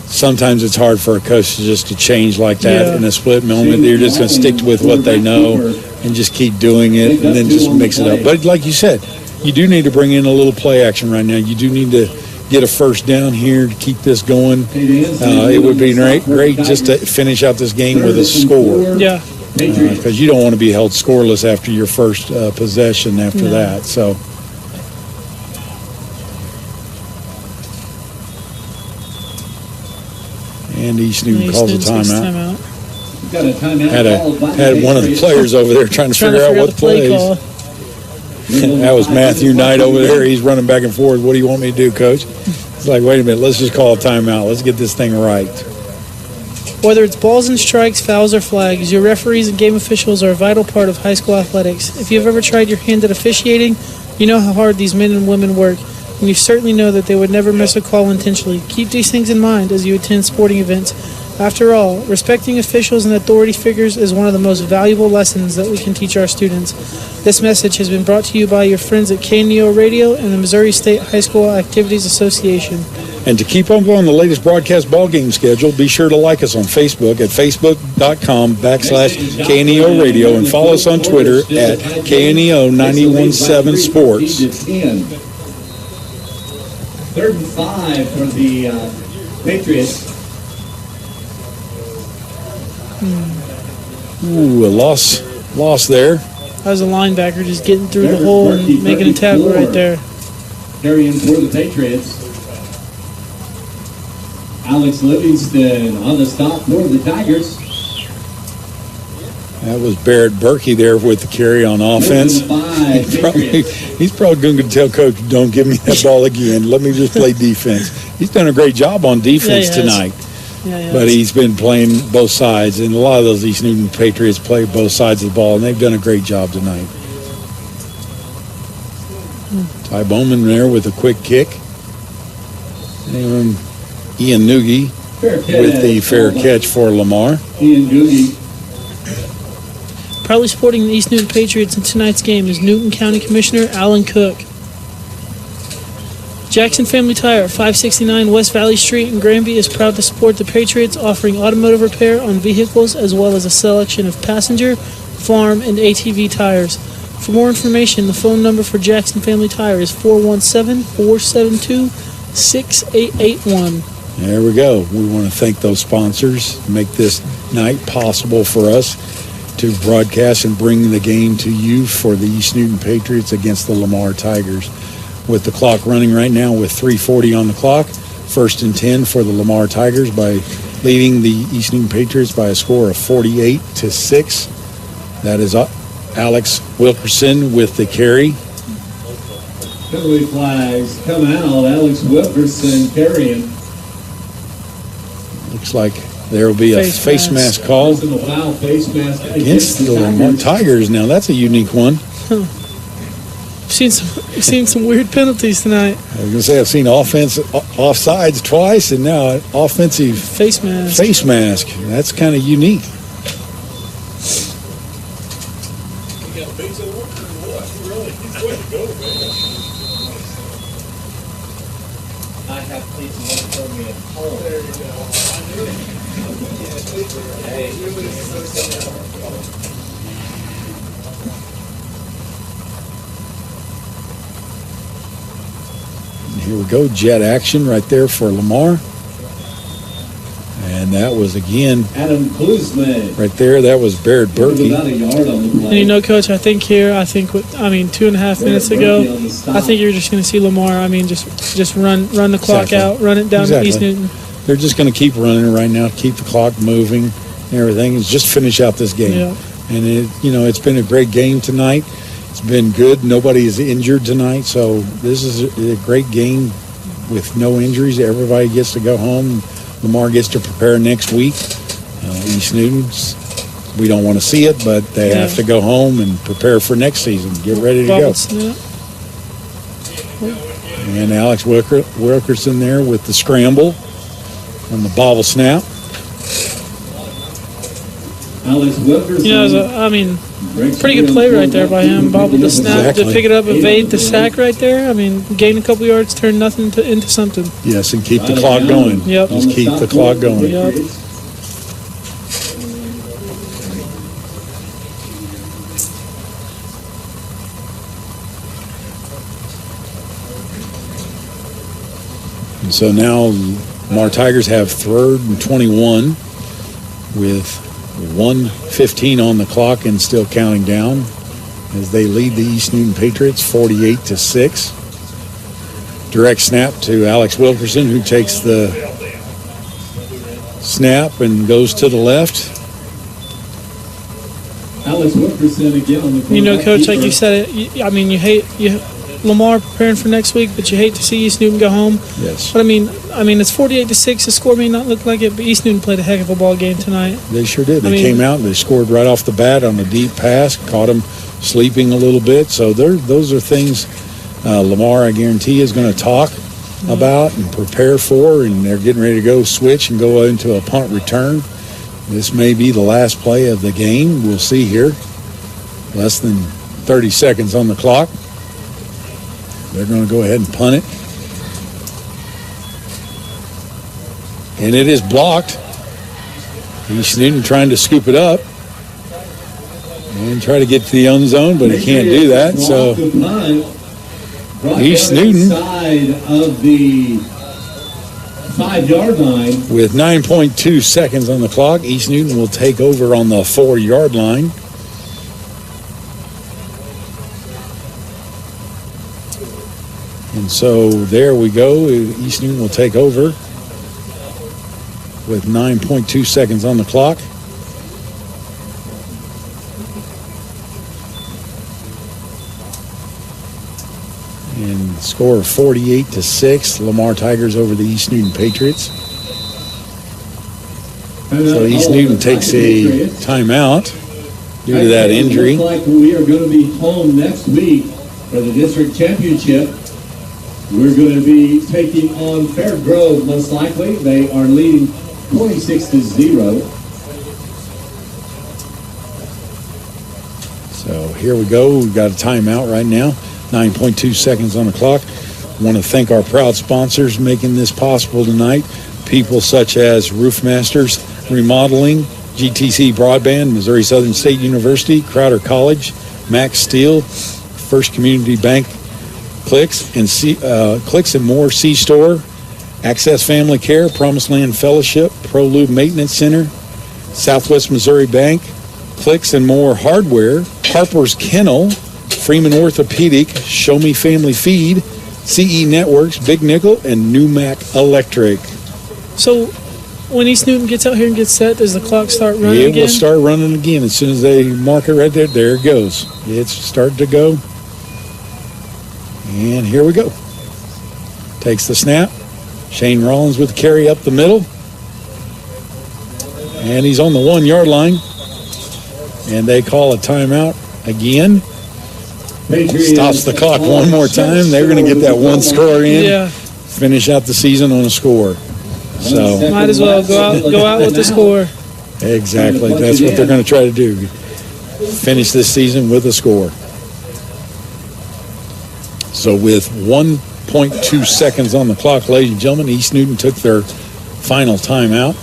Sometimes it's hard for a coach just to change like that in a split moment. They're just going to stick with what they know and just keep doing it and then just mix it up. But like you said, you do need to bring in a little play action right now. You do need to get a first down here to keep this going. It would be great just to finish out this game with a score. Yeah. Because you don't want to be held scoreless after your first possession after that. So. And East Newton calls a timeout. Got a timeout. Had one of the players over there trying to figure out what plays. That was Matthew Knight over there. He's running back and forth. What do you want me to do, Coach? It's like, wait a minute. Let's just call a timeout. Let's get this thing right. Whether it's balls and strikes, fouls, or flags, your referees and game officials are a vital part of high school athletics. If you've ever tried your hand at officiating, you know how hard these men and women work, and you certainly know that they would never miss a call intentionally. Keep these things in mind as you attend sporting events. After all, respecting officials and authority figures is one of the most valuable lessons that we can teach our students. This message has been brought to you by your friends at KNEO Radio and the Missouri State High School Activities Association. And to keep up on the latest broadcast ball game schedule, be sure to like us on Facebook at facebook.com/KNEO Radio and follow us on Twitter at KNEO917 Sports. 3rd and 5 for the Patriots. Ooh, a loss there. That was a linebacker just getting through the hole and making a tackle right there. Carrying for the Patriots. Alex Livingston on the stop for the Tigers. That was Barrett Berkey there with the carry on offense. He's probably going to tell Coach, don't give me that ball again. Let me just play defense. He's done a great job on defense tonight. But he's been playing both sides, and a lot of those East Newton Patriots play both sides of the ball, and they've done a great job tonight. Ty Bowman there with a quick kick. And Ian Noogie with the fair catch for Lamar. Ian Noogie. Proudly supporting the East Newton Patriots in tonight's game is Newton County Commissioner Alan Cook. Jackson Family Tire, 569 West Valley Street in Granby, is proud to support the Patriots, offering automotive repair on vehicles as well as a selection of passenger, farm, and ATV tires. For more information, the phone number for Jackson Family Tire is 417-472-6881. There we go. We want to thank those sponsors to make this night possible for us to broadcast and bring the game to you for the East Newton Patriots against the Lamar Tigers. With the clock running right now with 3:40 on the clock, 1st and 10 for the Lamar Tigers by leading the East Newton Patriots by a score of 48-6. That is Alex Wilkerson with the carry. Penalty flags come out. Alex Wilkerson carrying. Looks like there will be a face mask call against the Lamar Tigers. Now that's a unique one. Seen some weird penalties tonight. I was going to say I've seen offsides twice, and now an offensive face mask. That's kind of unique. Here we go, jet action right there for Lamar. And that was, again, Adam Klusman. right there, that was Baird Berkey. About a yard on the And Coach, I think 2.5 minutes ago, I think you're just going to see Lamar, just run the clock out, run it down to East Newton. They're just going to keep running it right now, keep the clock moving and everything, and just finish out this game. Yeah. And, it's been a great game tonight. It's been good. Nobody is injured tonight, so this is a great game with no injuries. Everybody gets to go home. Lamar gets to prepare next week. East Newton's, we don't want to see it, but they have to go home and prepare for next season. Get ready to go. And Alex Wilkerson there with the scramble on the bobble snap. Alex Wilkerson. Pretty good play right there by him. Bobbled the snap to pick it up, evade the sack right there. Gain a couple yards, turn nothing into something. Yes, and keep the clock going. Yep. Just keep the clock going. Yep. And so now Lamar Tigers have 3rd and 21 with 1:15 on the clock and still counting down as they lead the East Newton Patriots 48-6. Direct snap to Alex Wilkerson, who takes the snap and goes to the left. Alex Wilkerson again on the Coach, like you said, you hate Lamar preparing for next week, but you hate to see East Newton go home. Yes. But it's 48-6. The score may not look like it, but East Newton played a heck of a ball game tonight. They sure did. They came out and they scored right off the bat on a deep pass, caught them sleeping a little bit. So those are things Lamar, I guarantee, is going to talk about and prepare for, and they're getting ready to go switch and go into a punt return. This may be the last play of the game. We'll see here. Less than 30 seconds on the clock. They're going to go ahead and punt it. And it is blocked. East Newton trying to scoop it up and try to get to the end zone, but he can't do that. So East Newton side of the 5-yard line with 9.2 seconds on the clock. East Newton will take over on the 4-yard line. And so there we go. East Newton will take over with 9.2 seconds on the clock. And score of 48-6. Lamar Tigers over the East Newton Patriots. So East Newton takes a timeout due to that injury. It looks like we are going to be home next week for the district championship. We're going to be taking on Fair Grove, most likely. They are leading 26-0. So here we go. We've got a timeout right now. 9.2 seconds on the clock. I want to thank our proud sponsors making this possible tonight. People such as Roof Masters Remodeling, GTC Broadband, Missouri Southern State University, Crowder College, Max Steel, First Community Bank, Clicks and More C-Store, Access Family Care, Promised Land Fellowship, Pro Lube Maintenance Center, Southwest Missouri Bank, Clicks and More Hardware, Harper's Kennel, Freeman Orthopedic, Show Me Family Feed, CE Networks, Big Nickel, and Numac Electric. So when East Newton gets out here and gets set, does the clock start running again? It will start running again. As soon as they mark it right there, there it goes. It's starting to go. And here we go. Takes the snap. Shane Rollins with the carry up the middle. And he's on the 1-yard line. And they call a timeout again. Stops the clock one more time. They're going to get that one score in. Yeah. Finish out the season on a score. So might as well go out with the score. Exactly. That's what they're going to try to do. Finish this season with a score. So with 1 0.2 seconds on the clock, ladies and gentlemen. East Newton took their final timeout.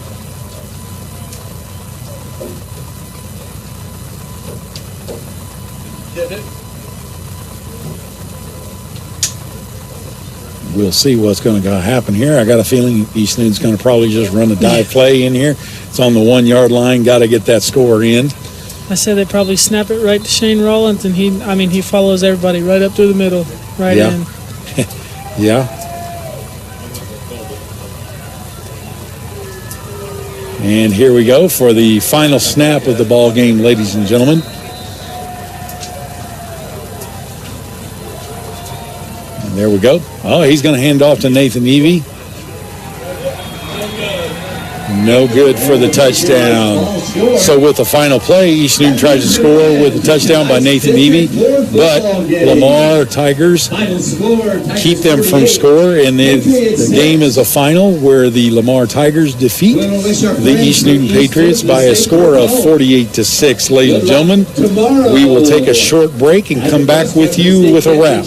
We'll see what's going to happen here. I got a feeling East Newton's going to probably just run a dive play in here. It's on the 1 yard line. Got to get that score in. I said they probably snap it right to Shane Rollins, and he follows everybody right up through the middle, right in. Yeah. And here we go for the final snap of the ball game, ladies and gentlemen. And there we go. Oh, he's going to hand off to Nathan Evie. No good for the touchdown. So with the final play, East Newton tries to score with a touchdown by Nathan Evie, but Lamar Tigers keep them from score, and then the game is a final where the Lamar Tigers defeat the East Newton Patriots by a score of 48-6. Ladies and gentlemen, we will take a short break and come back with you with a wrap.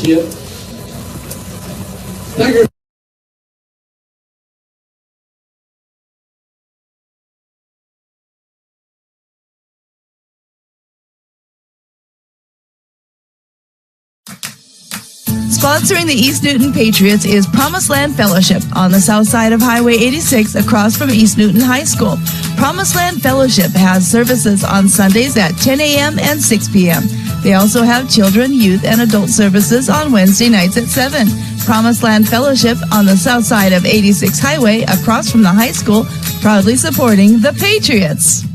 Sponsoring the East Newton Patriots is Promised Land Fellowship on the south side of Highway 86 across from East Newton High School. Promised Land Fellowship has services on Sundays at 10 a.m. and 6 p.m. They also have children, youth, and adult services on Wednesday nights at 7. Promised Land Fellowship on the south side of 86 Highway across from the high school, proudly supporting the Patriots.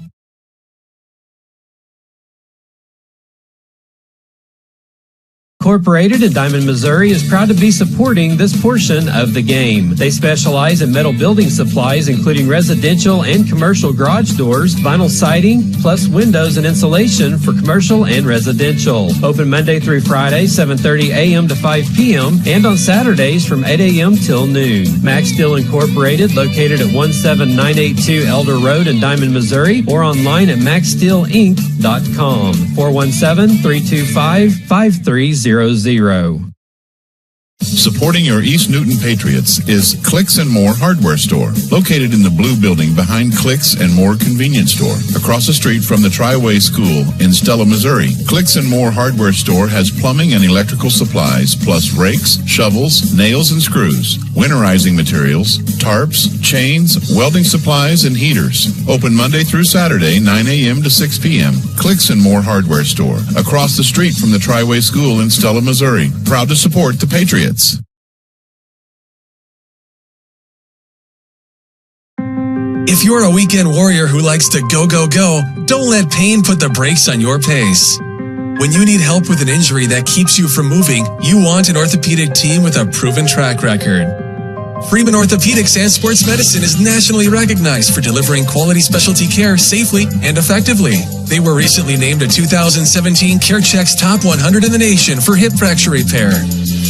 Incorporated in Diamond, Missouri is proud to be supporting this portion of the game. They specialize in metal building supplies, including residential and commercial garage doors, vinyl siding, plus windows and insulation for commercial and residential. Open Monday through Friday, 7:30 a.m. to 5 p.m., and on Saturdays from 8 a.m. till noon. Max Steel Incorporated, located at 17982 Elder Road in Diamond, Missouri, or online at maxsteelinc.com. 417-325-5300. Supporting your East Newton Patriots is Clicks and More Hardware Store, located in the blue building behind Clicks and More Convenience Store, across the street from the Tri-Way School in Stella, Missouri. Clicks and More Hardware Store has plumbing and electrical supplies, plus rakes, shovels, nails and screws, winterizing materials, tarps, chains, welding supplies, and heaters. Open Monday through Saturday, 9 a.m. to 6 p.m. Clicks and More Hardware Store, across the street from the Tri-Way School in Stella, Missouri. Proud to support the Patriots. If you're a weekend warrior who likes to go, go, go, don't let pain put the brakes on your pace. When you need help with an injury that keeps you from moving, you want an orthopedic team with a proven track record. Freeman Orthopedics and Sports Medicine is nationally recognized for delivering quality specialty care safely and effectively. They were recently named a 2017 CareCheck's Top 100 in the nation for hip fracture repair.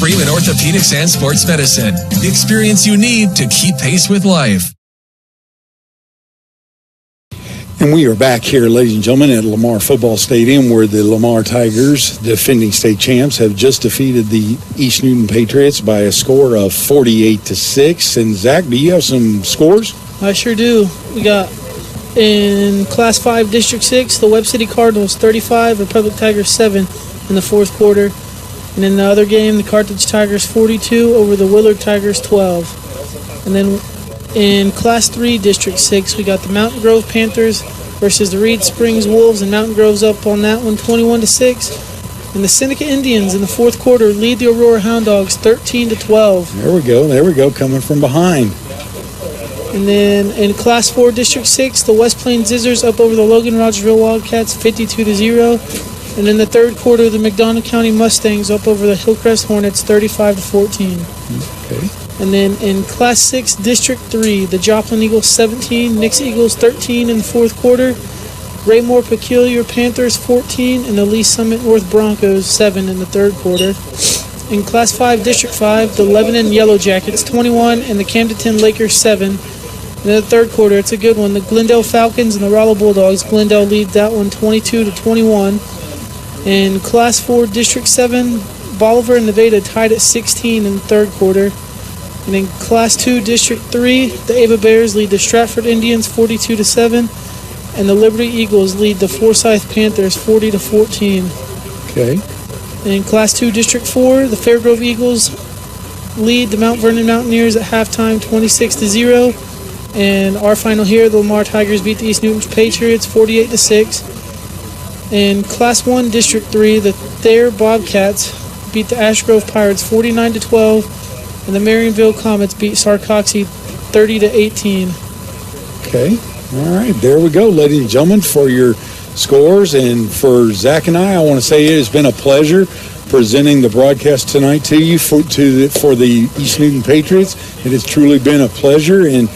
Freeman Orthopedics and Sports Medicine, the experience you need to keep pace with life. And we are back here, ladies and gentlemen, at Lamar Football Stadium, where the Lamar Tigers, defending state champs, have just defeated the East Newton Patriots by a score of 48-6. And Zach, do you have some scores? I sure do. We got in Class 5, District 6, the Webb City Cardinals 35, Republic Tigers 7 in the fourth quarter. And in the other game, the Carthage Tigers 42 over the Willard Tigers 12. And then in Class 3, District 6, we got the Mountain Grove Panthers versus the Reed Springs Wolves, and Mountain Grove's up on that one 21-6. And the Seneca Indians in the fourth quarter lead the Aurora Hound Dogs 13-12. There we go, coming from behind. And then in Class 4, District 6, the West Plains Zizzers up over the Logan Rogersville Wildcats 52-0. And in the third quarter, the McDonough County Mustangs up over the Hillcrest Hornets 35-14. Okay. And then in Class 6, District 3, the Joplin Eagles 17, Nix Eagles 13 in the fourth quarter, Raymore Peculiar Panthers 14, and the Lee Summit North Broncos 7 in the third quarter. In Class 5, District 5, the Lebanon Yellow Jackets 21, and the Camdenton Lakers 7. In the third quarter, it's a good one. The Glendale Falcons and the Rolla Bulldogs. Glendale leads that one 22-21. In Class 4, District 7, Bolivar and Nevada tied at 16 in the third quarter. And in Class 2, District 3, the Ava Bears lead the Stratford Indians 42-7, and the Liberty Eagles lead the Forsyth Panthers 40-14. Okay. And in Class 2, District 4, the Fairgrove Eagles lead the Mount Vernon Mountaineers at halftime 26-0. And our final here, the Lamar Tigers beat the East Newton Patriots 48-6. In Class 1, District 3, the Thayer Bobcats beat the Ash Grove Pirates 49-12. And the Marionville Comets beat Sarcoxy 30-18. Okay. All right. There we go, ladies and gentlemen, for your scores. And for Zach and I want to say it has been a pleasure presenting the broadcast tonight to you for the East Newton Patriots. It has truly been a pleasure. And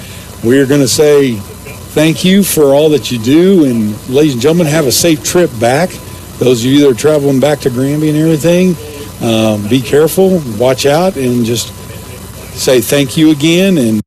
we're going to say thank you for all that you do. And ladies and gentlemen, have a safe trip back. Those of you that are traveling back to Granby and everything, be careful, watch out, and just say thank you again. And